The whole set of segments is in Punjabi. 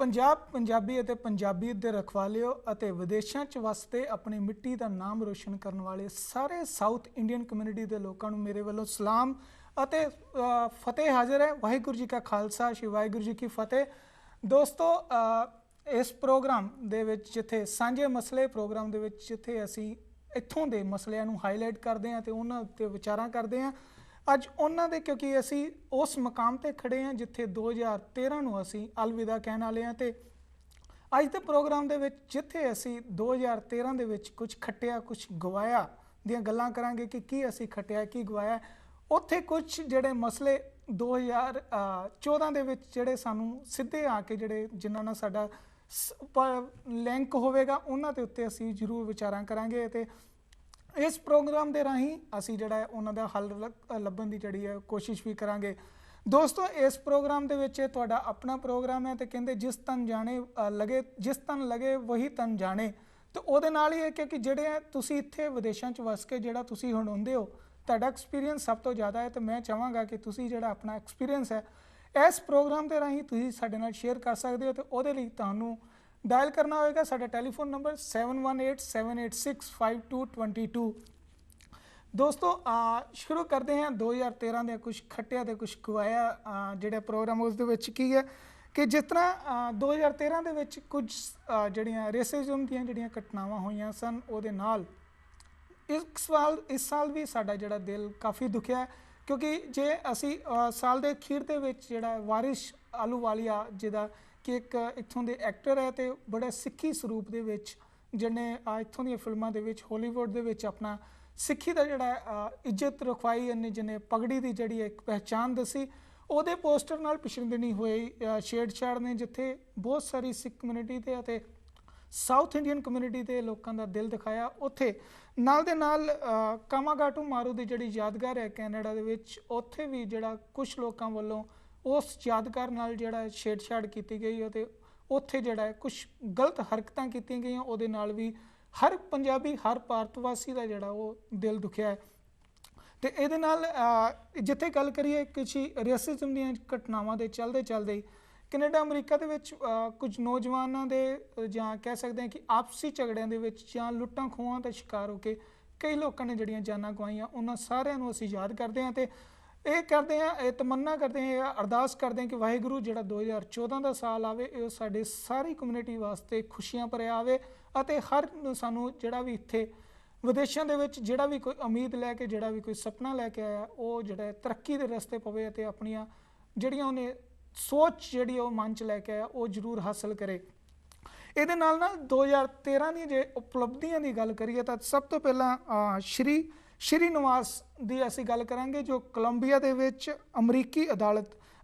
ਪੰਜਾਬ ਪੰਜਾਬੀ ਅਤੇ ਪੰਜਾਬੀਅਤ ਦੇ ਰਖਵਾਲਿਓ ਅਤੇ ਵਿਦੇਸ਼ਾਂ 'ਚ ਵਸਦੇ ਆਪਣੀ ਮਿੱਟੀ ਦਾ ਨਾਮ ਰੋਸ਼ਨ ਕਰਨ ਵਾਲੇ ਸਾਰੇ ਸਾਊਥ ਇੰਡੀਅਨ ਕਮਿਊਨਿਟੀ ਦੇ ਲੋਕਾਂ ਨੂੰ ਮੇਰੇ ਵੱਲੋਂ ਸਲਾਮ ਅਤੇ ਫਤਿਹ ਹਾਜ਼ਰ ਹੈ। ਵਾਹਿਗੁਰੂ ਜੀ ਕਾ ਖਾਲਸਾ ਸ਼੍ਰੀ ਵਾਹਿਗੁਰੂ ਜੀ ਕੀ ਫਤਿਹ। ਦੋਸਤੋ, ਇਸ ਪ੍ਰੋਗਰਾਮ ਦੇ ਵਿੱਚ ਜਿੱਥੇ ਸਾਂਝੇ ਮਸਲੇ ਪ੍ਰੋਗਰਾਮ ਦੇ ਵਿੱਚ ਜਿੱਥੇ ਅਸੀਂ ਇੱਥੋਂ ਦੇ ਮਸਲਿਆਂ ਨੂੰ ਹਾਈਲਾਈਟ ਕਰਦੇ ਹਾਂ ਅਤੇ ਉਹਨਾਂ ਉੱਤੇ ਵਿਚਾਰਾਂ ਕਰਦੇ ਹਾਂ। ਅੱਜ ਉਹਨਾਂ ਦੇ ਕਿਉਂਕਿ ਅਸੀਂ ਉਸ ਮਕਾਮ 'ਤੇ ਖੜ੍ਹੇ ਹਾਂ ਜਿੱਥੇ 2013 ਨੂੰ ਅਸੀਂ ਅਲਵਿਦਾ ਕਹਿਣ ਵਾਲੇ ਹਾਂ ਅਤੇ ਅੱਜ ਦੇ ਪ੍ਰੋਗਰਾਮ ਦੇ ਵਿੱਚ ਜਿੱਥੇ ਅਸੀਂ 2013 ਦੇ ਵਿੱਚ ਕੁਝ ਖੱਟਿਆ ਕੁਝ ਗਵਾਇਆ ਦੀਆਂ ਗੱਲਾਂ ਕਰਾਂਗੇ ਕਿ ਕੀ ਅਸੀਂ ਖੱਟਿਆ ਕੀ ਗਵਾਇਆ। ਉੱਥੇ ਕੁਝ ਜਿਹੜੇ ਮਸਲੇ 2014 ਦੇ ਵਿੱਚ ਜਿਹੜੇ ਸਾਨੂੰ ਸਿੱਧੇ ਆ ਕੇ ਜਿਹੜੇ ਜਿਨ੍ਹਾਂ ਨਾਲ ਸਾਡਾ ਲਿੰਕ ਹੋਵੇਗਾ ਉਹਨਾਂ ਦੇ ਉੱਤੇ ਅਸੀਂ ਜ਼ਰੂਰ ਵਿਚਾਰਾਂ ਕਰਾਂਗੇ ਅਤੇ ਇਸ ਪ੍ਰੋਗਰਾਮ ਦੇ ਰਾਹੀਂ ਅਸੀਂ ਜਿਹੜਾ ਹੈ ਉਹਨਾਂ ਦਾ ਹੱਲ ਲੱਭਣ ਦੀ ਜਿਹੜੀ ਹੈ ਕੋਸ਼ਿਸ਼ ਵੀ ਕਰਾਂਗੇ। ਦੋਸਤੋ, ਇਸ ਪ੍ਰੋਗਰਾਮ ਦੇ ਵਿੱਚ ਤੁਹਾਡਾ ਆਪਣਾ ਪ੍ਰੋਗਰਾਮ ਹੈ ਅਤੇ ਕਹਿੰਦੇ ਜਿਸ ਤਨ ਲਗੇ ਵਹੀ ਤਨ ਜਾਣੇ। ਅਤੇ ਉਹਦੇ ਨਾਲ ਹੀ ਹੈ ਕਿ ਜਿਹੜੇ ਤੁਸੀਂ ਇੱਥੇ ਵਿਦੇਸ਼ਾਂ 'ਚ ਵਸ ਕੇ ਜਿਹੜਾ ਤੁਸੀਂ ਹੁਣ ਹੁੰਦੇ ਹੋ ਤੁਹਾਡਾ ਐਕਸਪੀਰੀਅੰਸ ਸਭ ਤੋਂ ਜ਼ਿਆਦਾ ਹੈ ਅਤੇ ਮੈਂ ਚਾਹਾਂਗਾ ਕਿ ਤੁਸੀਂ ਜਿਹੜਾ ਆਪਣਾ ਐਕਸਪੀਰੀਅੰਸ ਹੈ ਇਸ ਪ੍ਰੋਗਰਾਮ ਦੇ ਰਾਹੀਂ ਤੁਸੀਂ ਸਾਡੇ ਨਾਲ ਸ਼ੇਅਰ ਕਰ ਸਕਦੇ ਹੋ। ਅਤੇ ਉਹਦੇ ਲਈ ਤੁਹਾਨੂੰ ਡਾਇਲ ਕਰਨਾ ਹੋਵੇਗਾ ਸਾਡਾ ਟੈਲੀਫੋਨ ਨੰਬਰ 7187865222। ਦੋਸਤੋ, ਸ਼ੁਰੂ ਕਰਦੇ ਹਾਂ 2013 ਦੇ ਕੁਝ ਖੱਟਿਆ ਅਤੇ ਕੁਝ ਗਵਾਇਆ ਜਿਹੜਾ ਪ੍ਰੋਗਰਾਮ ਉਸ ਦੇ ਵਿੱਚ ਕੀ ਹੈ ਕਿ ਜਿਸ ਤਰ੍ਹਾਂ 2013 ਦੇ ਵਿੱਚ ਕੁਝ ਜਿਹੜੀਆਂ ਰੇਸਿਜ਼ਮ ਦੀਆਂ ਜਿਹੜੀਆਂ ਘਟਨਾਵਾਂ ਹੋਈਆਂ ਸਨ ਉਹਦੇ ਨਾਲ ਇਸ ਸਾਲ ਵੀ ਸਾਡਾ ਜਿਹੜਾ ਦਿਲ ਕਾਫੀ ਦੁਖਿਆ ਕਿਉਂਕਿ ਜੇ ਅਸੀਂ ਸਾਲ ਦੇ ਅਖੀਰ ਦੇ ਵਿੱਚ ਜਿਹੜਾ ਵਾਰਿਸ ਆਹਲੂਵਾਲੀਆ ਜਿਹਦਾ ਕਿ ਇੱਕ ਇੱਥੋਂ ਦੇ ਐਕਟਰ ਹੈ ਅਤੇ ਬੜੇ ਸਿੱਖੀ ਸਰੂਪ ਦੇ ਵਿੱਚ ਜਿਹਨੇ ਇੱਥੋਂ ਦੀਆਂ ਫਿਲਮਾਂ ਦੇ ਵਿੱਚ ਹਾਲੀਵੁੱਡ ਦੇ ਵਿੱਚ ਆਪਣਾ ਸਿੱਖੀ ਦਾ ਜਿਹੜਾ ਇੱਜ਼ਤ ਰਖਵਾਈ ਜਿਹਨੇ ਪਗੜੀ ਦੀ ਜਿਹੜੀ ਇੱਕ ਪਹਿਚਾਣ ਦੱਸੀ ਉਹਦੇ ਪੋਸਟਰ ਨਾਲ ਪਿਛਲੇ ਦਿਨੀ ਹੋਏ ਛੇੜਛਾੜ ਨੇ ਜਿੱਥੇ ਬਹੁਤ ਸਾਰੀ ਸਿੱਖ ਕਮਿਊਨਿਟੀ ਦੇ ਅਤੇ ਸਾਊਥ ਇੰਡੀਅਨ ਕਮਿਊਨਿਟੀ ਦੇ ਲੋਕਾਂ ਦਾ ਦਿਲ ਦਿਖਾਇਆ। ਉੱਥੇ ਨਾਲ ਦੇ ਨਾਲ ਕਾਮਾਗਾਟੂ ਮਾਰੂ ਦੀ ਜਿਹੜੀ ਯਾਦਗਾਰ ਹੈ ਕੈਨੇਡਾ ਦੇ ਵਿੱਚ ਉੱਥੇ ਵੀ ਜਿਹੜਾ ਕੁਝ ਲੋਕਾਂ ਵੱਲੋਂ ਉਸ ਯਾਦਗਾਰ ਨਾਲ ਜਿਹੜਾ ਛੇੜਛਾੜ ਕੀਤੀ ਗਈ ਅਤੇ ਉੱਥੇ ਜਿਹੜਾ ਕੁਝ ਗਲਤ ਹਰਕਤਾਂ ਕੀਤੀਆਂ ਗਈਆਂ ਉਹਦੇ ਨਾਲ ਵੀ ਹਰ ਪੰਜਾਬੀ ਹਰ ਭਾਰਤ ਵਾਸੀ ਦਾ ਜਿਹੜਾ ਉਹ ਦਿਲ ਦੁਖਿਆ ਹੈ। ਅਤੇ ਇਹਦੇ ਨਾਲ ਜਿੱਥੇ ਗੱਲ ਕਰੀਏ ਕੁਝ ਰੇਸਿਜ਼ਮ ਦੀਆਂ ਘਟਨਾਵਾਂ ਦੇ ਚੱਲਦੇ ਕੈਨੇਡਾ ਅਮਰੀਕਾ ਦੇ ਵਿੱਚ ਕੁਝ ਨੌਜਵਾਨਾਂ ਦੇ ਜਾਂ ਕਹਿ ਸਕਦੇ ਹਾਂ ਕਿ ਆਪਸੀ ਝਗੜਿਆਂ ਦੇ ਵਿੱਚ ਜਾਂ ਲੁੱਟਾਂ ਖੋਹਾਂ ਦਾ ਸ਼ਿਕਾਰ ਹੋ ਕੇ ਕਈ ਲੋਕਾਂ ਨੇ ਜਿਹੜੀਆਂ ਜਾਨਾਂ ਗਵਾਈਆਂ ਉਹਨਾਂ ਸਾਰਿਆਂ ਨੂੰ ਅਸੀਂ ਯਾਦ ਕਰਦੇ ਹਾਂ ਅਤੇ ਇਹ ਕਰਦੇ ਹਾਂ ਇਹ ਤਮੰਨਾ ਕਰਦੇ ਹਾਂ ਅਰਦਾਸ ਕਰਦੇ ਹਾਂ ਕਿ ਵਾਹਿਗੁਰੂ ਜਿਹੜਾ 2014 ਦਾ ਸਾਲ ਆਵੇ ਇਹ ਸਾਡੀ ਸਾਰੀ ਕਮਿਊਨਿਟੀ ਵਾਸਤੇ ਖੁਸ਼ੀਆਂ ਭਰਿਆ ਆਵੇ ਅਤੇ ਹਰ ਸਾਨੂੰ ਜਿਹੜਾ ਵੀ ਇੱਥੇ ਵਿਦੇਸ਼ਾਂ ਦੇ ਵਿੱਚ ਜਿਹੜਾ ਵੀ ਕੋਈ ਉਮੀਦ ਲੈ ਕੇ ਜਿਹੜਾ ਵੀ ਕੋਈ ਸੁਪਨਾ ਲੈ ਕੇ ਆਇਆ ਉਹ ਜਿਹੜਾ ਤਰੱਕੀ ਦੇ ਰਸਤੇ ਪਵੇ ਅਤੇ ਆਪਣੀਆਂ ਜਿਹੜੀਆਂ ਉਹਨੇ ਸੋਚ ਜਿਹੜੀ ਉਹ ਮਨ 'ਚ ਲੈ ਕੇ ਆਇਆ ਉਹ ਜ਼ਰੂਰ ਹਾਸਲ ਕਰੇ। ਇਹਦੇ ਨਾਲ 2013 ਦੀ ਜੇ ਉਪਲਬਧੀਆਂ ਦੀ ਗੱਲ ਕਰੀਏ ਤਾਂ ਸਭ ਤੋਂ ਪਹਿਲਾਂ ਸ਼੍ਰੀ ਨਿਵਾਸ ਦੀ ਅਸੀਂ ਗੱਲ ਕਰਾਂਗੇ ਜੋ ਕੋਲੰਬੀਆ ਦੇ ਵਿੱਚ ਅਮਰੀਕੀ ਅਦਾਲਤ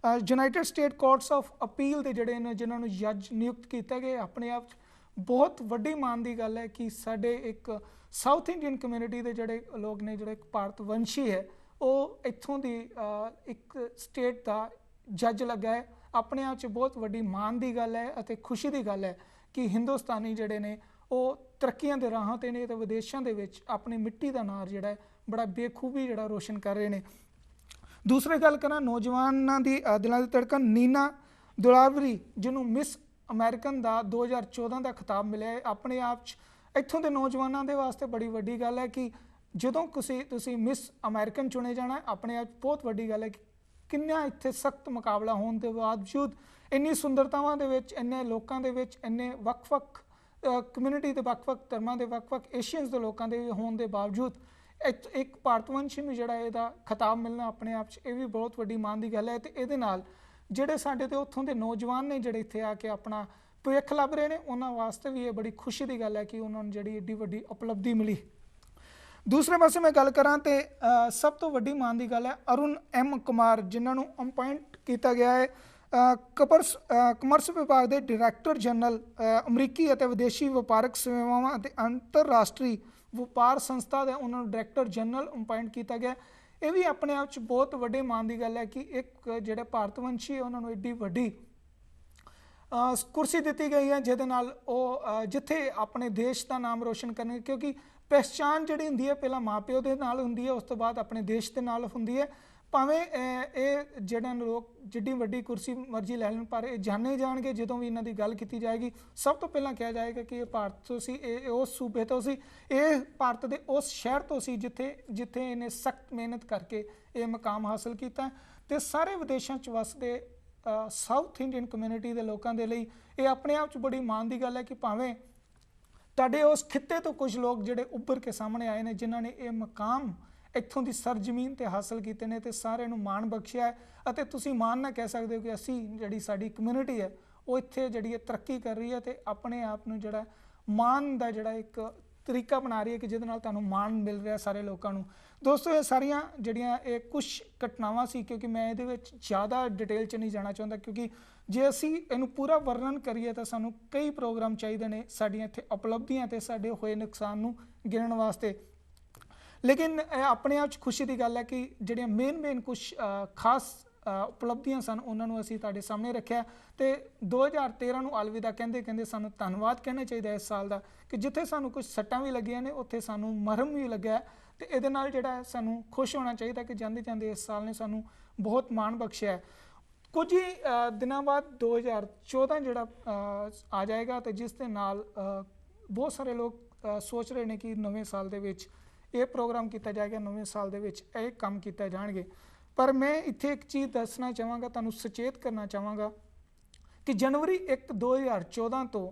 United state courts of appeal ਦੇ ਜਿਹੜੇ ਨੇ ਜਿਨ੍ਹਾਂ ਨੂੰ ਜੱਜ ਨਿਯੁਕਤ ਕੀਤਾ ਗਿਆ ਆਪਣੇ ਆਪ 'ਚ ਬਹੁਤ ਵੱਡੀ ਮਾਣ ਦੀ ਗੱਲ ਹੈ ਕਿ ਸਾਡੇ ਇੱਕ ਸਾਊਥ ਇੰਡੀਅਨ ਕਮਿਊਨਿਟੀ ਦੇ ਜਿਹੜੇ ਲੋਕ ਨੇ ਜਿਹੜੇ ਇੱਕ ਭਾਰਤ ਵੰਸ਼ੀ ਹੈ ਉਹ ਇੱਥੋਂ ਦੀ ਇੱਕ ਸਟੇਟ ਦਾ ਜੱਜ ਲੱਗਾ ਹੈ। ਆਪਣੇ ਆਪ 'ਚ ਬਹੁਤ ਵੱਡੀ ਮਾਣ ਦੀ ਗੱਲ ਹੈ ਅਤੇ ਖੁਸ਼ੀ ਦੀ ਗੱਲ ਹੈ ਕਿ ਹਿੰਦੁਸਤਾਨੀ ਜਿਹੜੇ ਨੇ ਉਹ ਤਰੱਕੀਆਂ ਦੇ ਰਾਹਾਂ 'ਤੇ ਨੇ ਅਤੇ ਵਿਦੇਸ਼ਾਂ ਦੇ ਵਿੱਚ ਆਪਣੀ ਮਿੱਟੀ ਦਾ ਨਾਂ ਜਿਹੜਾ ਹੈ ਬੜਾ ਬੇਖੂਬੀ ਜਿਹੜਾ ਰੋਸ਼ਨ ਕਰ ਰਹੇ ਨੇ। ਦੂਸਰੀ ਗੱਲ ਕਰਾਂ ਨੌਜਵਾਨਾਂ ਦੀ ਦਿਲਾਂ ਦੀ ਧੜਕਨ ਨੀਨਾ ਦੁਲਾਵਰੀ ਜਿਹਨੂੰ ਮਿਸ ਅਮਰੀਕਨ ਦਾ 2014 ਦਾ ਖਿਤਾਬ ਮਿਲਿਆ ਹੈ ਆਪਣੇ ਆਪ 'ਚ ਇੱਥੋਂ ਦੇ ਨੌਜਵਾਨਾਂ ਦੇ ਵਾਸਤੇ ਬੜੀ ਵੱਡੀ ਗੱਲ ਹੈ ਕਿ ਜਦੋਂ ਤੁਸੀਂ ਮਿਸ ਅਮਰੀਕਨ ਚੁਣੇ ਜਾਣਾ ਆਪਣੇ ਆਪ ਬਹੁਤ ਵੱਡੀ ਗੱਲ ਹੈ ਕਿ ਕਿੰਨਾ ਇੱਥੇ ਸਖਤ ਮੁਕਾਬਲਾ ਹੋਣ ਦੇ ਬਾਵਜੂਦ ਇੰਨੀ ਸੁੰਦਰਤਾਵਾਂ ਦੇ ਵਿੱਚ ਇੰਨੇ ਲੋਕਾਂ ਦੇ ਵਿੱਚ ਇੰਨੇ ਵੱਖ-ਵੱਖ ਕਮਿਊਨਿਟੀ ਦੇ ਵੱਖ-ਵੱਖ ਧਰਮਾਂ ਦੇ ਵੱਖ-ਵੱਖ ਏਸ਼ੀਅਨਸ ਦੇ ਲੋਕਾਂ ਦੇ ਹੋਣ ਦੇ ਬਾਵਜੂਦ ਇੱਕ ਭਾਰਤਵੰਸ਼ੀ ਨੂੰ ਜਿਹੜਾ ਇਹਦਾ ਖਿਤਾਬ ਮਿਲਣਾ ਆਪਣੇ ਆਪ 'ਚ ਇਹ ਵੀ ਬਹੁਤ ਵੱਡੀ ਮਾਣ ਦੀ ਗੱਲ ਹੈ। ਅਤੇ ਇਹਦੇ ਨਾਲ ਜਿਹੜੇ ਸਾਡੇ ਤੋਂ ਉੱਥੋਂ ਦੇ ਨੌਜਵਾਨ ਨੇ ਜਿਹੜੇ ਇੱਥੇ ਆ ਕੇ ਆਪਣਾ ਭਵਿੱਖ ਲੱਭ ਰਹੇ ਨੇ ਉਹਨਾਂ ਵਾਸਤੇ ਵੀ ਇਹ ਬੜੀ ਖੁਸ਼ੀ ਦੀ ਗੱਲ ਹੈ ਕਿ ਉਹਨਾਂ ਨੂੰ ਜਿਹੜੀ ਏਡੀ ਵੱਡੀ ਉਪਲਬਧੀ ਮਿਲੀ। ਦੂਸਰੇ ਪਾਸੇ ਮੈਂ ਗੱਲ ਕਰਾਂ ਤਾਂ ਸਭ ਤੋਂ ਵੱਡੀ ਮਾਣ ਦੀ ਗੱਲ ਹੈ ਅਰੁਣ ਐਮ ਕੁਮਾਰ ਜਿਨ੍ਹਾਂ ਨੂੰ ਅਪਾਇੰਟ ਕੀਤਾ ਗਿਆ ਹੈ ਕਮਰਸ ਵਿਭਾਗ ਦੇ ਡਾਇਰੈਕਟਰ ਜਨਰਲ ਅਮਰੀਕੀ ਅਤੇ ਵਿਦੇਸ਼ੀ ਵਪਾਰਕ ਸੇਵਾਵਾਂ ਅਤੇ ਅੰਤਰਰਾਸ਼ਟਰੀ ਵਪਾਰ ਸੰਸਥਾ ਦੇ ਉਹਨਾਂ ਨੂੰ ਡਾਇਰੈਕਟਰ ਜਨਰਲ ਅਪਾਇੰਟ ਕੀਤਾ ਗਿਆ। ਇਹ ਵੀ ਆਪਣੇ ਆਪ 'ਚ ਬਹੁਤ ਵੱਡੇ ਮਾਣ ਦੀ ਗੱਲ ਹੈ ਕਿ ਇੱਕ ਜਿਹੜੇ ਭਾਰਤ ਵੰਸ਼ੀ ਉਹਨਾਂ ਨੂੰ ਐਡੀ ਵੱਡੀ ਕੁਰਸੀ ਦਿੱਤੀ ਗਈ ਹੈ ਜਿਹਦੇ ਨਾਲ ਉਹ ਜਿੱਥੇ ਆਪਣੇ ਦੇਸ਼ ਦਾ ਨਾਮ ਰੋਸ਼ਨ ਕਰਨਗੇ ਕਿਉਂਕਿ ਪਹਿਚਾਣ ਜਿਹੜੀ ਹੁੰਦੀ ਹੈ ਪਹਿਲਾਂ ਮਾਂ ਪਿਓ ਦੇ ਨਾਲ ਹੁੰਦੀ ਹੈ ਉਸ ਤੋਂ ਬਾਅਦ ਆਪਣੇ ਦੇਸ਼ ਦੇ ਨਾਲ ਹੁੰਦੀ ਹੈ ਭਾਵੇਂ ਇਹ ਜਿਹੜੇ ਲੋਕ ਜਿੱਡੀ ਵੱਡੀ ਕੁਰਸੀ ਮਰਜ਼ੀ ਲੈ ਲੈਣ, ਪਰ ਇਹ ਜਾਣੇ ਜਾਣਗੇ ਜਦੋਂ ਵੀ ਇਹਨਾਂ ਦੀ ਗੱਲ ਕੀਤੀ ਜਾਏਗੀ। ਸਭ ਤੋਂ ਪਹਿਲਾਂ ਕਿਹਾ ਜਾਏਗਾ ਕਿ ਇਹ ਭਾਰਤ ਤੋਂ ਸੀ, ਇਹ ਉਸ ਸੂਬੇ ਤੋਂ ਸੀ, ਇਹ ਭਾਰਤ ਦੇ ਉਸ ਸ਼ਹਿਰ ਤੋਂ ਸੀ ਜਿੱਥੇ ਇਹਨੇ ਸਖਤ ਮਿਹਨਤ ਕਰਕੇ ਇਹ ਮੁਕਾਮ ਹਾਸਲ ਕੀਤਾ। ਤੇ ਸਾਰੇ ਵਿਦੇਸ਼ਾਂ 'ਚ ਵਸਦੇ ਸਾਊਥ ਇੰਡੀਅਨ ਕਮਿਊਨਿਟੀ ਦੇ ਲੋਕਾਂ ਦੇ ਲਈ ਇਹ ਆਪਣੇ ਆਪ 'ਚ ਬੜੀ ਮਾਣ ਦੀ ਗੱਲ ਹੈ ਕਿ ਭਾਵੇਂ ਤੁਹਾਡੇ ਉਸ ਖਿੱਤੇ ਤੋਂ ਕੁਝ ਲੋਕ ਜਿਹੜੇ ਉੱਭਰ ਕੇ ਸਾਹਮਣੇ ਆਏ ਨੇ, ਜਿਨ੍ਹਾਂ ਨੇ ਇਹ ਮੁਕਾਮ ਇੱਥੋਂ ਦੀ ਸਰਜ਼ਮੀਨ ਤੇ ਹਾਸਲ ਕੀਤੇ ਨੇ, ਤੇ ਸਾਰਿਆਂ ਨੂੰ ਮਾਣ ਬਖਸ਼ਿਆ ਹੈ। ਅਤੇ ਤੁਸੀਂ ਮਾਣ ਨਾ ਕਹਿ ਸਕਦੇ ਹੋ ਕਿ ਅਸੀਂ ਜਿਹੜੀ ਸਾਡੀ ਕਮਿਊਨਿਟੀ ਹੈ ਉਹ ਇੱਥੇ ਜਿਹੜੀ ਹੈ ਤਰੱਕੀ ਕਰ ਰਹੀ ਹੈ ਤੇ ਆਪਣੇ ਆਪ ਨੂੰ ਜਿਹੜਾ ਮਾਣ ਦਾ ਜਿਹੜਾ ਇੱਕ ਤਰੀਕਾ ਬਣਾ ਰਹੀ ਹੈ ਕਿ ਜਿਹਦੇ ਨਾਲ ਤੁਹਾਨੂੰ ਮਾਣ ਮਿਲ ਰਿਹਾ ਸਾਰੇ ਲੋਕਾਂ ਨੂੰ। ਦੋਸਤੋ, ਇਹ ਸਾਰੀਆਂ ਜਿਹੜੀਆਂ ਇਹ ਕੁਝ ਘਟਨਾਵਾਂ ਸੀ, ਕਿਉਂਕਿ ਮੈਂ ਇਹਦੇ ਵਿੱਚ ਜ਼ਿਆਦਾ ਡਿਟੇਲ 'ਚ ਨਹੀਂ ਜਾਣਾ ਚਾਹੁੰਦਾ, ਕਿਉਂਕਿ ਜੇ ਅਸੀਂ ਇਹਨੂੰ ਪੂਰਾ ਵਰਣਨ ਕਰੀਏ ਤਾਂ ਸਾਨੂੰ ਕਈ ਪ੍ਰੋਗਰਾਮ ਚਾਹੀਦੇ ਨੇ ਸਾਡੀਆਂ ਇੱਥੇ ਉਪਲਬਧੀਆਂ ਤੇ ਸਾਡੇ ਹੋਏ ਨੁਕਸਾਨ ਨੂੰ ਗਿਣਨ ਵਾਸਤੇ। ਲੇਕਿਨ ਇਹ ਆਪਣੇ ਆਪ 'ਚ ਖੁਸ਼ੀ ਦੀ ਗੱਲ ਹੈ ਕਿ ਜਿਹੜੀਆਂ ਮੇਨ ਕੁਝ ਖਾਸ ਉਪਲਬਧੀਆਂ ਸਨ ਉਹਨਾਂ ਨੂੰ ਅਸੀਂ ਤੁਹਾਡੇ ਸਾਹਮਣੇ ਰੱਖਿਆ। ਤੇ 2013 ਨੂੰ ਅਲਵਿਦਾ ਕਹਿੰਦੇ ਸਾਨੂੰ ਧੰਨਵਾਦ ਕਹਿਣਾ ਚਾਹੀਦਾ ਇਸ ਸਾਲ ਦਾ, ਕਿ ਜਿੱਥੇ ਸਾਨੂੰ ਕੁਝ ਸੱਟਾਂ ਵੀ ਲੱਗੀਆਂ ਨੇ ਉੱਥੇ ਸਾਨੂੰ ਮਰਹਮ ਵੀ ਲੱਗਿਆ। ਤੇ ਇਹਦੇ ਨਾਲ ਜਿਹੜਾ ਸਾਨੂੰ ਖੁਸ਼ ਹੋਣਾ ਚਾਹੀਦਾ ਕਿ ਜਾਂਦੇ ਇਸ ਸਾਲ ਨੇ ਸਾਨੂੰ ਬਹੁਤ ਮਾਣ ਬਖਸ਼ਿਆ। ਕੁਝ ਹੀ ਦਿਨਾਂ ਬਾਅਦ 2014 ਜਿਹੜਾ ਆ ਜਾਏਗਾ, ਤੇ ਜਿਸ ਦੇ ਨਾਲ ਬਹੁਤ ਸਾਰੇ ਲੋਕ ਸੋਚ ਰਹੇ ਨੇ ਕਿ ਨਵੇਂ ਸਾਲ ਦੇ ਵਿੱਚ ਇਹ ਪ੍ਰੋਗਰਾਮ ਕੀਤਾ ਜਾਏਗਾ, ਨਵੇਂ ਸਾਲ ਦੇ ਵਿੱਚ ਇਹ ਕੰਮ ਕੀਤਾ ਜਾਣਗੇ। ਪਰ ਮੈਂ ਇੱਥੇ ਇੱਕ ਚੀਜ਼ ਦੱਸਣਾ ਚਾਹਾਂਗਾ, ਤੁਹਾਨੂੰ ਸੁਚੇਤ ਕਰਨਾ ਚਾਹਾਂਗਾ ਕਿ ਜਨਵਰੀ 1, 2014 ਤੋਂ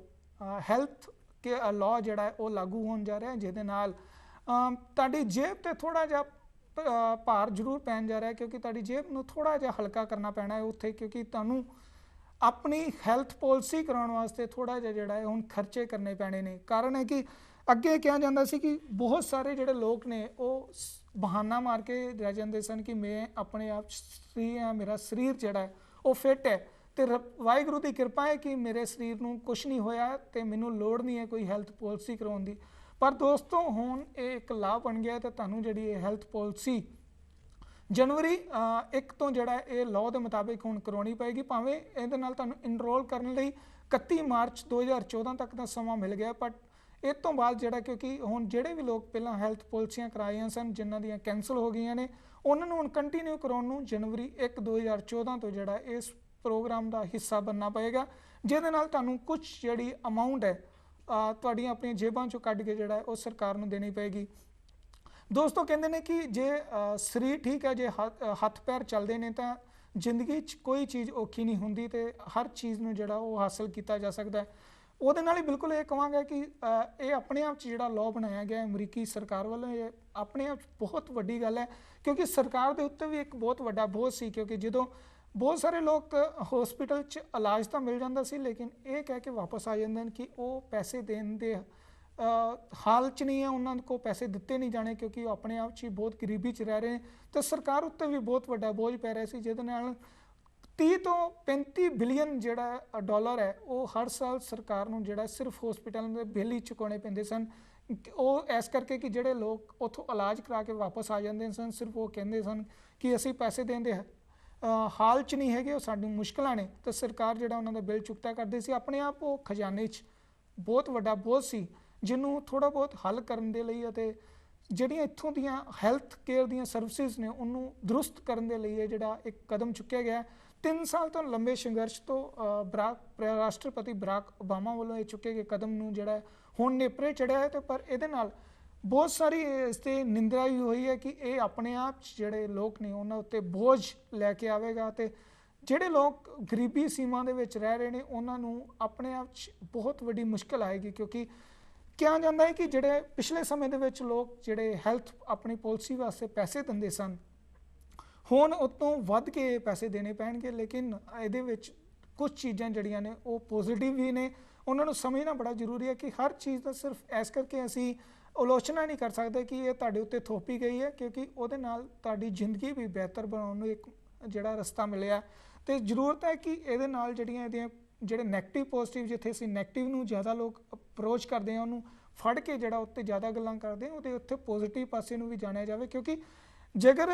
ਹੈਲਥ ਕੇ ਲਾਅ ਜਿਹੜਾ ਹੈ ਉਹ ਲਾਗੂ ਹੋਣ ਜਾ ਰਿਹਾ, ਜਿਹਦੇ ਨਾਲ ਤੁਹਾਡੀ ਜੇਬ ਤੇ ਥੋੜ੍ਹਾ ਜਿਹਾ ਭਾਰ ਜ਼ਰੂਰ ਪੈਣ ਜਾ ਰਿਹਾ, ਕਿਉਂਕਿ ਤੁਹਾਡੀ ਜੇਬ ਨੂੰ ਥੋੜ੍ਹਾ ਜਿਹਾ ਹਲਕਾ ਕਰਨਾ ਪੈਣਾ ਹੈ ਉੱਥੇ, ਕਿਉਂਕਿ ਤੁਹਾਨੂੰ ਆਪਣੀ ਹੈਲਥ ਪਾਲਿਸੀ ਕਰਾਉਣ ਵਾਸਤੇ ਥੋੜ੍ਹਾ ਜਿਹਾ ਜਿਹੜਾ ਹੈ ਹੁਣ ਖਰਚੇ ਕਰਨੇ ਪੈਣੇ ਨੇ। ਕਾਰਨ ਹੈ ਕਿ ਅੱਗੇ ਕਿਹਾ ਜਾਂਦਾ ਸੀ ਕਿ ਬਹੁਤ ਸਾਰੇ ਜਿਹੜੇ ਲੋਕ ਨੇ ਉਹ ਬਹਾਨਾ ਮਾਰ ਕੇ ਰਹਿ ਜਾਂਦੇ ਸਨ ਕਿ ਮੈਂ ਆਪਣੇ ਆਪ ਸਹੀ ਹਾਂ, ਮੇਰਾ ਸਰੀਰ ਜਿਹੜਾ ਹੈ ਉਹ ਫਿੱਟ ਹੈ, ਤੇ ਵਾਹਿਗੁਰੂ ਦੀ ਕਿਰਪਾ ਹੈ ਕਿ ਮੇਰੇ ਸਰੀਰ ਨੂੰ ਕੁਛ ਨਹੀਂ ਹੋਇਆ ਤੇ ਮੈਨੂੰ ਲੋੜ ਨਹੀਂ ਹੈ ਕੋਈ ਹੈਲਥ ਪਾਲਿਸੀ ਕਰਾਉਣ ਦੀ। ਪਰ ਦੋਸਤੋ, ਹੁਣ ਇਹ ਇੱਕ ਲਾਭ ਬਣ ਗਿਆ ਤੇ ਤੁਹਾਨੂੰ ਜਿਹੜੀ ਇਹ ਹੈਲਥ ਪਾਲਿਸੀ ਜਨਵਰੀ 1 ਤੋਂ ਜਿਹੜਾ ਇਹ ਲਾਅ ਦੇ ਮੁਤਾਬਿਕ ਹੁਣ ਕਰਾਉਣੀ ਪਏਗੀ। ਭਾਵੇਂ ਇਹਦੇ ਨਾਲ ਤੁਹਾਨੂੰ ਇਨਰੋਲ ਕਰਨ ਲਈ 31 ਮਾਰਚ 2014 ਤੱਕ ਦਾ ਸਮਾਂ ਮਿਲ ਗਿਆ, ਪਰ ਇਹ ਤੋਂ ਬਾਅਦ ਜਿਹੜਾ, ਕਿਉਂਕਿ ਹੁਣ ਜਿਹੜੇ ਵੀ ਲੋਕ ਪਹਿਲਾਂ ਹੈਲਥ ਪਾਲਿਸੀਆਂ ਕਰਾਈਆਂ ਸਨ ਜਿਨ੍ਹਾਂ ਦੀਆਂ ਕੈਂਸਲ ਹੋ ਗਈਆਂ ਨੇ, ਉਹਨਾਂ ਨੂੰ ਹੁਣ ਕੰਟੀਨਿਊ ਕਰਾਉਣ ਨੂੰ ਜਨਵਰੀ 1, 2014 ਤੋਂ ਜਿਹੜਾ ਇਸ ਪ੍ਰੋਗਰਾਮ ਦਾ ਹਿੱਸਾ ਬਣਨਾ ਪਏਗਾ, ਜਿਹਦੇ ਨਾਲ ਤੁਹਾਨੂੰ ਕੁਝ ਜਿਹੜੀ ਅਮਾਊਂਟ ਹੈ ਤੁਹਾਡੀਆਂ ਆਪਣੀਆਂ ਜੇਬਾਂ 'ਚੋਂ ਕੱਢ ਕੇ ਜਿਹੜਾ ਉਹ ਸਰਕਾਰ ਨੂੰ ਦੇਣੀ ਪਏਗੀ। ਦੋਸਤੋ, ਕਹਿੰਦੇ ਨੇ ਕਿ ਜੇ ਸਰੀਰ ਠੀਕ ਹੈ, ਜੇ ਹੱਥ ਪੈਰ ਚੱਲਦੇ ਨੇ ਤਾਂ ਜ਼ਿੰਦਗੀ 'ਚ ਕੋਈ ਚੀਜ਼ ਔਖੀ ਨਹੀਂ ਹੁੰਦੀ ਤੇ ਹਰ ਚੀਜ਼ ਨੂੰ ਜਿਹੜਾ ਉਹ ਹਾਸਲ ਕੀਤਾ ਜਾ ਸਕਦਾ ਹੈ। ਉਹਦੇ ਨਾਲ ਹੀ ਬਿਲਕੁਲ ਇਹ ਕਹਾਂਗਾ ਕਿ ਇਹ ਆਪਣੇ ਆਪ 'ਚ ਜਿਹੜਾ ਲਾਅ ਬਣਾਇਆ ਗਿਆ ਅਮਰੀਕੀ ਸਰਕਾਰ ਵੱਲੋਂ, ਇਹ ਆਪਣੇ ਆਪ 'ਚ ਬਹੁਤ ਵੱਡੀ ਗੱਲ ਹੈ, ਕਿਉਂਕਿ ਸਰਕਾਰ ਦੇ ਉੱਤੇ ਵੀ ਇੱਕ ਬਹੁਤ ਵੱਡਾ ਬੋਝ ਸੀ, ਕਿਉਂਕਿ ਜਦੋਂ ਬਹੁਤ ਸਾਰੇ ਲੋਕ ਹਸਪੀਟਲ 'ਚ ਇਲਾਜ ਤਾਂ ਮਿਲ ਜਾਂਦਾ ਸੀ, ਲੇਕਿਨ ਇਹ ਕਹਿ ਕੇ ਵਾਪਸ ਆ ਜਾਂਦੇ ਨੇ ਕਿ ਉਹ ਪੈਸੇ ਦੇਣ ਦੇ ਹਾਲ 'ਚ ਨਹੀਂ ਹੈ, ਉਹਨਾਂ ਕੋਲ ਪੈਸੇ ਦਿੱਤੇ ਨਹੀਂ ਜਾਣੇ, ਕਿਉਂਕਿ ਉਹ ਆਪਣੇ ਆਪ 'ਚ ਹੀ ਬਹੁਤ ਗਰੀਬੀ 'ਚ ਰਹਿ ਰਹੇ ਨੇ। ਤੇ ਸਰਕਾਰ ਉੱਤੇ ਵੀ ਬਹੁਤ ਵੱਡਾ ਬੋਝ ਪੈ ਰਿਹਾ ਸੀ, ਜਿਹਦੇ ਨਾਲ 30 ਤੋਂ 35 ਬਿਲੀਅਨ ਜਿਹੜਾ ਡਾਲਰ ਹੈ ਉਹ ਹਰ ਸਾਲ ਸਰਕਾਰ ਨੂੰ ਜਿਹੜਾ ਸਿਰਫ ਹਸਪੀਟਲ ਦੇ ਬਿੱਲ ਹੀ ਚੁਕਾਉਣੇ ਪੈਂਦੇ ਸਨ। ਉਹ ਇਸ ਕਰਕੇ ਕਿ ਜਿਹੜੇ ਲੋਕ ਉੱਥੋਂ ਇਲਾਜ ਕਰਾ ਕੇ ਵਾਪਸ ਆ ਜਾਂਦੇ ਸਨ, ਸਿਰਫ ਉਹ ਕਹਿੰਦੇ ਸਨ ਕਿ ਅਸੀਂ ਪੈਸੇ ਦੇਣ ਦੇ ਹਾਲ 'ਚ ਨਹੀਂ ਹੈਗੇ, ਉਹ ਸਾਡੀ ਮੁਸ਼ਕਲਾਂ ਨੇ, ਤਾਂ ਸਰਕਾਰ ਜਿਹੜਾ ਉਹਨਾਂ ਦਾ ਬਿੱਲ ਚੁਕਤਾ ਕਰਦੀ ਸੀ। ਆਪਣੇ ਆਪ ਉਹ ਖਜ਼ਾਨੇ 'ਚ ਬਹੁਤ ਵੱਡਾ ਬੋਝ ਸੀ, ਜਿਹਨੂੰ ਥੋੜ੍ਹਾ ਬਹੁਤ ਹੱਲ ਕਰਨ ਦੇ ਲਈ ਅਤੇ ਜਿਹੜੀਆਂ ਇੱਥੋਂ ਦੀਆਂ ਹੈਲਥ ਕੇਅਰ ਦੀਆਂ ਸਰਵਿਸਿਜ਼ ਨੇ ਉਹਨੂੰ ਦਰੁਸਤ ਕਰਨ ਦੇ ਲਈ ਇਹ ਜਿਹੜਾ ਇੱਕ ਕਦਮ ਚੁੱਕਿਆ ਗਿਆ। 3 ਸਾਲ ਤੋਂ ਲੰਬੇ ਸੰਘਰਸ਼ ਤੋਂ ਰਾਸ਼ਟਰਪਤੀ ਬਰਾਕ ਓਬਾਮਾ ਵੱਲੋਂ ਇਹ ਚੁੱਕੇ ਗਏ ਕਦਮ ਨੂੰ ਜਿਹੜਾ ਹੁਣ ਨੇਪਰੇ ਚੜਿਆ ਹੈ। ਤੇ ਪਰ ਇਹਦੇ ਨਾਲ ਬਹੁਤ ਸਾਰੀ ਇਸ 'ਤੇ ਨਿੰਦਾ ਵੀ ਹੋਈ ਹੈ ਕਿ ਇਹ ਆਪਣੇ ਆਪ 'ਚ ਜਿਹੜੇ ਲੋਕ ਨੇ ਉਹਨਾਂ ਉੱਤੇ ਬੋਝ ਲੈ ਕੇ ਆਵੇਗਾ, ਤੇ ਜਿਹੜੇ ਲੋਕ ਗਰੀਬੀ ਸੀਮਾ ਦੇ ਵਿੱਚ ਰਹਿ ਰਹੇ ਨੇ ਉਹਨਾਂ ਨੂੰ ਆਪਣੇ ਆਪ 'ਚ ਬਹੁਤ ਵੱਡੀ ਮੁਸ਼ਕਿਲ ਆਏਗੀ, ਕਿਉਂਕਿ ਕਿਹਾ ਜਾਂਦਾ ਹੈ ਕਿ ਜਿਹੜੇ ਪਿਛਲੇ ਸਮੇਂ ਦੇ ਵਿੱਚ ਲੋਕ ਜਿਹੜੇ ਹੈਲਥ ਆਪਣੀ ਪਾਲਿਸੀ ਵਾਸਤੇ ਪੈਸੇ ਦਿੰਦੇ ਸਨ, ਹੁਣ ਉਹ ਤੋਂ ਵੱਧ ਕੇ ਪੈਸੇ ਦੇਣੇ ਪੈਣਗੇ। ਲੇਕਿਨ ਇਹਦੇ ਵਿੱਚ ਕੁਝ ਚੀਜ਼ਾਂ ਜਿਹੜੀਆਂ ਨੇ ਉਹ ਪੋਜ਼ੀਟਿਵ ਵੀ ਨੇ, ਉਹਨਾਂ ਨੂੰ ਸਮਝਣਾ ਬੜਾ ਜ਼ਰੂਰੀ ਹੈ ਕਿ ਹਰ ਚੀਜ਼ ਦਾ ਸਿਰਫ ਇਸ ਕਰਕੇ ਅਸੀਂ ਆਲੋਚਨਾ ਨਹੀਂ ਕਰ ਸਕਦੇ ਕਿ ਇਹ ਤੁਹਾਡੇ ਉੱਤੇ ਥੋਪੀ ਗਈ ਹੈ, ਕਿਉਂਕਿ ਉਹਦੇ ਨਾਲ ਤੁਹਾਡੀ ਜ਼ਿੰਦਗੀ ਵੀ ਬਿਹਤਰ ਬਣਾਉਣ ਨੂੰ ਇੱਕ ਜਿਹੜਾ ਰਸਤਾ ਮਿਲਿਆ। ਤੇ ਜ਼ਰੂਰਤ ਹੈ ਕਿ ਇਹਦੇ ਨਾਲ ਜਿਹੜੀਆਂ ਇਹਦੀਆਂ ਜਿਹੜੇ ਨੈਗੇਟਿਵ ਪੋਜ਼ੀਟਿਵ, ਜਿੱਥੇ ਅਸੀਂ ਨੈਗੇਟਿਵ ਨੂੰ ਜ਼ਿਆਦਾ ਲੋਕ ਅਪਰੋਚ ਕਰਦੇ ਹਾਂ, ਉਹਨੂੰ ਫੜ ਕੇ ਜਿਹੜਾ ਉੱਤੇ ਜ਼ਿਆਦਾ ਗੱਲਾਂ ਕਰਦੇ ਉਹਦੇ ਉੱਤੇ ਪੋਜ਼ੀਟਿਵ ਪਾਸੇ ਨੂੰ ਵੀ ਜਾਣਿਆ ਜਾਵੇ। ਕਿਉਂਕਿ ਜੇਕਰ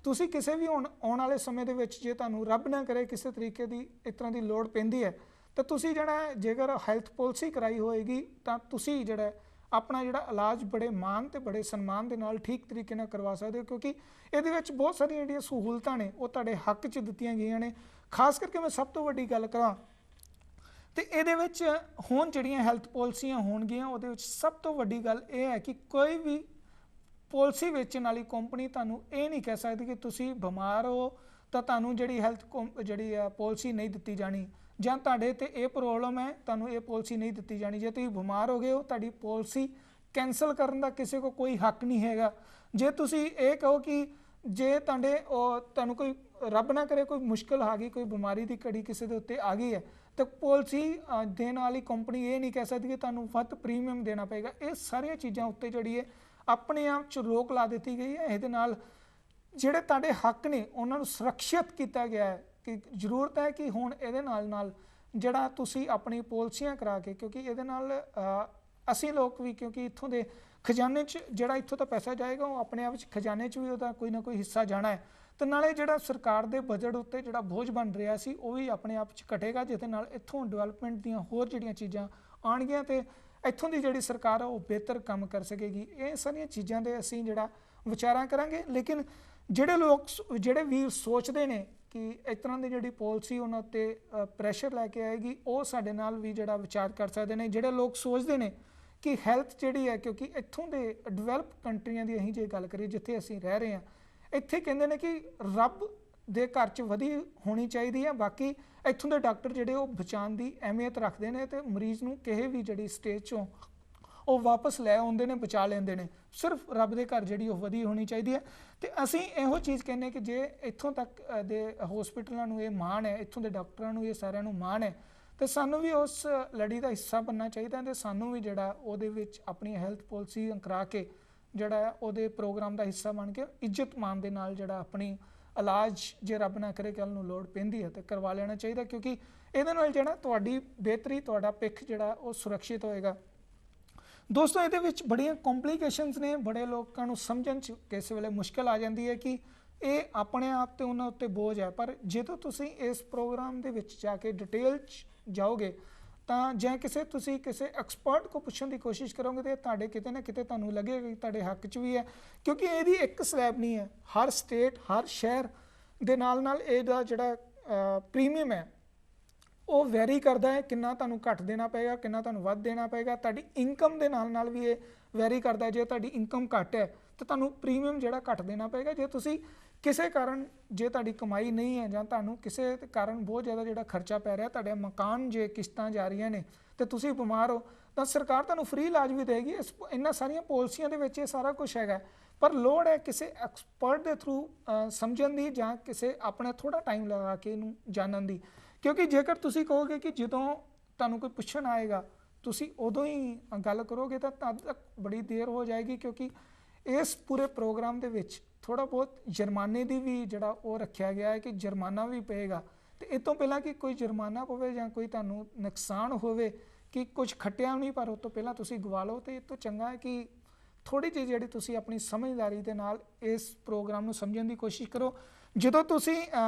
ਤੁਸੀਂ ਕਿਸੇ ਵੀ ਆਉਣ ਵਾਲੇ ਸਮੇਂ ਦੇ ਵਿੱਚ ਜੇ ਤੁਹਾਨੂੰ ਰੱਬ ਨਾ ਕਰੇ ਕਿਸੇ ਤਰੀਕੇ ਦੀ ਇਸ ਤਰ੍ਹਾਂ ਦੀ ਲੋੜ ਪੈਂਦੀ ਹੈ, ਤਾਂ ਤੁਸੀਂ ਜਿਹੜਾ ਜੇਕਰ ਹੈਲਥ ਪਾਲਿਸੀ ਕਰਾਈ ਹੋਏਗੀ ਤਾਂ ਤੁਸੀਂ ਜਿਹੜਾ ਆਪਣਾ ਜਿਹੜਾ ਇਲਾਜ ਬੜੇ ਮਾਣ ਤੇ ਬੜੇ ਸਨਮਾਨ ਦੇ ਨਾਲ ਠੀਕ ਤਰੀਕੇ ਨਾਲ ਕਰਵਾ ਸਕਦੇ ਹੋ, ਕਿਉਂਕਿ ਇਹਦੇ ਵਿੱਚ ਬਹੁਤ ਸਾਰੀਆਂ ਜਿਹੜੀਆਂ ਸਹੂਲਤਾਂ ਨੇ ਉਹ ਤੁਹਾਡੇ ਹੱਕ 'ਚ ਦਿੱਤੀਆਂ ਗਈਆਂ ਨੇ। ਖਾਸ ਕਰਕੇ ਮੈਂ ਸਭ ਤੋਂ ਵੱਡੀ ਗੱਲ ਕਰਾਂ ਤੇ ਇਹਦੇ ਵਿੱਚ ਹੁਣ ਜਿਹੜੀਆਂ ਹੈਲਥ ਪਾਲਿਸੀਆਂ ਹੋਣਗੀਆਂ ਉਹਦੇ ਵਿੱਚ ਸਭ ਤੋਂ ਵੱਡੀ ਗੱਲ ਇਹ ਹੈ ਕਿ ਕੋਈ ਵੀ ਪਾਲਿਸੀ ਵੇਚਣ ਵਾਲੀ ਕੰਪਨੀ ਤੁਹਾਨੂੰ ਇਹ ਨਹੀਂ ਕਹਿ ਸਕਦੀ ਕਿ ਤੁਸੀਂ ਬਿਮਾਰ ਹੋ ਤਾਂ ਤੁਹਾਨੂੰ ਜਿਹੜੀ ਹੈਲਥ ਜਿਹੜੀ ਆ ਪਾਲਿਸੀ ਨਹੀਂ ਦਿੱਤੀ ਜਾਣੀ, ਜਾਂ ਤੁਹਾਡੇ ਤੇ ਇਹ ਪ੍ਰੋਬਲਮ ਹੈ ਤੁਹਾਨੂੰ ਇਹ ਪਾਲਿਸੀ ਨਹੀਂ ਦਿੱਤੀ ਜਾਣੀ। ਜੇ ਤੁਸੀਂ ਬਿਮਾਰ ਹੋ ਗਏ ਹੋ ਤੁਹਾਡੀ ਪਾਲਿਸੀ ਕੈਂਸਲ ਕਰਨ ਦਾ ਕਿਸੇ ਕੋ ਕੋਈ ਹੱਕ ਨਹੀਂ ਹੈਗਾ। ਜੇ ਤੁਸੀਂ ਇਹ ਕਹੋ ਕਿ ਜੇ ਤੁਹਾਨੂੰ ਕੋਈ ਰੱਬ ਨਾ ਕਰੇ ਕੋਈ ਮੁਸ਼ਕਿਲ ਆ ਗਈ, ਕੋਈ ਬਿਮਾਰੀ ਦੀ ਘੜੀ ਕਿਸੇ ਦੇ ਉੱਤੇ ਆ ਗਈ ਹੈ, ਤਾਂ ਪਾਲਿਸੀ ਦੇਣ ਵਾਲੀ ਕੰਪਨੀ ਇਹ ਨਹੀਂ ਕਹਿ ਸਕਦੀ ਕਿ ਤੁਹਾਨੂੰ ਵੱਧ ਪ੍ਰੀਮੀਅਮ ਦੇਣਾ ਪਏਗਾ। ਇਹ ਸਾਰੀਆਂ ਚੀਜ਼ਾਂ ਉੱਤੇ ਜਿਹੜੀ ਹੈ ਆਪਣੇ ਆਪ 'ਚ ਰੋਕ ਲਾ ਦਿੱਤੀ ਗਈ ਹੈ। ਇਹਦੇ ਨਾਲ ਜਿਹੜੇ ਤੁਹਾਡੇ ਹੱਕ ਨੇ ਉਹਨਾਂ ਨੂੰ ਸੁਰੱਖਿਅਤ ਕੀਤਾ ਗਿਆ ਹੈ ਕਿ ਜ਼ਰੂਰਤ ਹੈ ਕਿ ਹੁਣ ਇਹਦੇ ਨਾਲ ਜਿਹੜਾ ਤੁਸੀਂ ਆਪਣੀ ਪਾਲਿਸੀਆਂ ਕਰਾ ਕੇ, ਕਿਉਂਕਿ ਇਹਦੇ ਨਾਲ ਅਸੀਂ ਲੋਕ ਵੀ, ਕਿਉਂਕਿ ਇੱਥੋਂ ਦੇ ਖਜ਼ਾਨੇ 'ਚ ਜਿਹੜਾ ਇੱਥੋਂ ਦਾ ਪੈਸਾ ਜਾਏਗਾ ਉਹ ਆਪਣੇ ਆਪ 'ਚ ਖਜ਼ਾਨੇ 'ਚ ਵੀ ਉਹਦਾ ਕੋਈ ਨਾ ਕੋਈ ਹਿੱਸਾ ਜਾਣਾ ਹੈ, ਤੇ ਨਾਲੇ ਜਿਹੜਾ ਸਰਕਾਰ ਦੇ ਬਜਟ ਉੱਤੇ ਜਿਹੜਾ ਬੋਝ ਬਣ ਰਿਹਾ ਸੀ ਉਹ ਵੀ ਆਪਣੇ ਆਪ 'ਚ ਘਟੇਗਾ, ਜਿਹਦੇ ਨਾਲ ਇੱਥੋਂ ਡਿਵੈਲਪਮੈਂਟ ਦੀਆਂ ਹੋਰ ਜਿਹੜੀਆਂ ਚੀਜ਼ਾਂ ਆਉਣਗੀਆਂ ਤੇ ਇੱਥੋਂ ਦੀ ਜਿਹੜੀ ਸਰਕਾਰ ਆ ਉਹ ਬਿਹਤਰ ਕੰਮ ਕਰ ਸਕੇਗੀ। ਇਹ ਸਾਰੀਆਂ ਚੀਜ਼ਾਂ ਦੇ ਅਸੀਂ ਜਿਹੜਾ ਵਿਚਾਰਾਂ ਕਰਾਂਗੇ। ਲੇਕਿਨ ਜਿਹੜੇ ਵੀਰ ਸੋਚਦੇ ਨੇ ਕਿ ਇਸ ਤਰ੍ਹਾਂ ਦੀ ਜਿਹੜੀ ਪਾਲਿਸੀ ਉਹਨਾਂ ਉੱਤੇ ਪ੍ਰੈਸ਼ਰ ਲੈ ਕੇ ਆਏਗੀ, ਉਹ ਸਾਡੇ ਨਾਲ ਵੀ ਜਿਹੜਾ ਵਿਚਾਰ ਕਰ ਸਕਦੇ ਨੇ। ਜਿਹੜੇ ਲੋਕ ਸੋਚਦੇ ਨੇ ਕਿ ਹੈਲਥ ਜਿਹੜੀ ਹੈ, ਕਿਉਂਕਿ ਇੱਥੋਂ ਦੇ ਡਿਵੈਲਪ ਕੰਟਰੀਆਂ ਦੀ ਅਸੀਂ ਜੇ ਗੱਲ ਕਰੀਏ ਜਿੱਥੇ ਅਸੀਂ ਰਹਿ ਰਹੇ ਹਾਂ, ਇੱਥੇ ਕਹਿੰਦੇ ਨੇ ਕਿ ਰੱਬ ਦੇ ਘਰ 'ਚ ਵਧੀ ਹੋਣੀ ਚਾਹੀਦੀ ਹੈ। ਬਾਕੀ ਇੱਥੋਂ ਦੇ ਡਾਕਟਰ ਜਿਹੜੇ ਉਹ ਬਚਾਉਣ ਦੀ ਅਹਿਮੀਅਤ ਰੱਖਦੇ ਨੇ ਤੇ ਮਰੀਜ਼ ਨੂੰ ਕਿਸੇ ਵੀ ਜਿਹੜੀ ਸਟੇਜ 'ਚੋਂ ਉਹ ਵਾਪਸ ਲੈ ਆਉਂਦੇ ਨੇ, ਬਚਾ ਲੈਂਦੇ ਨੇ। ਸਿਰਫ ਰੱਬ ਦੇ ਘਰ ਜਿਹੜੀ ਉਹ ਵਧੀ ਹੋਣੀ ਚਾਹੀਦੀ ਹੈ। ਤੇ ਅਸੀਂ ਇਹੋ ਚੀਜ਼ ਕਹਿੰਦੇ ਕਿ ਜੇ ਇੱਥੋਂ ਤੱਕ ਦੇ ਹਸਪੀਟਲਾਂ ਨੂੰ ਇਹ ਮਾਣ ਹੈ, ਇੱਥੋਂ ਦੇ ਡਾਕਟਰਾਂ ਨੂੰ ਇਹ ਸਾਰਿਆਂ ਨੂੰ ਮਾਣ ਹੈ, ਤੇ ਸਾਨੂੰ ਵੀ ਉਸ ਲੜੀ ਦਾ ਹਿੱਸਾ ਬਣਨਾ ਚਾਹੀਦਾ ਤੇ ਸਾਨੂੰ ਵੀ ਜਿਹੜਾ ਉਹਦੇ ਵਿੱਚ ਆਪਣੀ ਹੈਲਥ ਪਾਲਿਸੀ ਕਰਾ ਕੇ ਜਿਹੜਾ ਉਹਦੇ ਪ੍ਰੋਗਰਾਮ ਦਾ ਹਿੱਸਾ ਬਣ ਕੇ ਇੱਜ਼ਤ ਮਾਣ ਦੇ ਨਾਲ ਜਿਹੜਾ ਆਪਣੀ ਇਲਾਜ ਜੇ ਰੱਬ ਨਾ ਕਰੇ ਕੱਲ੍ਹ ਨੂੰ ਲੋੜ ਪੈਂਦੀ ਹੈ ਤਾਂ ਕਰਵਾ ਲੈਣਾ ਚਾਹੀਦਾ, ਕਿਉਂਕਿ ਇਹਦੇ ਨਾਲ ਜਿਹੜਾ ਤੁਹਾਡੀ ਬਿਹਤਰੀ, ਤੁਹਾਡਾ ਪਿੱਖ ਜਿਹੜਾ ਉਹ ਸੁਰੱਖਿਅਤ ਹੋਏਗਾ। ਦੋਸਤੋ, ਇਹਦੇ ਵਿੱਚ ਬੜੀਆਂ ਕੰਪਲੀਕੇਸ਼ਨਸ ਨੇ, ਬੜੇ ਲੋਕਾਂ ਨੂੰ ਸਮਝਣ 'ਚ ਕਿਸੇ ਵੇਲੇ ਮੁਸ਼ਕਿਲ ਆ ਜਾਂਦੀ ਹੈ ਕਿ ਇਹ ਆਪਣੇ ਆਪ ਤੇ ਉਹਨਾਂ ਉੱਤੇ ਬੋਝ ਹੈ। ਪਰ ਜਦੋਂ ਤੁਸੀਂ ਇਸ ਪ੍ਰੋਗਰਾਮ ਦੇ ਵਿੱਚ ਜਾ ਕੇ ਡਿਟੇਲ 'ਚ ਜਾਓਗੇ ਤਾਂ ਜਾਂ ਤੁਸੀਂ ਕਿਸੇ ਐਕਸਪਰਟ ਕੋ ਪੁੱਛਣ ਦੀ ਕੋਸ਼ਿਸ਼ ਕਰੋਗੇ ਤੇ ਤੁਹਾਡੇ ਕਿਤੇ ਨਾ ਕਿਤੇ ਤੁਹਾਨੂੰ ਲੱਗੇਗਾ ਕਿ ਤੁਹਾਡੇ ਹੱਕ 'ਚ ਵੀ ਹੈ, ਕਿਉਂਕਿ ਇਹਦੀ ਇੱਕ ਸਲੈਬ ਨਹੀਂ ਹੈ। ਹਰ ਸਟੇਟ, ਹਰ ਸ਼ਹਿਰ ਦੇ ਨਾਲ ਇਹਦਾ ਜਿਹੜਾ ਪ੍ਰੀਮੀਅਮ ਹੈ ਉਹ ਵੈਰੀ ਕਰਦਾ ਹੈ। ਕਿੰਨਾ ਤੁਹਾਨੂੰ ਘੱਟ ਦੇਣਾ ਪਏਗਾ, ਕਿੰਨਾ ਤੁਹਾਨੂੰ ਵੱਧ ਦੇਣਾ ਪਏਗਾ, ਤੁਹਾਡੀ ਇਨਕਮ ਦੇ ਨਾਲ ਵੀ ਇਹ ਵੈਰੀ ਕਰਦਾ। ਜੇ ਤੁਹਾਡੀ ਇਨਕਮ ਘੱਟ ਹੈ ਤਾਂ ਤੁਹਾਨੂੰ ਪ੍ਰੀਮੀਅਮ ਜਿਹੜਾ ਘੱਟ ਦੇਣਾ ਪਏਗਾ। ਜੇ ਤੁਸੀਂ ਕਿਸੇ ਕਾਰਨ, ਜੇ ਤੁਹਾਡੀ ਕਮਾਈ ਨਹੀਂ ਹੈ ਜਾਂ ਤੁਹਾਨੂੰ ਕਿਸੇ ਕਾਰਨ ਬਹੁਤ ਜ਼ਿਆਦਾ ਜਿਹੜਾ ਖਰਚਾ ਪੈ ਰਿਹਾ, ਤੁਹਾਡੇ ਮਕਾਨ ਜੇ ਕਿਸ਼ਤਾਂ ਜਾ ਰਹੀਆਂ ਨੇ ਤੇ ਤੁਸੀਂ ਬਿਮਾਰ ਹੋ, ਤਾਂ ਸਰਕਾਰ ਤੁਹਾਨੂੰ ਫ੍ਰੀ ਇਲਾਜ ਵੀ ਦੇਗੀ। ਇਹਨਾਂ ਸਾਰੀਆਂ ਪਾਲਿਸੀਆਂ ਦੇ ਵਿੱਚ ਇਹ ਸਾਰਾ ਕੁਝ ਹੈਗਾ, ਪਰ ਲੋੜ ਹੈ ਕਿਸੇ ਐਕਸਪਰਟ ਦੇ ਥਰੂ ਸਮਝਣ ਦੀ ਜਾਂ ਕਿਸੇ ਆਪਣਾ ਥੋੜ੍ਹਾ ਟਾਈਮ ਲਗਾ ਕੇ ਇਹਨੂੰ ਜਾਣਨ ਦੀ। ਕਿਉਂਕਿ ਜੇਕਰ ਤੁਸੀਂ ਕਹੋਗੇ ਕਿ ਜਦੋਂ ਤੁਹਾਨੂੰ ਕੋਈ ਪੁੱਛਣ ਆਏਗਾ ਤੁਸੀਂ ਉਦੋਂ ਹੀ ਗੱਲ ਕਰੋਗੇ ਤਾਂ ਤਦ ਤੱਕ ਬੜੀ ਦੇਰ ਹੋ ਜਾਏਗੀ, ਕਿਉਂਕਿ ਇਸ ਪੂਰੇ ਪ੍ਰੋਗਰਾਮ ਦੇ ਵਿੱਚ ਥੋੜ੍ਹਾ ਬਹੁਤ ਜੁਰਮਾਨੇ ਦੀ ਵੀ ਜਿਹੜਾ ਉਹ ਰੱਖਿਆ ਗਿਆ ਹੈ ਕਿ ਜੁਰਮਾਨਾ ਵੀ ਪਏਗਾ। ਤੇ ਇਹ ਤੋਂ ਪਹਿਲਾਂ ਕਿ ਕੋਈ ਜੁਰਮਾਨਾ ਪਵੇ ਜਾਂ ਕੋਈ ਤੁਹਾਨੂੰ ਨੁਕਸਾਨ ਹੋਵੇ ਕਿ ਕੁਝ ਖੱਟਿਆ ਨਹੀਂ, ਪਰ ਉਹ ਤੋਂ ਪਹਿਲਾਂ ਤੁਸੀਂ ਗਵਾ ਲਓ, ਤੇ ਇਹ ਤੋਂ ਚੰਗਾ ਹੈ ਕਿ ਥੋੜ੍ਹੀ ਜਿਹੀ ਜਿਹੜੀ ਤੁਸੀਂ ਆਪਣੀ ਸਮਝਦਾਰੀ ਦੇ ਨਾਲ ਇਸ ਪ੍ਰੋਗਰਾਮ ਨੂੰ ਸਮਝਣ ਦੀ ਕੋਸ਼ਿਸ਼ ਕਰੋ। ਜਦੋਂ ਤੁਸੀਂ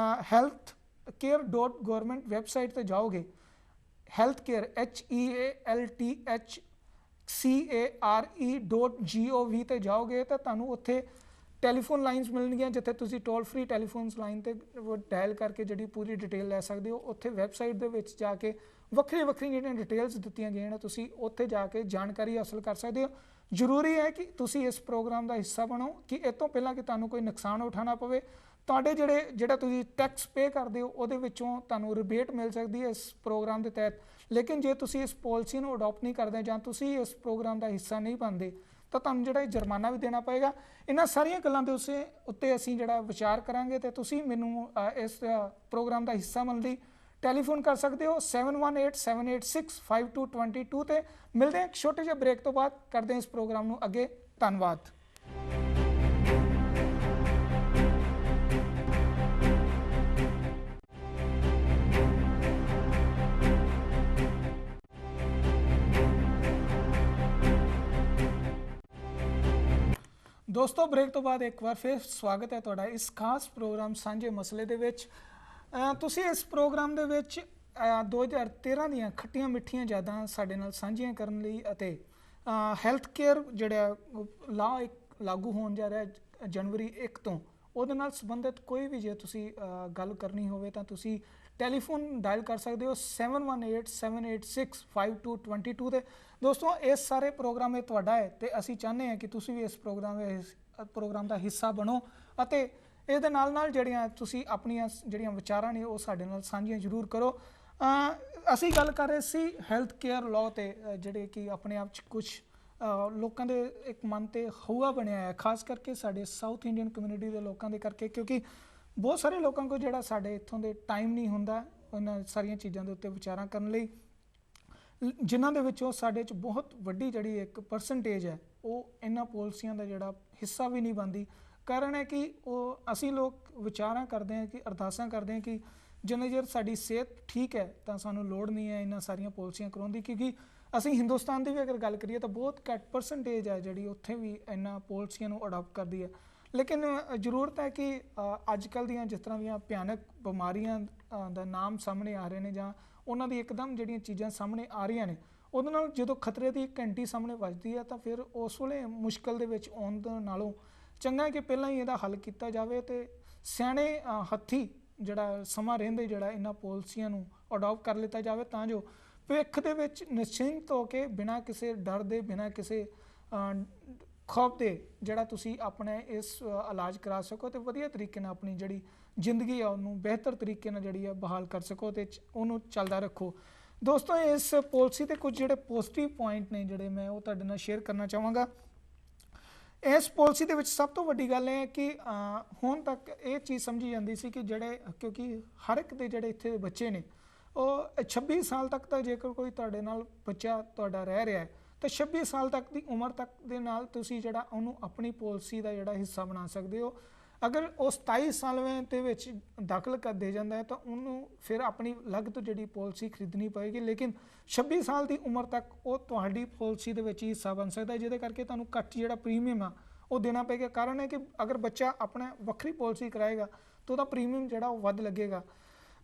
healthcare.government ਵੈਬਸਾਈਟ ਤੇ ਜਾਓਗੇ, healthcare HEALTHCARE.gov ਤੇ ਜਾਓਗੇ ਤਾਂ ਤੁਹਾਨੂੰ ਉੱਥੇ ਟੈਲੀਫੋਨ ਲਾਈਨਸ ਮਿਲਣਗੀਆਂ ਜਿੱਥੇ ਤੁਸੀਂ ਟੋਲ ਫ੍ਰੀ ਟੈਲੀਫੋਨਸ ਲਾਈਨ ਤੇ ਡਾਇਲ ਕਰਕੇ ਜਿਹੜੀ ਪੂਰੀ ਡਿਟੇਲ ਲੈ ਸਕਦੇ ਹੋ। ਉੱਥੇ ਵੈਬਸਾਈਟ ਦੇ ਵਿੱਚ ਜਾ ਕੇ ਵੱਖਰੀਆਂ ਜਿਹੜੀਆਂ ਡਿਟੇਲਸ ਦਿੱਤੀਆਂ ਗਈਆਂ ਨੇ ਤੁਸੀਂ ਉੱਥੇ ਜਾ ਕੇ ਜਾਣਕਾਰੀ ਹਾਸਲ ਕਰ ਸਕਦੇ ਹੋ। ਜ਼ਰੂਰੀ ਹੈ ਕਿ ਤੁਸੀਂ ਇਸ ਪ੍ਰੋਗਰਾਮ ਦਾ ਹਿੱਸਾ ਬਣੋ ਕਿ ਇਹ ਤੋਂ ਪਹਿਲਾਂ ਕਿ ਤੁਹਾਨੂੰ ਕੋਈ ਨੁਕਸਾਨ ਉਠਾਉਣਾ ਪਵੇ। ਤੁਹਾਡੇ ਜਿਹੜਾ ਤੁਸੀਂ ਟੈਕਸ ਪੇ ਕਰਦੇ ਹੋ ਉਹਦੇ ਵਿੱਚੋਂ ਤੁਹਾਨੂੰ ਰਿਬੇਟ ਮਿਲ ਸਕਦੀ ਹੈ ਇਸ ਪ੍ਰੋਗਰਾਮ ਦੇ ਤਹਿਤ। ਲੇਕਿਨ ਜੇ ਤੁਸੀਂ ਇਸ ਪਾਲਿਸੀ ਨੂੰ ਅਡਾਪਟ ਨਹੀਂ ਕਰਦੇ ਜਾਂ ਤੁਸੀਂ ਇਸ ਪ੍ਰੋਗਰਾਮ ਦਾ ਹਿੱਸਾ ਨਹੀਂ ਬਣਦੇ ਤਾਂ ਤੁਹਾਨੂੰ ਜਿਹੜਾ ਜੁਰਮਾਨਾ ਵੀ ਦੇਣਾ ਪਏਗਾ। ਇਹਨਾਂ ਸਾਰੀਆਂ ਗੱਲਾਂ ਦੇ ਉੱਤੇ ਅਸੀਂ ਜਿਹੜਾ ਵਿਚਾਰ ਕਰਾਂਗੇ ਤੇ ਤੁਸੀਂ ਮੈਨੂੰ ਇਸ ਪ੍ਰੋਗਰਾਮ ਦਾ ਹਿੱਸਾ ਬਣਨ ਲਈ ਟੈਲੀਫੋਨ ਕਰ ਸਕਦੇ ਹੋ 7187865222 ਤੇ। ਮਿਲਦੇ ਹਾਂ ਇੱਕ ਛੋਟੇ ਜਿਹੇ ਬ੍ਰੇਕ ਤੋਂ ਬਾਅਦ, ਕਰਦੇ ਹਾਂ ਇਸ ਪ੍ਰੋਗਰਾਮ ਨੂੰ ਅੱਗੇ। ਧੰਨਵਾਦ। ਦੋਸਤੋ, ਬ੍ਰੇਕ ਤੋਂ ਬਾਅਦ ਇੱਕ ਵਾਰ ਫਿਰ ਸਵਾਗਤ ਹੈ ਤੁਹਾਡਾ ਇਸ ਖਾਸ ਪ੍ਰੋਗਰਾਮ ਸਾਂਝੇ ਮਸਲੇ ਦੇ ਵਿੱਚ। ਤੁਸੀਂ ਇਸ ਪ੍ਰੋਗਰਾਮ ਦੇ ਵਿੱਚ 2013 ਦੀਆਂ ਖੱਟੀਆਂ ਮਿੱਠੀਆਂ ਯਾਦਾਂ ਸਾਡੇ ਨਾਲ ਸਾਂਝੀਆਂ ਕਰਨ ਲਈ ਅਤੇ ਹੈਲਥ ਕੇਅਰ ਜਿਹੜਾ ਲਾ ਇੱਕ ਲਾਗੂ ਹੋਣ ਜਾ ਰਿਹਾ ਜਨਵਰੀ 1 ਤੋਂ, ਉਹਦੇ ਨਾਲ ਸੰਬੰਧਿਤ ਕੋਈ ਵੀ ਜੇ ਤੁਸੀਂ ਗੱਲ ਕਰਨੀ ਹੋਵੇ ਤਾਂ ਤੁਸੀਂ ਟੈਲੀਫੋਨ ਡਾਇਲ ਕਰ ਸਕਦੇ ਹੋ 7187865222 ਤੇ। ਦੋਸਤੋ ਇਸ ਸਾਰੇ ਪ੍ਰੋਗਰਾਮ ਇਹ ਤੁਹਾਡਾ ਹੈ ਤੇ ਅਸੀਂ ਚਾਹੁੰਦੇ ਹਾਂ ਕਿ ਤੁਸੀਂ ਵੀ ਇਸ ਪ੍ਰੋਗਰਾਮ ਦਾ ਹਿੱਸਾ ਬਣੋ ਅਤੇ ਇਹਦੇ ਨਾਲ ਜਿਹੜੀਆਂ ਤੁਸੀਂ ਆਪਣੀਆਂ ਜਿਹੜੀਆਂ ਵਿਚਾਰਾਂ ਨੇ ਉਹ ਸਾਡੇ ਨਾਲ ਸਾਂਝੀਆਂ ਜ਼ਰੂਰ ਕਰੋ। ਅਸੀਂ ਗੱਲ ਕਰ ਰਹੇ ਸੀ ਹੈਲਥ ਕੇਅਰ ਲਾਅ ਤੇ ਜਿਹੜੇ ਕਿ ਆਪਣੇ ਆਪ 'ਚ ਕੁਝ ਲੋਕਾਂ ਦੇ ਇੱਕ ਮਨ ਤੇ ਹਊਆ ਬਣਿਆ ਹੈ, ਖਾਸ ਕਰਕੇ ਸਾਡੇ ਸਾਊਥ ਇੰਡੀਅਨ ਕਮਿਊਨਿਟੀ ਦੇ ਲੋਕਾਂ ਦੇ ਕਰਕੇ, ਕਿਉਂਕਿ ਬਹੁਤ ਸਾਰੇ ਲੋਕਾਂ ਕੋਲ ਜਿਹੜਾ ਸਾਡੇ ਇੱਥੋਂ ਦੇ ਟਾਈਮ ਨਹੀਂ ਹੁੰਦਾ ਉਹਨਾਂ ਸਾਰੀਆਂ ਚੀਜ਼ਾਂ ਦੇ ਉੱਤੇ ਵਿਚਾਰਾਂ ਕਰਨ ਲਈ, ਜਿਨ੍ਹਾਂ ਦੇ ਵਿੱਚੋਂ ਸਾਡੇ 'ਚ ਬਹੁਤ ਵੱਡੀ ਜਿਹੜੀ ਇੱਕ ਪਰਸੈਂਟੇਜ ਹੈ ਉਹ ਇਹਨਾਂ ਪਾਲਿਸੀਆਂ ਦਾ ਜਿਹੜਾ ਹਿੱਸਾ ਵੀ ਨਹੀਂ ਬਣਦੀ। ਕਾਰਨ ਹੈ ਕਿ ਉਹ ਅਸੀਂ ਲੋਕ ਵਿਚਾਰਾਂ ਕਰਦੇ ਹਾਂ ਕਿ ਅਰਦਾਸਾਂ ਕਰਦੇ ਹਾਂ ਕਿ ਜਿੰਨਾ ਚਿਰ ਸਾਡੀ ਸਿਹਤ ਠੀਕ ਹੈ ਤਾਂ ਸਾਨੂੰ ਲੋੜ ਨਹੀਂ ਹੈ ਇਹਨਾਂ ਸਾਰੀਆਂ ਪਾਲਿਸੀਆਂ ਕਰਾਉਣ ਦੀ, ਕਿਉਂਕਿ ਅਸੀਂ ਹਿੰਦੁਸਤਾਨ ਦੀ ਵੀ ਅਗਰ ਗੱਲ ਕਰੀਏ ਤਾਂ ਬਹੁਤ ਘੱਟ ਪਰਸੈਂਟੇਜ ਹੈ ਜਿਹੜੀ ਉੱਥੇ ਵੀ ਇਹਨਾਂ ਪਾਲਿਸੀਆਂ ਨੂੰ ਅਡਾਪਟ ਕਰਦੀ ਹੈ। ਲੇਕਿਨ ਜ਼ਰੂਰਤ ਹੈ ਕਿ ਅੱਜ ਕੱਲ੍ਹ ਦੀਆਂ ਜਿਸ ਤਰ੍ਹਾਂ ਦੀਆਂ ਭਿਆਨਕ ਬਿਮਾਰੀਆਂ ਦਾ ਨਾਮ ਸਾਹਮਣੇ ਆ ਰਹੇ ਨੇ ਜਾਂ ਉਹਨਾਂ ਦੀ ਇੱਕਦਮ ਜਿਹੜੀਆਂ ਚੀਜ਼ਾਂ ਸਾਹਮਣੇ ਆ ਰਹੀਆਂ ਨੇ, ਉਹਦੇ ਨਾਲ ਜਦੋਂ ਖਤਰੇ ਦੀ ਘੰਟੀ ਸਾਹਮਣੇ ਵੱਜਦੀ ਹੈ ਤਾਂ ਫਿਰ ਉਸ ਵੇਲੇ ਮੁਸ਼ਕਿਲ ਦੇ ਵਿੱਚ ਆਉਣ ਦੇ ਨਾਲੋਂ ਚੰਗਾ ਹੈ ਕਿ ਪਹਿਲਾਂ ਹੀ ਇਹਦਾ ਹੱਲ ਕੀਤਾ ਜਾਵੇ ਤੇ ਸਿਆਣੇ ਹੱਥੀਂ ਜਿਹੜਾ ਸਮਾਂ ਰਹਿੰਦੇ ਜਿਹੜਾ ਇਹਨਾਂ ਪਾਲਿਸੀਆਂ ਨੂੰ ਅਡਾਪਟ ਕਰ ਲਿੱਤਾ ਜਾਵੇ ਤਾਂ ਜੋ ਭਵਿੱਖ ਦੇ ਵਿੱਚ ਨਿਸ਼ਚਿੰਤ ਹੋ ਕੇ ਬਿਨਾਂ ਕਿਸੇ ਡਰ ਦੇ ਬਿਨਾਂ ਕਿਸੇ ਖੌਫ ਦੇ ਜਿਹੜਾ ਤੁਸੀਂ ਆਪਣੇ ਇਸ ਇਲਾਜ ਕਰਾ ਸਕੋ ਤੇ ਵਧੀਆ ਤਰੀਕੇ ਨਾਲ ਆਪਣੀ ਜਿਹੜੀ ਜ਼ਿੰਦਗੀ ਆ ਉਹਨੂੰ ਬਿਹਤਰ ਤਰੀਕੇ ਨਾਲ ਜਿਹੜੀ ਆ ਬਹਾਲ ਕਰ ਸਕੋ ਤੇ ਉਹਨੂੰ ਚੱਲਦਾ ਰੱਖੋ। ਦੋਸਤੋ ਇਸ ਪਾਲਿਸੀ ਦੇ ਕੁਝ ਜਿਹੜੇ ਪੋਜ਼ਿਟਿਵ ਪੁਆਇੰਟ ਨੇ ਜਿਹੜੇ ਮੈਂ ਉਹ ਤੁਹਾਡੇ ਨਾਲ ਸ਼ੇਅਰ ਕਰਨਾ ਚਾਹਾਂਗਾ। ਇਸ ਪਾਲਿਸੀ ਦੇ ਵਿੱਚ ਸਭ ਤੋਂ ਵੱਡੀ ਗੱਲ ਇਹ ਹੈ ਕਿ ਹੁਣ ਤੱਕ ਇਹ ਚੀਜ਼ ਸਮਝੀ ਜਾਂਦੀ ਸੀ ਕਿ ਜਿਹੜੇ ਕਿਉਂਕਿ ਹਰ ਇੱਕ ਦੇ ਜਿਹੜੇ ਇੱਥੇ ਦੇ ਬੱਚੇ ਨੇ ਉਹ 26 ਸਾਲ ਤੱਕ ਤਾਂ ਜੇਕਰ ਕੋਈ ਤੁਹਾਡੇ ਨਾਲ ਬੱਚਾ ਤੁਹਾਡਾ ਰਹਿ ਰਿਹਾ ਹੈ ਤਾਂ 26 ਸਾਲ ਤੱਕ ਦੀ ਉਮਰ ਤੱਕ ਦੇ ਨਾਲ ਤੁਸੀਂ ਜਿਹੜਾ ਉਹਨੂੰ ਆਪਣੀ ਪਾਲਿਸੀ ਦਾ ਜਿਹੜਾ ਹਿੱਸਾ ਬਣਾ ਸਕਦੇ ਹੋ। ਅਗਰ ਉਹ 27 ਸਾਲਵੇਂ ਦੇ ਵਿੱਚ ਦਾਖਲ ਕਰ ਦੇ ਜਾਂਦਾ ਹੈ ਤਾਂ ਉਹਨੂੰ ਫਿਰ ਆਪਣੀ ਅਲੱਗ ਤੋਂ ਜਿਹੜੀ ਪਾਲਿਸੀ ਖਰੀਦਣੀ ਪਏਗੀ, ਲੇਕਿਨ 26 ਸਾਲ ਦੀ ਉਮਰ ਤੱਕ ਉਹ ਤੁਹਾਡੀ ਪਾਲਿਸੀ ਦੇ ਵਿੱਚ ਹੀ ਹਿੱਸਾ ਬਣ ਸਕਦਾ ਹੈ, ਜਿਹਦੇ ਕਰਕੇ ਤੁਹਾਨੂੰ ਘੱਟ ਜਿਹੜਾ ਪ੍ਰੀਮੀਅਮ ਆ ਉਹ ਦੇਣਾ ਪਏਗਾ। ਕਾਰਨ ਹੈ ਕਿ ਅਗਰ ਬੱਚਾ ਆਪਣਾ ਵੱਖਰੀ ਪਾਲਿਸੀ ਕਰਾਏਗਾ ਤਾਂ ਉਹਦਾ ਪ੍ਰੀਮੀਅਮ ਜਿਹੜਾ ਉਹ ਵੱਧ ਲੱਗੇਗਾ।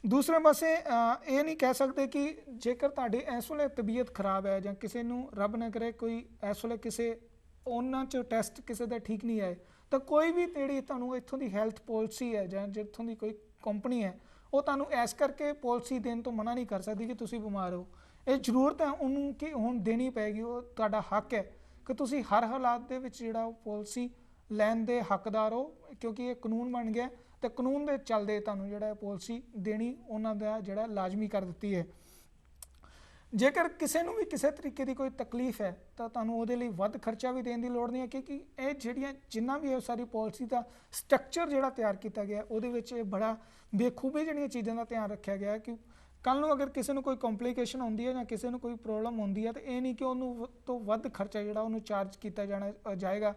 ਦੂਸਰੇ ਪਾਸੇ ਇਹ ਨਹੀਂ ਕਹਿ ਸਕਦੇ ਕਿ ਜੇਕਰ ਤੁਹਾਡੀ ਇਸ ਵੇਲੇ ਤਬੀਅਤ ਖਰਾਬ ਹੈ ਜਾਂ ਕਿਸੇ ਨੂੰ ਰੱਬ ਨਾ ਕਰੇ ਕੋਈ ਇਸ ਵੇਲੇ ਕਿਸੇ ਉਹਨਾਂ 'ਚ ਟੈਸਟ ਕਿਸੇ ਦਾ ਠੀਕ ਨਹੀਂ ਆਏ ਤਾਂ ਕੋਈ ਵੀ ਜਿਹੜੀ ਤੁਹਾਨੂੰ ਇੱਥੋਂ ਦੀ ਹੈਲਥ ਪਾਲਿਸੀ ਹੈ ਜਾਂ ਜਿੱਥੋਂ ਦੀ ਕੋਈ ਕੰਪਨੀ ਹੈ ਉਹ ਤੁਹਾਨੂੰ ਇਸ ਕਰਕੇ ਪਾਲਿਸੀ ਦੇਣ ਤੋਂ ਮਨਾ ਨਹੀਂ ਕਰ ਸਕਦੀ ਕਿ ਤੁਸੀਂ ਬਿਮਾਰ ਹੋ। ਇਹ ਜ਼ਰੂਰਤ ਹੈ ਉਹਨੂੰ ਕਿ ਹੁਣ ਦੇਣੀ ਪਏਗੀ, ਉਹ ਤੁਹਾਡਾ ਹੱਕ ਹੈ ਕਿ ਤੁਸੀਂ ਹਰ ਹਾਲਾਤ ਦੇ ਵਿੱਚ ਜਿਹੜਾ ਉਹ ਪਾਲਿਸੀ ਲੈਣ ਦੇ ਹੱਕਦਾਰ ਹੋ, ਕਿਉਂਕਿ ਇਹ ਕਾਨੂੰਨ ਬਣ ਗਿਆ ਤੇ ਕਾਨੂੰਨ ਦੇ ਚੱਲਦੇ ਤੁਹਾਨੂੰ ਜਿਹੜਾ ਪਾਲਿਸੀ ਦੇਣੀ ਉਹਨਾਂ ਦਾ ਜਿਹੜਾ ਲਾਜ਼ਮੀ ਕਰ ਦਿੱਤੀ ਹੈ। ਜੇਕਰ ਕਿਸੇ ਨੂੰ ਵੀ ਕਿਸੇ ਤਰੀਕੇ ਦੀ ਕੋਈ ਤਕਲੀਫ ਹੈ ਤਾਂ ਤੁਹਾਨੂੰ ਉਹਦੇ ਲਈ ਵੱਧ ਖਰਚਾ ਵੀ ਦੇਣ ਦੀ ਲੋੜ ਨਹੀਂ ਹੈ, ਕਿਉਂਕਿ ਇਹ ਜਿਹੜੀਆਂ ਜਿੰਨਾ ਵੀ ਇਹ ਸਾਰੀ ਪਾਲਿਸੀ ਦਾ ਸਟਰਕਚਰ ਜਿਹੜਾ ਤਿਆਰ ਕੀਤਾ ਗਿਆ ਉਹਦੇ ਵਿੱਚ ਇਹ ਬੜਾ ਬੇਖੂਬੀ ਜਿਹੜੀਆਂ ਚੀਜ਼ਾਂ ਦਾ ਧਿਆਨ ਰੱਖਿਆ ਗਿਆ ਕਿ ਕੱਲ੍ਹ ਨੂੰ ਅਗਰ ਕਿਸੇ ਨੂੰ ਕੋਈ ਕੰਪਲੀਕੇਸ਼ਨ ਹੁੰਦੀ ਹੈ ਜਾਂ ਕਿਸੇ ਨੂੰ ਕੋਈ ਪ੍ਰੋਬਲਮ ਹੁੰਦੀ ਹੈ ਤਾਂ ਇਹ ਨਹੀਂ ਕਿ ਉਹਨੂੰ ਤੋਂ ਵੱਧ ਖਰਚਾ ਜਿਹੜਾ ਉਹਨੂੰ ਚਾਰਜ ਕੀਤਾ ਜਾਏਗਾ,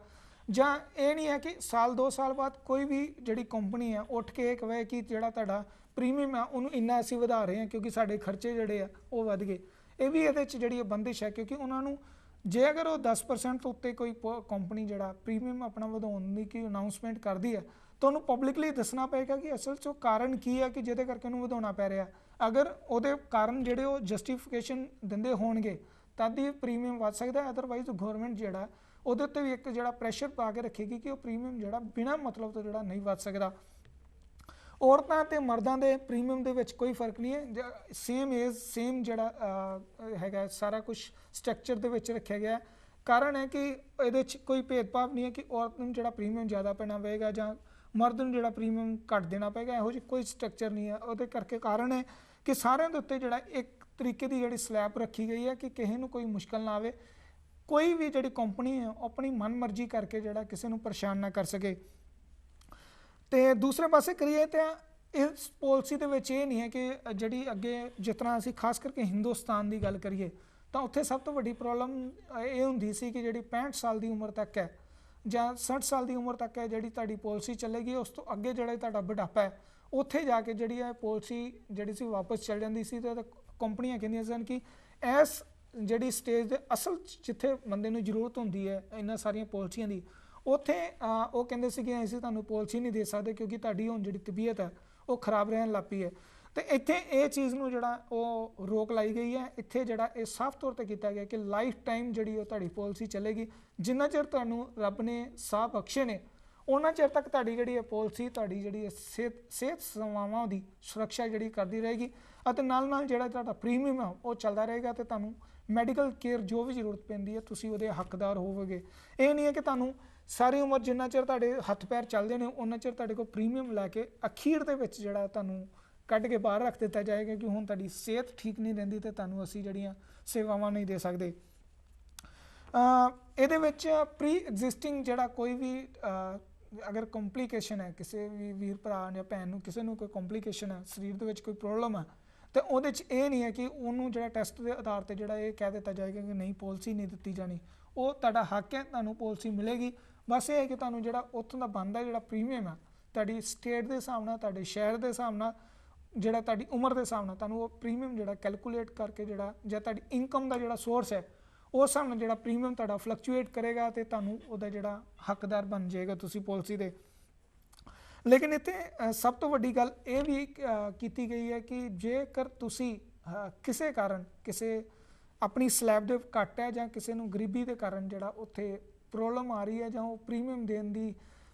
ਜਾਂ ਇਹ ਨਹੀਂ ਹੈ ਕਿ ਸਾਲ 2 ਸਾਲ ਬਾਅਦ ਕੋਈ ਵੀ ਜਿਹੜੀ ਕੰਪਨੀ ਆ ਉੱਠ ਕੇ ਇਹ ਕਹੇ ਕਿ ਜਿਹੜਾ ਤੁਹਾਡਾ ਪ੍ਰੀਮੀਅਮ ਆ ਉਹਨੂੰ ਇੰਨਾ ਅਸੀਂ ਵਧਾ ਰਹੇ ਹਾਂ ਕਿਉਂਕਿ ਸਾਡੇ ਖਰਚੇ ਜਿਹੜੇ ਆ ਉਹ ਵੱਧ ਗਏ। ਇਹ ਵੀ ਇਹਦੇ 'ਚ ਜਿਹੜੀ ਬੰਦਿਸ਼ ਹੈ, ਕਿਉਂਕਿ ਉਹਨਾਂ ਨੂੰ ਜੇ ਅਗਰ ਉਹ 10% ਤੋਂ ਉੱਤੇ ਕੋਈ ਕੰਪਨੀ ਜਿਹੜਾ ਪ੍ਰੀਮੀਅਮ ਆਪਣਾ ਵਧਾਉਣ ਦੀ ਕੀ ਅਨਾਊਂਸਮੈਂਟ ਕਰਦੀ ਹੈ ਤਾਂ ਉਹਨੂੰ ਪਬਲਿਕਲੀ ਦੱਸਣਾ ਪਏਗਾ ਕਿ ਅਸਲ 'ਚ ਉਹ ਕਾਰਨ ਕੀ ਹੈ ਕਿ ਜਿਹਦੇ ਕਰਕੇ ਉਹਨੂੰ ਵਧਾਉਣਾ ਪੈ ਰਿਹਾ। ਅਗਰ ਉਹਦੇ ਕਾਰਨ ਜਿਹੜੇ ਉਹ ਜਸਟੀਫਿਕੇਸ਼ਨ ਦਿੰਦੇ ਹੋਣਗੇ ਤਦ ਹੀ ਪ੍ਰੀਮੀਅਮ ਵੱਧ ਸਕਦਾ, ਅਦਰਵਾਈਜ਼ ਗੌਰਮੈਂਟ ਜਿਹੜਾ ਉਹਦੇ ਉੱਤੇ ਵੀ ਇੱਕ ਜਿਹੜਾ ਪ੍ਰੈਸ਼ਰ ਪਾ ਕੇ ਰੱਖੇਗੀ ਕਿ ਉਹ ਪ੍ਰੀਮੀਅਮ ਜਿਹੜਾ ਬਿਨਾਂ ਮਤਲਬ ਤੋਂ ਜਿਹੜਾ ਨਹੀਂ ਵੱਧ ਸਕਦਾ। ਔਰਤਾਂ ਤੇ ਮਰਦਾਂ ਦੇ ਪ੍ਰੀਮੀਅਮ ਦੇ ਵਿੱਚ ਕੋਈ ਫਰਕ ਨਹੀਂ ਹੈ, ਸੇਮ ਏਜ ਸੇਮ ਜਿਹੜਾ ਹੈਗਾ ਸਾਰਾ ਕੁਝ ਸਟਰਕਚਰ ਦੇ ਵਿੱਚ ਰੱਖਿਆ ਗਿਆ। ਕਾਰਨ ਹੈ ਕਿ ਇਹਦੇ 'ਚ ਕੋਈ ਭੇਦਭਾਵ ਨਹੀਂ ਹੈ ਕਿ ਔਰਤ ਨੂੰ ਜਿਹੜਾ ਪ੍ਰੀਮੀਅਮ ਜ਼ਿਆਦਾ ਪੈਣਾ ਪਏਗਾ ਜਾਂ ਮਰਦ ਨੂੰ ਜਿਹੜਾ ਪ੍ਰੀਮੀਅਮ ਘੱਟ ਦੇਣਾ ਪਏਗਾ, ਇਹੋ ਜਿਹੀ ਕੋਈ ਸਟਰਕਚਰ ਨਹੀਂ ਹੈ। ਉਹਦੇ ਕਰਕੇ ਕਾਰਨ ਹੈ ਕਿ ਸਾਰਿਆਂ ਦੇ ਉੱਤੇ ਜਿਹੜਾ ਇੱਕ ਤਰੀਕੇ ਦੀ ਜਿਹੜੀ ਸਲੈਬ ਰੱਖੀ ਗਈ ਹੈ ਕਿ ਕਿਸੇ ਨੂੰ ਕੋਈ ਮੁਸ਼ਕਲ ਨਾ ਆਵੇ, ਕੋਈ ਵੀ ਜਿਹੜੀ ਕੰਪਨੀ ਹੈ ਉਹ ਆਪਣੀ ਮਨ ਮਰਜ਼ੀ ਕਰਕੇ ਜਿਹੜਾ ਕਿਸੇ ਨੂੰ ਪਰੇਸ਼ਾਨ ਨਾ ਕਰ ਸਕੇ। ਤੇ ਦੂਸਰੇ ਪਾਸੇ ਕਰੀਏ ਤਾਂ ਇਸ ਪਾਲਿਸੀ ਦੇ ਵਿੱਚ ਇਹ ਨਹੀਂ ਹੈ ਕਿ ਜਿਹੜੀ ਅੱਗੇ ਜਿਸ ਤਰ੍ਹਾਂ ਅਸੀਂ ਖਾਸ ਕਰਕੇ ਹਿੰਦੁਸਤਾਨ ਦੀ ਗੱਲ ਕਰੀਏ ਤਾਂ ਉੱਥੇ ਸਭ ਤੋਂ ਵੱਡੀ ਪ੍ਰੋਬਲਮ ਇਹ ਹੁੰਦੀ ਸੀ ਕਿ ਜਿਹੜੀ 65 ਸਾਲ ਦੀ ਉਮਰ ਤੱਕ ਹੈ ਜਾਂ 60 ਸਾਲ ਦੀ ਉਮਰ ਤੱਕ ਹੈ ਜਿਹੜੀ ਤੁਹਾਡੀ ਪਾਲਿਸੀ ਚੱਲੇਗੀ, ਉਸ ਤੋਂ ਅੱਗੇ ਜਿਹੜਾ ਤੁਹਾਡਾ ਬੁਢਾਪਾ ਹੈ ਉੱਥੇ ਜਾ ਕੇ ਜਿਹੜੀ ਹੈ ਪਾਲਿਸੀ ਜਿਹੜੀ ਸੀ ਵਾਪਸ ਚੱਲ ਜਾਂਦੀ ਸੀ। ਤੇ ਕੰਪਨੀਆਂ ਕਹਿੰਦੀਆਂ ਸਨ ਕਿ ਇਸ ਜਿਹੜੀ ਸਟੇਜ ਦੇ ਅਸਲ ਜਿੱਥੇ ਬੰਦੇ ਨੂੰ ਜ਼ਰੂਰਤ ਹੁੰਦੀ ਹੈ ਇਹਨਾਂ ਸਾਰੀਆਂ ਪਾਲਿਸੀਆਂ ਦੀ, ਉੱਥੇ ਉਹ ਕਹਿੰਦੇ ਸੀ ਕਿ ਅਸੀਂ ਤੁਹਾਨੂੰ ਪਾਲਿਸੀ ਨਹੀਂ ਦੇ ਸਕਦੇ ਕਿਉਂਕਿ ਤੁਹਾਡੀ ਹੁਣ ਜਿਹੜੀ ਤਬੀਅਤ ਹੈ ਉਹ ਖਰਾਬ ਰਹਿਣ ਲੱਗ ਪਈ ਹੈ। ਤੇ ਇੱਥੇ ਇਹ ਚੀਜ਼ ਨੂੰ ਜਿਹੜਾ ਉਹ ਰੋਕ ਲਾਈ ਗਈ ਹੈ। ਇੱਥੇ ਜਿਹੜਾ ਇਹ ਸਾਫ਼ ਤੌਰ ਤੇ ਕੀਤਾ ਗਿਆ ਕਿ ਲਾਈਫ ਟਾਈਮ ਜਿਹੜੀ ਉਹ ਤੁਹਾਡੀ ਪਾਲਿਸੀ ਚੱਲੇਗੀ। ਜਿੰਨਾ ਚਿਰ ਤੁਹਾਨੂੰ ਰੱਬ ਨੇ ਸਾਹ ਬਖਸ਼ੇ ਨੇ ਉਹਨਾਂ ਚਿਰ ਤੱਕ ਤੁਹਾਡੀ ਜਿਹੜੀ ਇਹ ਪਾਲਿਸੀ ਤੁਹਾਡੀ ਜਿਹੜੀ ਸਿਹਤ ਸੇਵਾਵਾਂ ਦੀ ਸੁਰੱਖਿਆ ਜਿਹੜੀ ਕਰਦੀ ਰਹੇਗੀ ਅਤੇ ਨਾਲ ਨਾਲ ਜਿਹੜਾ ਤੁਹਾਡਾ ਪ੍ਰੀਮੀਅਮ ਹੈ ਉਹ ਚੱਲਦਾ ਰਹੇਗਾ ਤੇ ਤੁਹਾਨੂੰ ਮੈਡੀਕਲ ਕੇਅਰ ਜੋ ਵੀ ਜ਼ਰੂਰਤ ਪੈਂਦੀ ਹੈ ਤੁਸੀਂ ਉਹਦੇ ਹੱਕਦਾਰ ਹੋਵੋਗੇ। ਇਹ ਨਹੀਂ ਹੈ ਕਿ ਤੁਹਾਨੂੰ ਸਾਰੀ ਉਮਰ ਜਿੰਨਾ ਚਿਰ ਤੁਹਾਡੇ ਹੱਥ ਪੈਰ ਚੱਲਦੇ ਨੇ ਉਹਨਾਂ ਚਿਰ ਤੁਹਾਡੇ ਕੋਲ ਪ੍ਰੀਮੀਅਮ ਲੈ ਕੇ ਅਖੀਰ ਦੇ ਵਿੱਚ ਜਿਹੜਾ ਤੁਹਾਨੂੰ ਕੱਢ ਕੇ ਬਾਹਰ ਰੱਖ ਦਿੱਤਾ ਜਾਏਗਾ ਕਿ ਹੁਣ ਤੁਹਾਡੀ ਸਿਹਤ ਠੀਕ ਨਹੀਂ ਰਹਿੰਦੀ ਤੇ ਤੁਹਾਨੂੰ ਅਸੀਂ ਜਿਹੜੀਆਂ ਸੇਵਾਵਾਂ ਨਹੀਂ ਦੇ ਸਕਦੇ। ਇਹਦੇ ਵਿੱਚ ਪ੍ਰੀ ਐਗਜ਼ਿਸਟਿੰਗ ਜਿਹੜਾ ਕੋਈ ਵੀ ਅਗਰ ਕੰਪਲਿਕੇਸ਼ਨ ਹੈ ਕਿਸੇ ਵੀ ਵੀਰ ਭਰਾ ਜਾਂ ਭੈਣ ਨੂੰ ਕਿਸੇ ਨੂੰ ਕੋਈ ਕੰਪਲਿਕੇਸ਼ਨ ਹੈ ਸਰੀਰ ਦੇ ਵਿੱਚ ਕੋਈ ਪ੍ਰੋਬਲਮ ਹੈ ਤੇ ਉਹਦੇ 'ਚ ਇਹ ਨਹੀਂ ਹੈ ਕਿ ਉਹਨੂੰ ਜਿਹੜਾ ਟੈਸਟ ਦੇ ਆਧਾਰ ਤੇ ਜਿਹੜਾ ਇਹ ਕਹਿ ਦਿੱਤਾ ਜਾਏਗਾ ਕਿ ਨਹੀਂ ਪਾਲਿਸੀ ਨਹੀਂ ਦਿੱਤੀ ਜਾਣੀ। ਉਹ ਤੁਹਾਡਾ ਹੱਕ ਹੈ, ਤੁਹਾਨੂੰ ਪਾਲਿਸੀ ਮਿਲੇਗੀ। ਬਸ ਇਹ ਹੈ ਕਿ ਤੁਹਾਨੂੰ ਜਿਹੜਾ ਉੱਥੋਂ ਦਾ ਬਣਦਾ ਜਿਹੜਾ ਪ੍ਰੀਮੀਅਮ ਹੈ ਤੁਹਾਡੀ ਸਟੇਟ ਦੇ ਹਿਸਾਬ ਨਾਲ ਤੁਹਾਡੇ ਸ਼ਹਿਰ ਦੇ ਹਿਸਾਬ ਨਾਲ ਜਿਹੜਾ ਤੁਹਾਡੀ ਉਮਰ ਦੇ ਹਿਸਾਬ ਨਾਲ ਤੁਹਾਨੂੰ ਉਹ ਪ੍ਰੀਮੀਅਮ ਜਿਹੜਾ ਕੈਲਕੂਲੇਟ ਕਰਕੇ ਜਿਹੜਾ ਜਾਂ ਤੁਹਾਡੀ ਇਨਕਮ ਦਾ ਜਿਹੜਾ ਸੋਰਸ ਹੈ ਉਸ ਹਿਸਾਬ ਨਾਲ ਜਿਹੜਾ ਪ੍ਰੀਮੀਅਮ ਤੁਹਾਡਾ ਫਲਕਚੁਏਟ ਕਰੇਗਾ ਤੇ ਤੁਹਾਨੂੰ ਉਹਦਾ ਜਿਹੜਾ ਹੱਕਦਾਰ ਬਣ ਜਾਏਗਾ ਤੁਸੀਂ ਪਾਲਿਸੀ ਦੇ। ਲੇਕਿਨ ਇੱਥੇ ਸਭ ਤੋਂ ਵੱਡੀ ਗੱਲ ਇਹ ਵੀ ਕੀਤੀ ਗਈ ਹੈ ਕਿ ਜੇਕਰ ਤੁਸੀਂ ਕਿਸੇ ਕਾਰਨ ਕਿਸੇ ਆਪਣੀ ਸਲੈਬ ਦੇ ਘੱਟ ਹੈ ਜਾਂ ਕਿਸੇ ਨੂੰ ਗਰੀਬੀ ਦੇ ਕਾਰਨ ਜਿਹੜਾ ਉੱਥੇ ਪ੍ਰੋਬਲਮ ਆ ਰਹੀ ਹੈ ਜਾਂ ਉਹ ਪ੍ਰੀਮੀਅਮ ਦੇਣ ਦੀ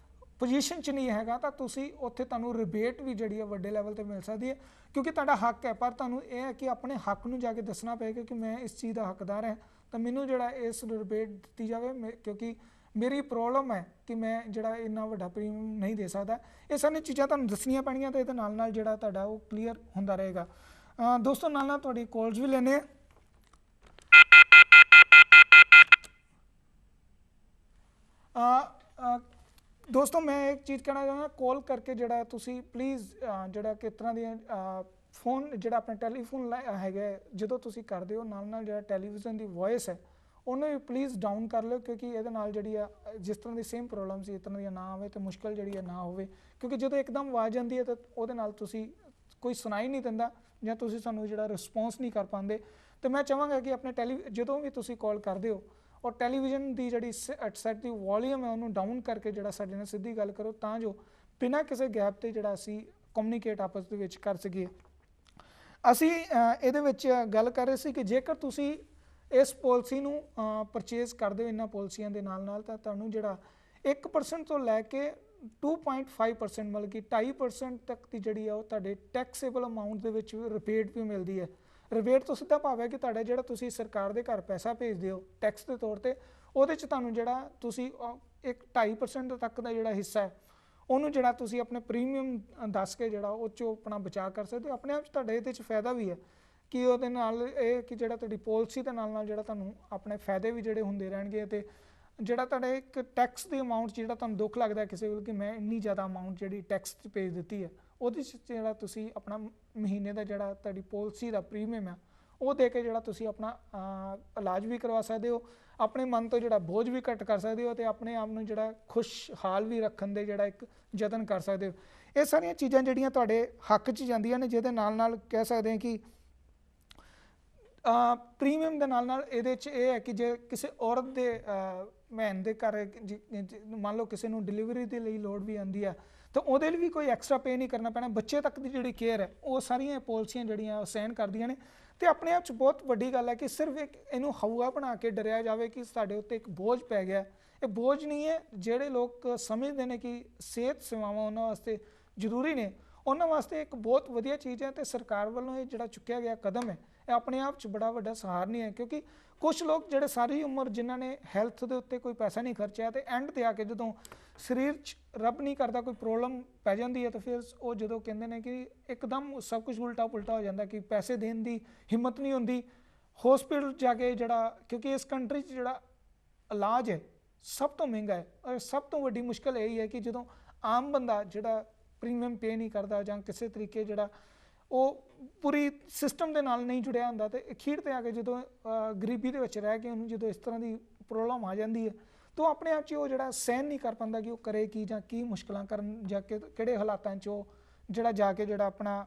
ਪੋਜੀਸ਼ਨ 'ਚ ਨਹੀਂ ਹੈਗਾ ਤਾਂ ਤੁਸੀਂ ਉੱਥੇ ਤੁਹਾਨੂੰ ਰਿਬੇਟ ਵੀ ਜਿਹੜੀ ਹੈ ਵੱਡੇ ਲੈਵਲ 'ਤੇ ਮਿਲ ਸਕਦੀ ਹੈ ਕਿਉਂਕਿ ਤੁਹਾਡਾ ਹੱਕ ਹੈ। ਪਰ ਤੁਹਾਨੂੰ ਇਹ ਹੈ ਕਿ ਆਪਣੇ ਹੱਕ ਨੂੰ ਜਾ ਕੇ ਦੱਸਣਾ ਪਏਗਾ ਕਿ ਮੈਂ ਇਸ ਚੀਜ਼ ਦਾ ਹੱਕਦਾਰ ਹਾਂ ਤਾਂ ਮੈਨੂੰ ਜਿਹੜਾ ਇਸ ਰਿਬੇਟ ਦਿੱਤੀ ਜਾਵੇ ਕਿਉਂਕਿ ਮੇਰੀ ਪ੍ਰੋਬਲਮ ਹੈ ਕਿ ਮੈਂ ਜਿਹੜਾ ਇੰਨਾ ਵੱਡਾ ਪ੍ਰੀਮੀਅਮ ਨਹੀਂ ਦੇ ਸਕਦਾ। ਇਹ ਸਾਰੀਆਂ ਚੀਜ਼ਾਂ ਤੁਹਾਨੂੰ ਦੱਸਣੀਆਂ ਪੈਣੀਆਂ ਤੇ ਇਹਦੇ ਨਾਲ ਨਾਲ ਜਿਹੜਾ ਤੁਹਾਡਾ ਉਹ ਕਲੀਅਰ ਹੁੰਦਾ ਰਹੇਗਾ। ਦੋਸਤੋ ਨਾਲ ਨਾਲ ਤੁਹਾਡੀ ਕਾਲਸ ਵੀ ਲੈਣੇ ਦੋਸਤੋ ਮੈਂ ਇੱਕ ਚੀਜ਼ ਕਹਿਣਾ ਚਾਹੁੰਦਾ ਕਾਲ ਕਰਕੇ ਜਿਹੜਾ ਤੁਸੀਂ ਪਲੀਜ਼ ਜਿਹੜਾ ਕਿਸ ਤਰ੍ਹਾਂ ਦੀਆਂ ਫੋਨ ਜਿਹੜਾ ਆਪਣਾ ਟੈਲੀਫੋਨ ਹੈਗਾ ਜਦੋਂ ਤੁਸੀਂ ਕਰਦੇ ਹੋ ਨਾਲ ਨਾਲ ਜਿਹੜਾ ਟੈਲੀਵਿਜ਼ਨ ਦੀ ਵੌਇਸ ਹੈ ਉਹਨੂੰ ਵੀ ਪਲੀਜ਼ ਡਾਊਨ ਕਰ ਲਿਓ ਕਿਉਂਕਿ ਇਹਦੇ ਨਾਲ ਜਿਹੜੀ ਆ ਜਿਸ ਤਰ੍ਹਾਂ ਦੀ ਸੇਮ ਪ੍ਰੋਬਲਮ ਸੀ ਇਸ ਤਰ੍ਹਾਂ ਦੀ ਨਾ ਆਵੇ ਤੇ ਮੁਸ਼ਕਲ ਜਿਹੜੀ ਹੈ ਨਾ ਹੋਵੇ ਕਿਉਂਕਿ ਜਦੋਂ ਇੱਕਦਮ ਆਵਾਜ਼ ਆਉਂਦੀ ਹੈ ਤਾਂ ਉਹਦੇ ਨਾਲ ਤੁਸੀਂ ਕੋਈ ਸੁਣਾਈ ਨਹੀਂ ਦਿੰਦਾ ਜਾਂ ਤੁਸੀਂ ਸਾਨੂੰ ਜਿਹੜਾ ਰਿਸਪੌਂਸ ਨਹੀਂ ਕਰ ਪਾਉਂਦੇ। ਤੇ ਮੈਂ ਚਾਹਾਂਗਾ ਕਿ ਆਪਣੇ ਜਦੋਂ ਵੀ ਤੁਸੀਂ ਕਾਲ ਕਰਦੇ ਹੋ ਔਰ ਟੈਲੀਵਿਜ਼ਨ ਦੀ ਜਿਹੜੀ ਸੈਟ ਦੀ ਵੋਲੀਅਮ ਹੈ ਉਹਨੂੰ ਡਾਊਨ ਕਰਕੇ ਜਿਹੜਾ ਸਾਡੇ ਨਾਲ ਸਿੱਧੀ ਗੱਲ ਕਰੋ ਤਾਂ ਜੋ ਬਿਨਾਂ ਕਿਸੇ ਗੈਪ ਤੇ ਜਿਹੜਾ ਅਸੀਂ ਕਮਿਊਨੀਕੇਟ ਆਪਸ ਦੇ ਵਿੱਚ ਕਰ ਸਕੀਏ। ਅਸੀਂ ਇਹਦੇ ਵਿੱਚ ਗੱਲ ਕਰ ਰਹੇ ਸੀ ਕਿ ਜੇਕਰ ਤੁਸੀਂ ਇਸ ਪਾਲਿਸੀ ਨੂੰ ਪਰਚੇਜ਼ ਕਰਦੇ ਹੋ ਇਹਨਾਂ ਪਾਲਿਸੀਆਂ ਦੇ ਨਾਲ ਨਾਲ ਤਾਂ ਤੁਹਾਨੂੰ ਜਿਹੜਾ 1% ਤੋਂ ਲੈ ਕੇ 2.5% ਮਤਲਬ ਕਿ 2.5% ਤੱਕ ਦੀ ਜਿਹੜੀ ਆ ਉਹ ਤੁਹਾਡੇ ਟੈਕਸੇਬਲ ਅਮਾਊਂਟ ਦੇ ਵਿੱਚ ਰਿਬੇਟ ਵੀ ਮਿਲਦੀ ਹੈ। ਰਿਬੇਟ ਤੋਂ ਸਿੱਧਾ ਭਾਵ ਹੈ ਕਿ ਤੁਹਾਡਾ ਜਿਹੜਾ ਤੁਸੀਂ ਸਰਕਾਰ ਦੇ ਘਰ ਪੈਸਾ ਭੇਜਦੇ ਹੋ ਟੈਕਸ ਦੇ ਤੌਰ ਤੇ ਉਹਦੇ 'ਚ ਤੁਹਾਨੂੰ ਜਿਹੜਾ ਤੁਸੀਂ 2.5% ਤੱਕ ਦਾ ਜਿਹੜਾ ਹਿੱਸਾ ਹੈ ਉਹਨੂੰ ਜਿਹੜਾ ਤੁਸੀਂ ਆਪਣੇ ਪ੍ਰੀਮੀਅਮ ਦੱਸ ਕੇ ਜਿਹੜਾ ਉਹ 'ਚੋਂ ਆਪਣਾ ਬਚਾਅ ਕਰ ਸਕਦੇ ਹੋ। ਆਪਣੇ ਆਪ 'ਚ ਤੁਹਾਡੇ ਇਹਦੇ 'ਚ ਫਾਇਦਾ ਵੀ ਹੈ ਕਿ ਉਹਦੇ ਨਾਲ ਇਹ ਕਿ ਜਿਹੜਾ ਤੁਹਾਡੀ ਪਾਲਿਸੀ ਦੇ ਨਾਲ ਨਾਲ ਜਿਹੜਾ ਤੁਹਾਨੂੰ ਆਪਣੇ ਫਾਇਦੇ ਵੀ ਜਿਹੜੇ ਹੁੰਦੇ ਰਹਿਣਗੇ ਤੇ ਜਿਹੜਾ ਤੁਹਾਡਾ ਇੱਕ ਟੈਕਸ ਦੀ ਅਮਾਊਂਟ ਜਿਹੜਾ ਤੁਹਾਨੂੰ ਦੁੱਖ ਲੱਗਦਾ ਕਿਸੇ ਕੋਲ ਕਿ ਮੈਂ ਇੰਨੀ ਜ਼ਿਆਦਾ ਅਮਾਊਂਟ ਜਿਹੜੀ ਟੈਕਸ 'ਚ ਭੇਜ ਦਿੱਤੀ ਹੈ ਉਹਦੇ 'ਚ ਜਿਹੜਾ ਤੁਸੀਂ ਆਪਣਾ ਮਹੀਨੇ ਦਾ ਜਿਹੜਾ ਤੁਹਾਡੀ ਪਾਲਿਸੀ ਦਾ ਪ੍ਰੀਮੀਅਮ ਹੈ ਉਹ ਦੇ ਕੇ ਜਿਹੜਾ ਤੁਸੀਂ ਆਪਣਾ ਇਲਾਜ ਵੀ ਕਰਵਾ ਸਕਦੇ ਹੋ ਆਪਣੇ ਮਨ ਤੋਂ ਜਿਹੜਾ ਬੋਝ ਵੀ ਘੱਟ ਕਰ ਸਕਦੇ ਹੋ ਤੇ ਆਪਣੇ ਆਪ ਨੂੰ ਜਿਹੜਾ ਖੁਸ਼ਹਾਲ ਵੀ ਰੱਖਣ ਦੇ ਜਿਹੜਾ ਇੱਕ ਯਤਨ ਕਰ ਸਕਦੇ ਹੋ। ਇਹ ਸਾਰੀਆਂ ਚੀਜ਼ਾਂ ਜਿਹੜੀਆਂ ਤੁਹਾਡੇ ਹੱਕ 'ਚ ਜਾਂਦੀਆਂ ਨੇ ਜਿਹਦੇ ਨਾਲ ਨਾਲ ਕਹਿ ਸਕਦੇ ਹਾਂ ਕਿ ਪ੍ਰੀਮੀਅਮ ਦੇ ਨਾਲ ਨਾਲ ਇਹਦੇ 'ਚ ਇਹ ਹੈ ਕਿ ਜੇ ਕਿਸੇ ਔਰਤ ਦੇ ਭੈਣ ਦੇ ਘਰ ਮੰਨ ਲਓ ਕਿਸੇ ਨੂੰ ਡਿਲੀਵਰੀ ਦੇ ਲਈ ਲੋੜ ਵੀ ਆਉਂਦੀ ਹੈ ਤਾਂ ਉਹਦੇ ਲਈ ਵੀ ਕੋਈ ਐਕਸਟਰਾ ਪੇ ਨਹੀਂ ਕਰਨਾ ਪੈਣਾ। ਬੱਚੇ ਤੱਕ ਦੀ ਜਿਹੜੀ ਕੇਅਰ ਹੈ ਉਹ ਸਾਰੀਆਂ ਪਾਲਿਸੀਆਂ ਜਿਹੜੀਆਂ ਸਹਿਣ ਕਰਦੀਆਂ ਨੇ ਤੇ ਆਪਣੇ ਆਪ 'ਚ ਬਹੁਤ ਵੱਡੀ ਗੱਲ ਹੈ ਕਿ ਸਿਰਫ ਇੱਕ ਇਹਨੂੰ ਹਊਆ ਬਣਾ ਕੇ ਡਰਿਆ ਜਾਵੇ ਕਿ ਸਾਡੇ ਉੱਤੇ ਇੱਕ ਬੋਝ ਪੈ ਗਿਆ। ਇਹ ਬੋਝ ਨਹੀਂ ਹੈ। ਜਿਹੜੇ ਲੋਕ ਸਮਝਦੇ ਨੇ ਕਿ ਸਿਹਤ ਸੇਵਾਵਾਂ ਉਹਨਾਂ ਵਾਸਤੇ ਜ਼ਰੂਰੀ ਨੇ ਉਹਨਾਂ ਵਾਸਤੇ ਇੱਕ ਬਹੁਤ ਵਧੀਆ ਚੀਜ਼ ਹੈ ਤੇ ਸਰਕਾਰ ਵੱਲੋਂ ਇਹ ਜਿਹੜਾ ਚੁੱਕਿਆ ਗਿਆ ਕਦਮ ਹੈ ਇਹ ਆਪਣੇ ਆਪ 'ਚ ਬੜਾ ਵੱਡਾ ਸਹਾਰਨੀ ਹੈ ਕਿਉਂਕਿ ਕੁਛ ਲੋਕ ਜਿਹੜੇ ਸਾਰੀ ਉਮਰ ਜਿਨ੍ਹਾਂ ਨੇ ਹੈਲਥ ਦੇ ਉੱਤੇ ਕੋਈ ਪੈਸਾ ਨਹੀਂ ਖਰਚਿਆ ਤੇ ਐਂਡ ਤੇ ਆ ਕੇ ਜਦੋਂ ਸਰੀਰ 'ਚ ਰੱਬ ਨਹੀਂ ਕਰਦਾ ਕੋਈ ਪ੍ਰੋਬਲਮ ਪੈ ਜਾਂਦੀ ਹੈ ਤਾਂ ਫਿਰ ਉਹ ਜਦੋਂ ਕਹਿੰਦੇ ਨੇ ਕਿ ਇੱਕਦਮ ਸਭ ਕੁਝ ਉਲਟਾ ਪੁਲਟਾ ਹੋ ਜਾਂਦਾ ਕਿ ਪੈਸੇ ਦੇਣ ਦੀ ਹਿੰਮਤ ਨਹੀਂ ਹੁੰਦੀ ਹੌਸਪੀਟਲ ਜਾ ਕੇ ਜਿਹੜਾ ਕਿਉਂਕਿ ਇਸ ਕੰਟਰੀ 'ਚ ਜਿਹੜਾ ਇਲਾਜ ਹੈ ਸਭ ਤੋਂ ਮਹਿੰਗਾ ਹੈ ਔਰ ਸਭ ਤੋਂ ਵੱਡੀ ਮੁਸ਼ਕਿਲ ਇਹੀ ਹੈ ਕਿ ਜਦੋਂ ਆਮ ਬੰਦਾ ਜਿਹੜਾ ਪ੍ਰੀਮੀਅਮ ਪੇ ਨਹੀਂ ਕਰਦਾ ਜਾਂ ਕਿਸੇ ਤਰੀਕੇ ਜਿਹੜਾ ਉਹ ਪੂਰੀ ਸਿਸਟਮ ਦੇ ਨਾਲ ਨਹੀਂ ਜੁੜਿਆ ਹੁੰਦਾ ਤੇ ਅਖੀਰ ਤੇ ਆ ਕੇ ਜਦੋਂ ਗਰੀਬੀ ਦੇ ਵਿੱਚ ਰਹਿ ਕੇ ਉਹਨੂੰ ਜਦੋਂ ਇਸ ਤਰ੍ਹਾਂ ਦੀ ਪ੍ਰੋਬਲਮ ਆ ਜਾਂਦੀ ਹੈ ਤਾਂ ਉਹ ਆਪਣੇ ਆਪ 'ਚ ਉਹ ਜਿਹੜਾ ਸਹਿਣ ਨਹੀਂ ਕਰ ਪਾਉਂਦਾ ਕਿ ਉਹ ਕਰੇ ਕੀ ਜਾਂ ਕੀ ਮੁਸ਼ਕਲਾਂ ਕਰਨ ਜਾਂ ਕਿਹੜੇ ਹਾਲਾਤਾਂ 'ਚ ਉਹ ਜਿਹੜਾ ਜਾ ਕੇ ਜਿਹੜਾ ਆਪਣਾ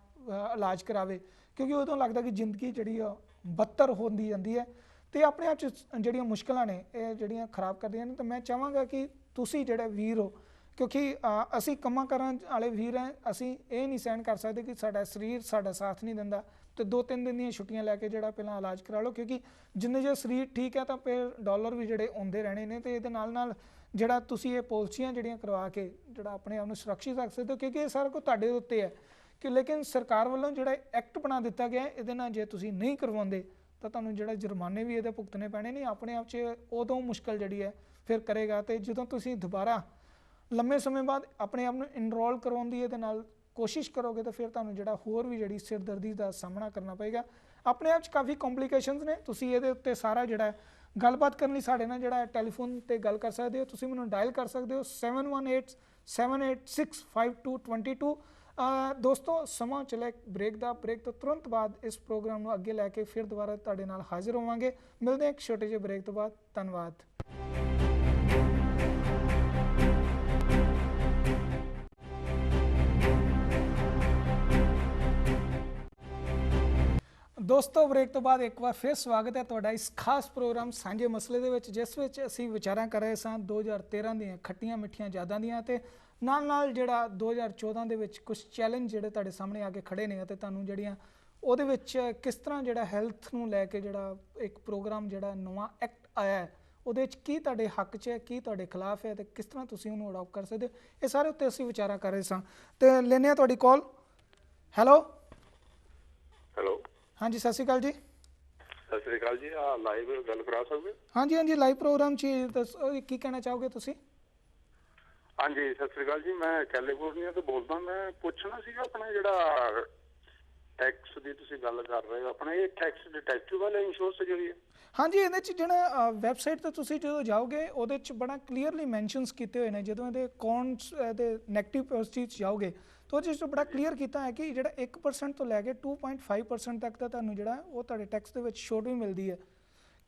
ਇਲਾਜ ਕਰਾਵੇ ਕਿਉਂਕਿ ਉਦੋਂ ਲੱਗਦਾ ਕਿ ਜ਼ਿੰਦਗੀ ਜਿਹੜੀ ਆ ਬੱਤਰ ਹੁੰਦੀ ਜਾਂਦੀ ਹੈ ਤੇ ਆਪਣੇ ਆਪ 'ਚ ਜਿਹੜੀਆਂ ਮੁਸ਼ਕਲਾਂ ਨੇ ਇਹ ਜਿਹੜੀਆਂ ਖਰਾਬ ਕਰਦੀਆਂ ਨੇ। ਤਾਂ ਮੈਂ ਚਾਹਾਂਗਾ ਕਿ ਤੁਸੀਂ ਜਿਹੜੇ ਵੀਰ ਹੋ ਕਿਉਂਕਿ ਅਸੀਂ ਕੰਮਾਂ ਕਰਨ ਵਾਲੇ ਵੀਰ ਹਾਂ, ਅਸੀਂ ਇਹ ਨਹੀਂ ਸਹਿਣ ਕਰ ਸਕਦੇ ਕਿ ਸਾਡਾ ਸਰੀਰ ਸਾਡਾ ਸਾਥ ਨਹੀਂ ਦਿੰਦਾ ਤੇ 2-3 ਦਿਨ ਦੀਆਂ ਛੁੱਟੀਆਂ ਲੈ ਕੇ ਜਿਹੜਾ ਪਹਿਲਾਂ ਇਲਾਜ ਕਰਾ ਲਓ, ਕਿਉਂਕਿ ਜਿੰਨੇ ਜੇ ਸਰੀਰ ਠੀਕ ਹੈ ਤਾਂ ਫਿਰ ਡਾਲਰ ਵੀ ਜਿਹੜੇ ਆਉਂਦੇ ਰਹਿਣੇ ਨੇ। ਤੇ ਇਹਦੇ ਨਾਲ ਜਿਹੜਾ ਤੁਸੀਂ ਇਹ ਪਾਲਿਸੀਆਂ ਜਿਹੜੀਆਂ ਕਰਵਾ ਕੇ ਜਿਹੜਾ ਆਪਣੇ ਆਪ ਨੂੰ ਸੁਰੱਖਿਅਤ ਰੱਖ ਸਕਦੇ ਹੋ, ਕਿਉਂਕਿ ਇਹ ਸਾਰਾ ਕੁਝ ਤੁਹਾਡੇ ਉੱਤੇ ਹੈ ਕਿ ਲੇਕਿਨ ਸਰਕਾਰ ਵੱਲੋਂ ਜਿਹੜਾ ਐਕਟ ਬਣਾ ਦਿੱਤਾ ਗਿਆ ਇਹਦੇ ਨਾਲ ਜੇ ਤੁਸੀਂ ਨਹੀਂ ਕਰਵਾਉਂਦੇ ਤਾਂ ਤੁਹਾਨੂੰ ਜਿਹੜਾ ਜੁਰਮਾਨੇ ਵੀ ਇਹਦੇ ਭੁਗਤਣੇ ਪੈਣੇ ਨੇ। ਆਪਣੇ ਆਪ 'ਚ ਉਦੋਂ ਮੁਸ਼ਕਲ ਜਿਹੜੀ ਹੈ ਫਿਰ ਕਰੇਗਾ। ਤੇ ਜਦੋਂ ਤੁਸੀਂ ਦੁਬਾਰਾ ਲੰਮੇ ਸਮੇਂ ਬਾਅਦ ਆਪਣੇ ਆਪ ਨੂੰ ਇਨਰੋਲ ਕਰਵਾਉਣ ਦੀ ਇਹਦੇ ਨਾਲ ਕੋਸ਼ਿਸ਼ ਕਰੋਗੇ ਤਾਂ ਫਿਰ ਤੁਹਾਨੂੰ ਜਿਹੜਾ ਹੋਰ ਵੀ ਜਿਹੜੀ ਸਿਰਦਰਦੀ ਦਾ ਸਾਹਮਣਾ ਕਰਨਾ ਪਏਗਾ। ਆਪਣੇ ਆਪ 'ਚ ਕਾਫੀ ਕੰਪਲਿਕੇਸ਼ਨਸ ਨੇ। ਤੁਸੀਂ ਇਹਦੇ ਉੱਤੇ ਸਾਰਾ ਜਿਹੜਾ ਗੱਲਬਾਤ ਕਰਨ ਲਈ ਸਾਡੇ ਨਾਲ ਜਿਹੜਾ ਟੈਲੀਫੋਨ ਤੇ ਗੱਲ ਕਰ ਸਕਦੇ ਹੋ। ਤੁਸੀਂ ਮੈਨੂੰ ਡਾਇਲ ਕਰ ਸਕਦੇ ਹੋ 7187865222। ਦੋਸਤੋ ਸਮਾਂ ਚਲੇ ਬ੍ਰੇਕ ਦਾ। ਬ੍ਰੇਕ ਤੋਂ ਤੁਰੰਤ ਬਾਅਦ ਇਸ ਪ੍ਰੋਗਰਾਮ ਨੂੰ ਅੱਗੇ ਲੈ ਕੇ ਫਿਰ ਦੁਬਾਰਾ ਤੁਹਾਡੇ ਨਾਲ ਹਾਜ਼ਰ ਹੋਵਾਂਗੇ। ਮਿਲਦੇ ਹਾਂ ਇੱਕ ਛੋਟੇ ਜਿਹੇ ਬ੍ਰੇਕ ਤੋਂ ਬਾਅਦ। ਧੰਨਵਾਦ। ਦੋਸਤੋ ਬ੍ਰੇਕ ਤੋਂ ਬਾਅਦ ਇੱਕ ਵਾਰ ਫਿਰ ਸਵਾਗਤ ਹੈ ਤੁਹਾਡਾ ਇਸ ਖਾਸ ਪ੍ਰੋਗਰਾਮ ਸਾਂਝੇ ਮਸਲੇ ਦੇ ਵਿੱਚ, ਜਿਸ ਵਿੱਚ ਅਸੀਂ ਵਿਚਾਰਾਂ ਕਰ ਰਹੇ ਸਾਂ 2013 ਦੀਆਂ ਖੱਟੀਆਂ ਮਿੱਠੀਆਂ ਯਾਦਾਂ ਦੀਆਂ ਤੇ ਨਾਲ ਜਿਹੜਾ 2014 ਦੇ ਵਿੱਚ ਕੁਝ ਚੈਲੰਜ ਜਿਹੜੇ ਤੁਹਾਡੇ ਸਾਹਮਣੇ ਆ ਕੇ ਖੜੇ ਨੇ ਅਤੇ ਤੁਹਾਨੂੰ ਜਿਹੜੀਆਂ ਉਹਦੇ ਵਿੱਚ ਕਿਸ ਤਰ੍ਹਾਂ ਜਿਹੜਾ ਹੈਲਥ ਨੂੰ ਲੈ ਕੇ ਜਿਹੜਾ ਇੱਕ ਪ੍ਰੋਗਰਾਮ ਜਿਹੜਾ ਨਵਾਂ ਐਕਟ ਆਇਆ ਹੈ ਉਹਦੇ ਵਿੱਚ ਕੀ ਤੁਹਾਡੇ ਹੱਕ 'ਚ ਹੈ, ਕੀ ਤੁਹਾਡੇ ਖਿਲਾਫ ਹੈ ਤੇ ਕਿਸ ਤਰ੍ਹਾਂ ਤੁਸੀਂ ਉਹਨੂੰ ਅਡਾਪਟ ਕਰ ਸਕਦੇ ਹੋ, ਇਹ ਸਾਰੇ ਉੱਤੇ ਅਸੀਂ ਵਿਚਾਰਾਂ ਕਰ ਰਹੇ ਸਾਂ। ਤੇ ਲੈਂਦੇ ਹਾਂ ਤੁਹਾਡੀ ਕਾਲ। ਹੈਲੋ ਹੈਲੋ ਹਾਂਜੀ, ਸਤਿ ਸ਼੍ਰੀ ਅਕਾਲ ਜੀ। ਸਤਿ ਸ੍ਰੀ ਅਕਾਲ ਜੀ। ਲਾਈਵ ਗੱਲ ਕਰਾ ਸਕਦੇ? ਹਾਂਜੀ ਲਾਈਵ ਪ੍ਰੋਗਰਾਮ 'ਚ ਦੱਸੋ ਕੀ ਕਹਿਣਾ ਚਾਹੋਗੇ ਤੁਸੀਂ? ਹਾਂਜੀ ਸਤਿ ਸ੍ਰੀ ਅਕਾਲ ਜੀ, ਮੈਂ ਕੈਲੀਫੋਰਨੀਆ ਤੋਂ ਬੋਲਦਾ। ਮੈਂ ਪੁੱਛਣਾ ਸੀਗਾ ਆਪਣਾ ਜਿਹੜਾ ਟੈਕਸ ਦੀ ਤੁਸੀਂ ਗੱਲ ਕਰ ਰਹੇ ਹੋ, ਆਪਣਾ ਇਹ ਟੈਕਸ ਡਿਟੈਕਟਿਵ ਵਾਲਾ ਇੰਸ਼ੋਰੈਂਸ ਜਿਹੜੀ ਹੈ। ਹਾਂਜੀ, ਇਹਦੇ 'ਚ ਜਿਹੜਾ ਵੈਬਸਾਈਟ 'ਤੇ ਤੁਸੀਂ ਜਦੋਂ ਜਾਓਗੇ ਉਹਦੇ 'ਚ ਬੜਾ ਕਲੀਅਰਲੀ ਮੈਂਸ਼ਨਸ ਕੀਤੇ ਹੋਏ ਨੇ। ਜਦੋਂ ਇਹਦੇ ਕੌਨਸ ਇਹਦੇ ਨੈਗੇਟਿਵ ਪੋਜ਼ਿਟਿਵ ਜਾਓਗੇ ਤਾਂ ਉਹਦੇ 'ਚ ਬੜਾ ਕਲੀਅਰ ਕੀਤਾ ਹੈ ਕਿ ਜਿਹੜਾ 1% ਤੋਂ ਲੈ ਕੇ 2.5% ਤੱਕ ਦਾ ਤੁਹਾਨੂੰ ਜਿਹੜਾ ਉਹ ਤੁਹਾਡੇ ਟੈਕਸ ਦੇ ਵਿੱਚ ਛੋਟ ਵੀ ਮਿਲਦੀ ਹੈ।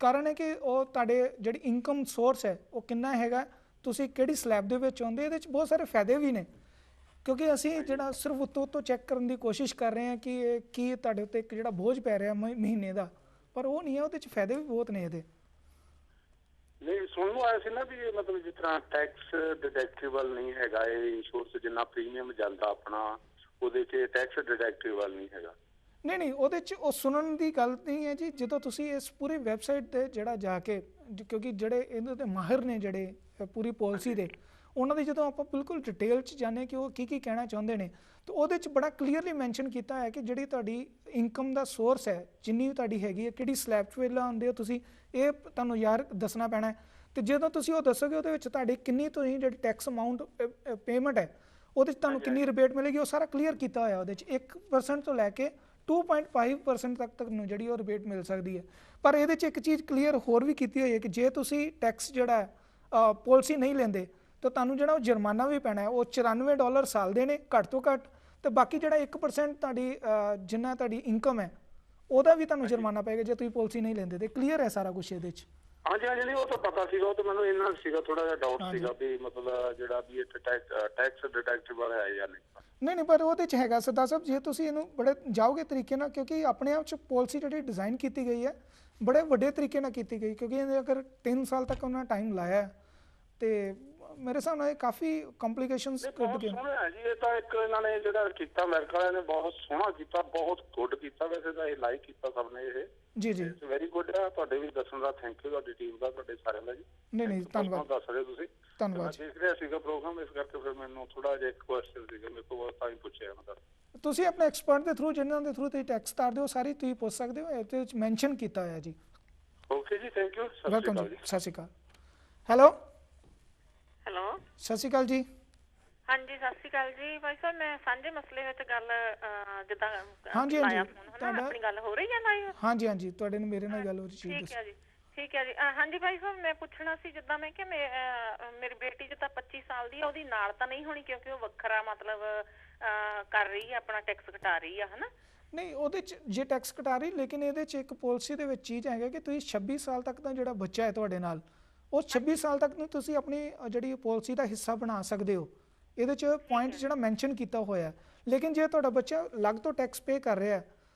ਕਾਰਨ ਹੈ ਕਿ ਉਹ ਤੁਹਾਡੇ ਜਿਹੜੀ ਇਨਕਮ ਸੋਰਸ ਹੈ ਉਹ ਕਿੰਨਾ ਹੈਗਾ, ਤੁਸੀਂ ਕਿਹੜੀ ਸਲੈਬ ਦੇ ਵਿੱਚ ਆਉਂਦੇ। ਇਹਦੇ 'ਚ ਬਹੁਤ ਸਾਰੇ ਫਾਇਦੇ ਵੀ ਨੇ, ਕਿਉਂਕਿ ਅਸੀਂ ਜਿਹੜਾ ਸਿਰਫ ਉੱਤੋਂ ਚੈੱਕ ਕਰਨ ਦੀ ਕੋਸ਼ਿਸ਼ ਕਰ ਰਹੇ ਹਾਂ ਕਿ ਇਹ ਕੀ ਤੁਹਾਡੇ ਉੱਤੇ ਇੱਕ ਜਿਹੜਾ ਬੋਝ ਪੈ ਰਿਹਾ ਮਹੀਨੇ ਦਾ, ਪਰ ਉਹ ਨਹੀਂ ਹੈ। ਉਹਦੇ 'ਚ ਫਾਇਦੇ ਵੀ ਬਹੁਤ ਨੇ ਇਹਦੇ। ਨਹੀਂ, ਸੁਣਨ ਨੂੰ ਆਇਆ ਸੀ ਨਾ ਵੀ ਇਹ ਮਤਲਬ ਜਿਸ ਤਰ੍ਹਾਂ ਟੈਕਸ ਡਿਡਕਟੇਬਲ ਨਹੀਂ ਹੈਗਾ ਇਹ ਇੰਸ਼ੋਰੈਂਸ, ਜਿੰਨਾ ਪ੍ਰੀਮੀਅਮ ਜਾਂਦਾ ਆਪਣਾ ਉਹਦੇ 'ਚ ਟੈਕਸ ਡਿਡਕਟੇਬਲ ਨਹੀਂ ਹੈਗਾ। ਨਹੀਂ ਉਹਦੇ 'ਚ ਉਹ ਸੁਣਨ ਦੀ ਗੱਲ ਨਹੀਂ ਹੈ ਜੀ। ਜਦੋਂ ਤੁਸੀਂ ਇਸ ਪੂਰੀ ਵੈਬਸਾਈਟ 'ਤੇ ਜਿਹੜਾ ਜਾ ਕੇ, ਕਿਉਂਕਿ ਜਿਹੜੇ ਇਹਦੇ 'ਤੇ ਮਾਹਿਰ ਨੇ ਜਿਹੜੇ ਪੂਰੀ ਪਾਲਿਸੀ ਦੇ, ਉਹਨਾਂ ਦੀ ਜਦੋਂ ਆਪਾਂ ਬਿਲਕੁਲ ਡਿਟੇਲ 'ਚ ਜਾਣਦੇ ਕਿ ਉਹ ਕੀ ਕਹਿਣਾ ਚਾਹੁੰਦੇ ਨੇ, ਤਾਂ ਉਹਦੇ 'ਚ ਬੜਾ ਕਲੀਅਰਲੀ ਮੈਂਸ਼ਨ ਕੀਤਾ ਹੈ ਕਿ ਜਿਹੜੀ ਤੁਹਾਡੀ ਇਨਕਮ ਦਾ ਸੋਰਸ ਹੈ, ਜਿੰਨੀ ਵੀ ਤੁਹਾਡੀ ਹੈਗੀ ਹੈ, ਕਿਹੜੀ ਸਲੈਬ 'ਚ ਵੇਲਾ ਆਉਂਦੇ ਹੋ ਤੁਸੀਂ, ਇਹ ਤੁਹਾਨੂੰ ਯਾਰ ਦੱਸਣਾ ਪੈਣਾ ਹੈ। ਅਤੇ ਜਦੋਂ ਤੁਸੀਂ ਉਹ ਦੱਸੋਗੇ ਉਹਦੇ ਵਿੱਚ ਤੁਹਾਡੀ ਕਿੰਨੀ ਤੁਸੀਂ ਜਿਹੜੀ ਟੈਕਸ ਅਮਾਊਂਟ ਪੇਮੈਂਟ ਹੈ ਉਹਦੇ 'ਚ ਤੁਹਾਨੂੰ ਕਿੰਨੀ ਰਿਬੇਟ ਮਿਲੇਗੀ, ਉਹ ਸਾਰਾ ਕਲੀਅਰ ਕੀਤਾ ਹੋਇਆ। ਉਹਦੇ 'ਚ 1% ਤੋਂ ਲੈ ਕੇ 2.5% ਤੱਕ ਤੁਹਾਨੂੰ ਜਿਹੜੀ ਉਹ ਰਿਬੇਟ ਮਿਲ ਸਕਦੀ ਹੈ। ਪਰ ਇਹਦੇ 'ਚ ਇੱਕ ਚੀਜ਼ ਕਲੀਅਰ ਹੋਰ ਵੀ ਕੀਤੀ ਹੋਈ ਹੈ ਕਿ ਜੇ ਤੁਸੀਂ ਟੈਕਸ ਜਿਹੜਾ ਪਾਲਿਸੀ ਨਹੀਂ ਲੈਂਦੇ ਤਾਂ ਤੁਹਾਨੂੰ ਜਿਹੜਾ ਉਹ ਜੁਰਮਾਨਾ ਵੀ ਪੈਣਾ ਹੈ। ਉਹ $94 ਸਾਲ ਦੇ ਨੇ ਘੱਟ ਤੋਂ ਘੱਟ, ਅਤੇ ਬਾਕੀ ਜਿਹੜਾ 1% ਤੁਹਾਡੀ ਜਿੰਨਾ ਤੁਹਾਡੀ ਇਨਕਮ ਹੈ ਉਹਦਾ ਵੀ ਤੁਹਾਨੂੰ ਜੁਰਮਾਨਾ ਪਏਗਾ ਜੇ ਤੁਸੀਂ ਪਾਲਿਸੀ ਨਹੀਂ ਲੈਂਦੇ। ਤੇ ਕਲੀਅਰ ਹੈ ਸਾਰਾ ਕੁਛ ਇਹਦੇ 'ਚ। ਹਾਂਜੀ ਨਹੀਂ ਉਹ ਤਾਂ ਪਤਾ ਸੀਗਾ, ਉਹ ਤਾਂ ਮੈਨੂੰ ਇਹਨਾਂ ਸੀਗਾ ਥੋੜਾ ਜਿਹਾ ਡਾਊਟ ਸੀਗਾ ਵੀ ਮਤਲਬ ਜਿਹੜਾ ਵੀ ਇਹ ਟੈਕਸ ਡਿਡਕਟੇਬਲ ਹੈ ਜਾਂ ਨਹੀਂ। ਪਰ ਉਹਦੇ 'ਚ ਹੈਗਾ ਸਰਦਾਰ ਸਾਹਿਬ, ਜੇ ਤੁਸੀਂ ਇਹਨੂੰ ਬੜੇ ਜਾਓਗੇ ਤਰੀਕੇ ਨਾਲ, ਕਿਉਂਕਿ ਆਪਣੇ ਆਪ 'ਚ ਪਾਲਿਸੀ ਜਿਹੜੀ ਡਿਜ਼ਾਈਨ ਕੀਤੀ ਗਈ ਹੈ ਬੜੇ ਵੱਡੇ ਤਰੀਕੇ ਨਾਲ ਕੀਤੀ ਗਈ, ਕਿਉਂਕਿ ਇਹਦੇ ਅਗਰ 3 ਸਾਲ ਤੱਕ ਉਹਨਾਂ ਟਾਈਮ ਲਾਇਆ ਤੇ ਮੇਰੇ ਹਿਸਾਬ ਨਾਲ ਇਹ ਕਾਫੀ ਕੰਪਲਿਕੇਸ਼ਨਸ ਕੱਢ ਕੇ ਸੋਹਣਾ ਜੀ। ਇਹ ਤਾਂ ਇੱਕ ਇਹਨਾਂ ਨੇ ਜਿਹੜਾ ਕੀਤਾ ਅਮਰੀਕਾ ਵਾਲਿਆਂ ਨੇ ਬਹੁਤ ਸੋਹਣਾ ਕੀਤਾ, ਬਹੁਤ ਗੁੱਡ ਕੀਤਾ। ਵੈਸੇ ਤਾਂ ਇਹ ਲਾਈਕ ਕੀਤਾ ਸਭ ਨੇ ਇਹ ਜੀ ਵੈਰੀ ਗੁੱਡ ਹੈ। ਤੁਹਾਡੇ ਵੀ ਦੱਸਣ ਦਾ ਥੈਂਕ ਯੂ, ਤੁਹਾਡੀ ਟੀਮ ਦਾ, ਤੁਹਾਡੇ ਸਾਰਿਆਂ ਦਾ ਜੀ। ਨਹੀਂ ਧੰਨਵਾਦ ਦੱਸ ਰਹੇ ਤੁਸੀਂ। ਧੰਨਵਾਦ। ਦੇਖ ਰਿਹਾ ਸੀਗਾ ਪ੍ਰੋਗਰਾਮ, ਇਸ ਕਰਕੇ ਫਿਰ ਮੈਨੂੰ ਥੋੜਾ ਜਿਹਾ ਇੱਕ ਕੁਐਸਚਨ ਸੀਗਾ ਮੇਰੇ ਕੋਲ, ਤਾਂ ਹੀ ਪੁੱਛਿਆ ਮੈਂ। ਤੁਸੀਂ ਆਪਣੇ ਐਕਸਪਰਟ ਦੇ ਥਰੂ, ਜਿਨ੍ਹਾਂ ਦੇ ਥਰੂ ਤੁਸੀਂ ਟੈਕਸ ਤਾਰਦੇ ਹੋ, ਸਾਰੀ ਤੁਸੀਂ ਪੁੱਛ ਸਕਦੇ ਹੋ। ਇਹਦੇ ਵਿੱਚ ਮੈਂਸ਼ਨ ਕੀਤਾ ਹੋਇਆ ਜੀ। ਓਕੇ ਜੀ, ਥੈਂਕ ਯੂ। ਵੈਲਕਮ ਜੀ। ਸਤਿ ਸ਼੍ਰੀ ਅਕਾਲ। ਹੈਲੋ ਸਤਿ ਸ਼੍ਰੀ ਅਕਾਲ ਜੀ। ਹਾਂਜੀ ਸਤਿ ਸ਼੍ਰੀ ਅਕਾਲ ਜੀ। ਭਾਈ ਸਾਹਿਬ ਮੈਂ ਸਾਂਝੇ ਮਸਲੇ ਵਿੱਚ ਗੱਲ ਜਿੱਦਾਂ ਹਾਂਜੀ ਆਪਣੀ ਗੱਲ ਹੋ ਰਹੀ ਹੈ ਲਾਈਵ? ਹਾਂਜੀ ਤੁਹਾਡੇ ਨਾਲ ਮੇਰੇ ਨਾਲ ਗੱਲ ਹੋ ਰਹੀ ਸੀ। ਠੀਕ ਹੈ ਜੀ। ਹਾਂਜੀ ਭਾਈ ਸਾਹਿਬ ਮੈਂ ਪੁੱਛਣਾ ਸੀ, ਜਿੱਦਾਂ ਮੈਂ ਕਿ ਮੇਰੀ ਬੇਟੀ ਜਿੱਦਾਂ 25 ਸਾਲ ਦੀ ਹੈ, ਉਹਦੀ ਨਾਲ ਤਾਂ ਨਹੀਂ ਹੋਣੀ ਕਿਉਂਕਿ ਉਹ ਵੱਖਰਾ ਮਤਲਬ ਕਰ ਰਹੀ ਹੈ, ਆਪਣਾ ਟੈਕਸ ਕਟਾ ਰਹੀ ਆ, ਹਨਾ? ਨਹੀਂ ਉਹਦੇ 'ਚ ਜੇ ਟੈਕਸ ਕਟਾ ਰਹੀ, ਲੇਕਿਨ ਇਹਦੇ 'ਚ ਇੱਕ ਪਾਲਿਸੀ ਦੇ ਵਿੱਚ ਚੀਜ਼ ਹੈਗਾ ਕਿ ਤੁਸੀਂ 26 ਸਾਲ ਤੱਕ ਦਾ ਜਿਹੜਾ ਬੱਚਾ ਹੈ ਤੁਹਾਡੇ ਨਾਲ, ਉਹ 26 ਸਾਲ ਤੱਕ ਨੂੰ ਤੁਸੀਂ ਆਪਣੀ ਜਿਹੜੀ ਪਾਲਿਸੀ ਦਾ ਹਿੱਸਾ ਬਣਾ ਸਕਦੇ ਹੋ। ਇਹਦੇ 'ਚ ਪੁਆਇੰਟ ਜਿਹੜਾ ਮੈਂਸ਼ਨ ਕੀਤਾ ਹੋਇਆ। ਲੇਕਿਨ ਜੇ ਤੁਹਾਡਾ ਬੱਚਾ ਅਲੱਗ ਤੋਂ ਟੈਕਸ ਪੇ ਕਰ ਰਿਹਾ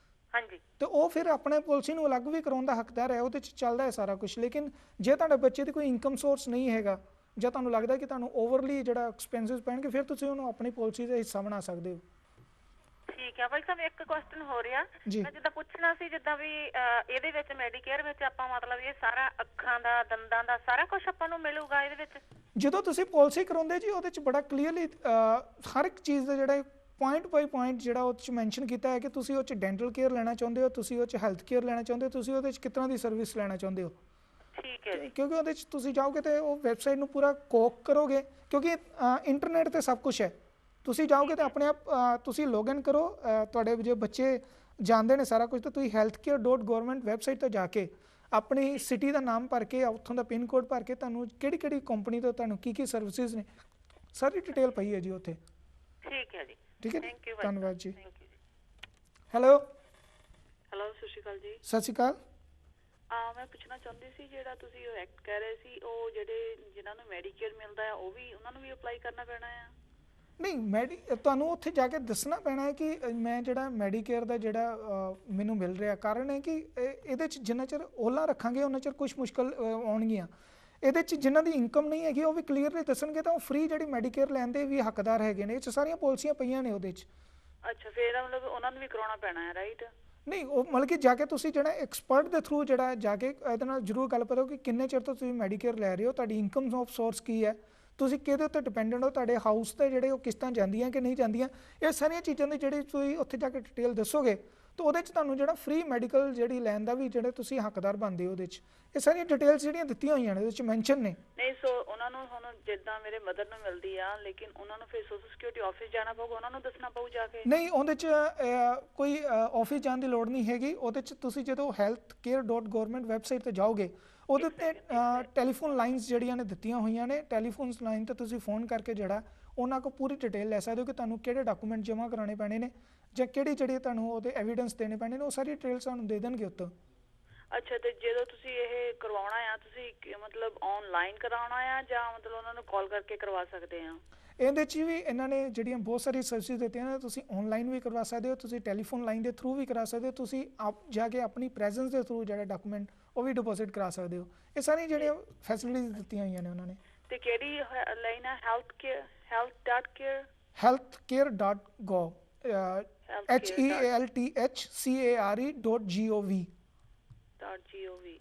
ਹਾਂਜੀ ਤੇ ਉਹ ਫਿਰ ਆਪਣੇ ਪਾਲਿਸੀ ਨੂੰ ਅਲੱਗ ਵੀ ਕਰਾਉਣ ਦਾ ਹੱਕਦਾਰ ਹੈ। ਉਹਦੇ 'ਚ ਚੱਲਦਾ ਹੈ ਸਾਰਾ ਕੁਝ। ਲੇਕਿਨ ਜੇ ਤੁਹਾਡੇ ਬੱਚੇ ਦੀ ਕੋਈ ਇਨਕਮ ਸੋਰਸ ਨਹੀਂ ਹੈਗਾ ਜਾਂ ਤੁਹਾਨੂੰ ਲੱਗਦਾ ਕਿ ਤੁਹਾਨੂੰ ਓਵਰਲੀ ਜਿਹੜਾ ਐਕਸਪੈਂਸਿਸ ਪੈਣਗੇ, ਫਿਰ ਤੁਸੀਂ ਉਹਨੂੰ ਆਪਣੀ ਪਾਲਿਸੀ ਦਾ ਹਿੱਸਾ ਬਣਾ ਸਕਦੇ ਹੋ। ਠੀਕ ਹੈ ਭਾਈ ਸਾਹਿਬ, ਇੱਕ ਕੁਐਸਚਨ ਹੋ ਰਿਹਾ, ਮੈਂ ਜਿੱਦਾਂ ਪੁੱਛਣਾ ਸੀ, ਜਿੱਦਾਂ ਵੀ ਇਹਦੇ ਵਿੱਚ ਮੈਡੀਕੇਅਰ ਵਿੱਚ ਆਪਾਂ ਮਤਲਬ ਇਹ ਸਾਰਾ ਅੱਖਾਂ ਦਾ, ਦੰਦਾਂ ਦਾ ਸਾਰਾ ਕੁਝ ਆਪਾਂ ਨੂੰ ਮਿਲੂਗਾ ਇਹਦੇ ਵਿੱਚ? ਜਦੋਂ ਤੁਸੀਂ ਪਾਲਿਸੀ ਕਰਾਉਂਦੇ ਜੀ, ਉਹਦੇ 'ਚ ਬੜਾ ਕਲੀਅਰਲੀ ਹਰ ਇੱਕ ਚੀਜ਼ ਦਾ ਜਿਹੜਾ ਪੁਆਇੰਟ ਬਾਈ ਪੁਆਇੰਟ ਜਿਹੜਾ ਉਹ 'ਚ ਮੈਂਸ਼ਨ ਕੀਤਾ ਹੈ ਕਿ ਤੁਸੀਂ ਉਹ 'ਚ ਡੈਂਟਲ ਕੇਅਰ ਲੈਣਾ ਚਾਹੁੰਦੇ ਹੋ, ਤੁਸੀਂ ਉਹ 'ਚ ਹੈਲਥ ਕੇਅਰ ਲੈਣਾ ਚਾਹੁੰਦੇ ਹੋ, ਤੁਸੀਂ ਉਹਦੇ 'ਚ ਕਿਸ ਤਰ੍ਹਾਂ ਦੀ ਸਰਵਿਸ ਲੈਣਾ ਚਾਹੁੰਦੇ ਹੋ। ਠੀਕ ਹੈ ਜੀ। ਕਿਉਂਕਿ ਉਹਦੇ 'ਚ ਤੁਸੀਂ ਜਾਓਗੇ ਤੇ ਉਹ ਵੈਬਸਾਈਟ ਨੂੰ ਪੂਰਾ ਕੋਕ ਕਰੋਗੇ, ਕਿਉਂਕਿ ਇੰਟਰਨੈਟ ਤੇ ਸਭ ਕੁਝ ਹੈ। ਤੁਸੀਂ ਜਾਓਗੇ ਤਾਂ ਆਪਣੇ ਆਪ ਤੁਸੀਂ ਲੌਗਇਨ ਕਰੋ, ਤੁਹਾਡੇ ਜੇ ਬੱਚੇ ਜਾਣਦੇ ਨੇ ਸਾਰਾ ਕੁਝ, ਤਾਂ ਤੁਸੀਂ healthcare.government ਵੈਬਸਾਈਟ 'ਤੇ ਜਾ ਕੇ ਆਪਣੀ ਸਿਟੀ ਦਾ ਨਾਮ ਭਰ ਕੇ, ਉੱਥੋਂ ਦਾ ਪਿਨ ਕੋਡ ਭਰ ਕੇ, ਤੁਹਾਨੂੰ ਕਿਹੜੀ ਕੰਪਨੀ ਤੋਂ ਤੁਹਾਨੂੰ ਕੀ ਸਰਵਿਸਿਜ਼ ਨੇ ਸਾਰੀ ਡਿਟੇਲ ਪਈ ਹੈ ਜੀ ਉੱਥੇ। ਠੀਕ ਹੈ ਜੀ, ਠੀਕ ਹੈ, ਧੰਨਵਾਦ ਜੀ। ਹੈਲੋ, ਸਤਿ ਸ਼੍ਰੀ ਅਕਾਲ ਜੀ। ਸਤਿ ਸ਼੍ਰੀ ਅਕਾਲ। ਮੈਂ ਪੁੱਛਣਾ ਚਾਹੁੰਦੀ ਸੀ, ਜਿਹੜਾ ਤੁਸੀਂ ਉਹ ਐਕਟ ਕਹਿ ਰਹੇ ਸੀ, ਉਹ ਜਿਨ੍ਹਾਂ ਨੂੰ ਮੈਡੀਕੇਅਰ ਮਿਲਦਾ ਹੈ ਉਹਨਾਂ ਨੂੰ ਵੀ ਅਪਲਾਈ ਕਰਨਾ ਪੈਣਾ ਆ? ਨਹੀਂ, ਤੁਹਾਨੂੰ ਉੱਥੇ ਜਾ ਕੇ ਦੱਸਣਾ ਪੈਣਾ ਹੈ ਕਿ ਮੈਂ ਜਿਹੜਾ ਮੈਡੀਕੇਅਰ ਦਾ ਜਿਹੜਾ ਮੈਨੂੰ ਮਿਲ ਰਿਹਾ। ਕਾਰਨ ਹੈ ਕਿ ਇਹਦੇ 'ਚ ਜਿੰਨਾ ਚਿਰ ਓਲਾ ਰੱਖਾਂਗੇ ਉਹਨਾਂ ਚਿਰ ਕੁਝ ਮੁਸ਼ਕਲ ਆਉਣਗੀਆਂ। ਇਹਦੇ 'ਚ ਜਿਨ੍ਹਾਂ ਦੀ ਇਨਕਮ ਨਹੀਂ ਹੈਗੀ ਉਹ ਵੀ ਕਲੀਅਰਲੀ ਦੱਸਣਗੇ, ਤਾਂ ਉਹ ਫ੍ਰੀ ਜਿਹੜੀ ਮੈਡੀਕੇਅਰ ਲੈਣ ਦੇ ਵੀ ਹੱਕਦਾਰ ਹੈਗੇ ਨੇ। ਇਹ 'ਚ ਸਾਰੀਆਂ ਪਾਲਿਸੀਆਂ ਪਈਆਂ ਨੇ ਉਹਦੇ 'ਚ। ਅੱਛਾ, ਫਿਰ ਮਤਲਬ ਉਹਨਾਂ ਨੂੰ ਵੀ ਕਰਾਉਣਾ ਪੈਣਾ ਹੈ, ਰਾਈਟ? ਨਹੀਂ, ਉਹ ਮਤਲਬ ਕਿ ਜਾ ਕੇ ਤੁਸੀਂ ਜਿਹੜਾ ਐਕਸਪਰਟ ਦੇ ਥਰੂ ਜਿਹੜਾ ਜਾ ਕੇ ਇਹਦੇ ਨਾਲ ਜ਼ਰੂਰ ਗੱਲ ਕਰੋ ਕਿ ਕਿੰਨੇ ਚਿਰ ਤੋਂ ਤੁਸੀਂ ਮੈਡੀਕੇਅਰ ਲੈ ਰਹੇ ਹੋ, ਤੁਹਾਡੀ ਇਨਕਮ ਆਫ ਸੋਰਸ ਕੀ ਹੈ, ਤੁਸੀਂ ਕਿਹਦੇ ਉੱਤੇ ਡਿਪੈਂਡੈਂਟ ਹੋ, ਤੁਹਾਡੇ ਹਾਊਸ 'ਤੇ ਜਿਹੜੇ ਉਹ ਕਿਸ਼ਤਾਂ ਜਾਂਦੀਆਂ ਕਿ ਨਹੀਂ ਜਾਂਦੀਆਂ। ਇਹ ਸਾਰੀਆਂ ਚੀਜ਼ਾਂ ਦੀ ਜਿਹੜੀ ਤੁਸੀਂ ਉੱਥੇ ਜਾ ਕੇ ਡਿਟੇਲ ਦੱਸੋਗੇ ਤਾਂ ਉਹਦੇ 'ਚ ਤੁਹਾਨੂੰ ਜਿਹੜਾ ਫ੍ਰੀ ਮੈਡੀਕਲ ਜਿਹੜੀ ਲੈਣ ਦਾ ਵੀ ਜਿਹੜੇ ਤੁਸੀਂ ਹੱਕਦਾਰ ਬਣਦੇ ਹੋ। ਉਹਦੇ 'ਚ ਇਹ ਸਾਰੀਆਂ ਡਿਟੇਲਸ ਜਿਹੜੀਆਂ ਦਿੱਤੀਆਂ ਹੋਈਆਂ ਨੇ ਉਹਦੇ 'ਚ ਮੈਂਸ਼ਨ ਨੇ। ਨਹੀਂ, ਸੋ ਉਹਨਾਂ ਨੂੰ ਹੁਣ ਜਿੱਦਾਂ ਮੇਰੇ ਮਦਰ ਨੂੰ ਮਿਲਦੀ ਆ, ਲੇਕਿਨ ਉਹਨਾਂ ਨੂੰ ਫਿਰ ਸੋਸ਼ਲ ਸਿਕਿਉਰਿਟੀ ਆਫਿਸ ਜਾਣਾ ਪਊਗਾ, ਉਹਨਾਂ ਨੂੰ ਦੱਸਣਾ ਪਊ ਜਾ ਕੇ? ਨਹੀਂ, ਉਹਦੇ 'ਚ ਕੋਈ ਆਫਿਸ ਜਾਣ ਦੀ ਲੋੜ ਨਹੀਂ ਹੈਗੀ। ਉਹਦੇ 'ਚ ਤੁਸੀਂ ਜਦੋਂ healthcare.government ਵੈਬਸਾਈਟ 'ਤੇ ਜਾਓਗੇ, ਉਹਦੇ ਉੱਤੇ ਟੈਲੀਫੋਨ ਲਾਈਨਸ ਜਿਹੜੀਆਂ ਨੇ ਦਿੱਤੀਆਂ ਹੋਈਆਂ ਨੇ। ਟੈਲੀਫੋਨ ਲਾਈਨ 'ਤੇ ਤੁਸੀਂ ਫੋਨ ਕਰਕੇ ਜਿਹੜਾ ਉਹਨਾਂ ਕੋਲ ਪੂਰੀ ਡਿਟੇਲ ਲੈ ਸਕਦੇ ਹੋ ਕਿ ਤੁਹਾਨੂੰ ਕਿਹੜੇ ਡਾਕੂਮੈਂਟ ਜਮ੍ਹਾਂ ਕਰਾਉਣੇ ਪੈਣੇ ਨੇ ਜਾਂ ਜਿਹੜੀ ਤੁਹਾਨੂੰ ਉਹਦੇ ਐਵੀਡੈਂਸ ਦੇਣੇ ਪੈਣੇ ਨੇ। ਉਹ ਸਾਰੀ ਡਿਟੇਲ ਸਾਨੂੰ ਦੇ ਦੇਣਗੇ ਉੱਤੋਂ। ਅੱਛਾ, ਤੇ ਜਦੋਂ ਤੁਸੀਂ ਇਹ ਕਰਵਾਉਣਾ ਆ, ਤੁਸੀਂ ਮਤਲਬ ਆਨਲਾਈਨ ਕਰਾਉਣਾ ਆ ਜਾਂ ਮਤਲਬ ਉਹਨਾਂ ਨੂੰ ਕਾਲ ਕਰਕੇ ਕਰਵਾ ਸਕਦੇ ਆ? ਇਹਦੇ 'ਚ ਵੀ ਇਹਨਾਂ ਨੇ ਜਿਹੜੀਆਂ ਬਹੁਤ ਸਾਰੀ ਸਰਵਿਸਿਜ਼ ਦਿੱਤੀਆਂ ਨੇ। ਤੁਸੀਂ ਆਨਲਾਈਨ ਵੀ ਕਰਵਾ ਸਕਦੇ ਹੋ, ਤੁਸੀਂ ਟੈਲੀਫੋਨ ਲਾਈਨ ਦੇ ਥਰੂ ਵੀ ਕਰਾ ਸਕਦੇ ਹੋ, ਤੁਸੀਂ ਜਾ ਕੇ ਆਪਣੀ ਪ੍ਰੈਜ਼ੈਂਸ ਦੇ ਥਰੂ ਜਿਹੜਾ ਡਾਕੂਮੈਂਟ ਉਹ ਵੀ ਡਿਪੋਜ਼ਿਟ ਕਰਾ ਸਕਦੇ ਹੋ। ਇਹ ਸਾਰੀਆਂ ਜਿਹੜੀਆਂ ਫੈਸਿਲਿਟੀਜ਼ ਦਿੱਤੀਆਂ ਹੋਈਆਂ ਨੇ ਉਹਨਾਂ ਨੇ। ਤੇ ਕਿਹੜੀ ਲਾਈਨ ਹੈ? health.care? healthcare.gov healthcare.gov।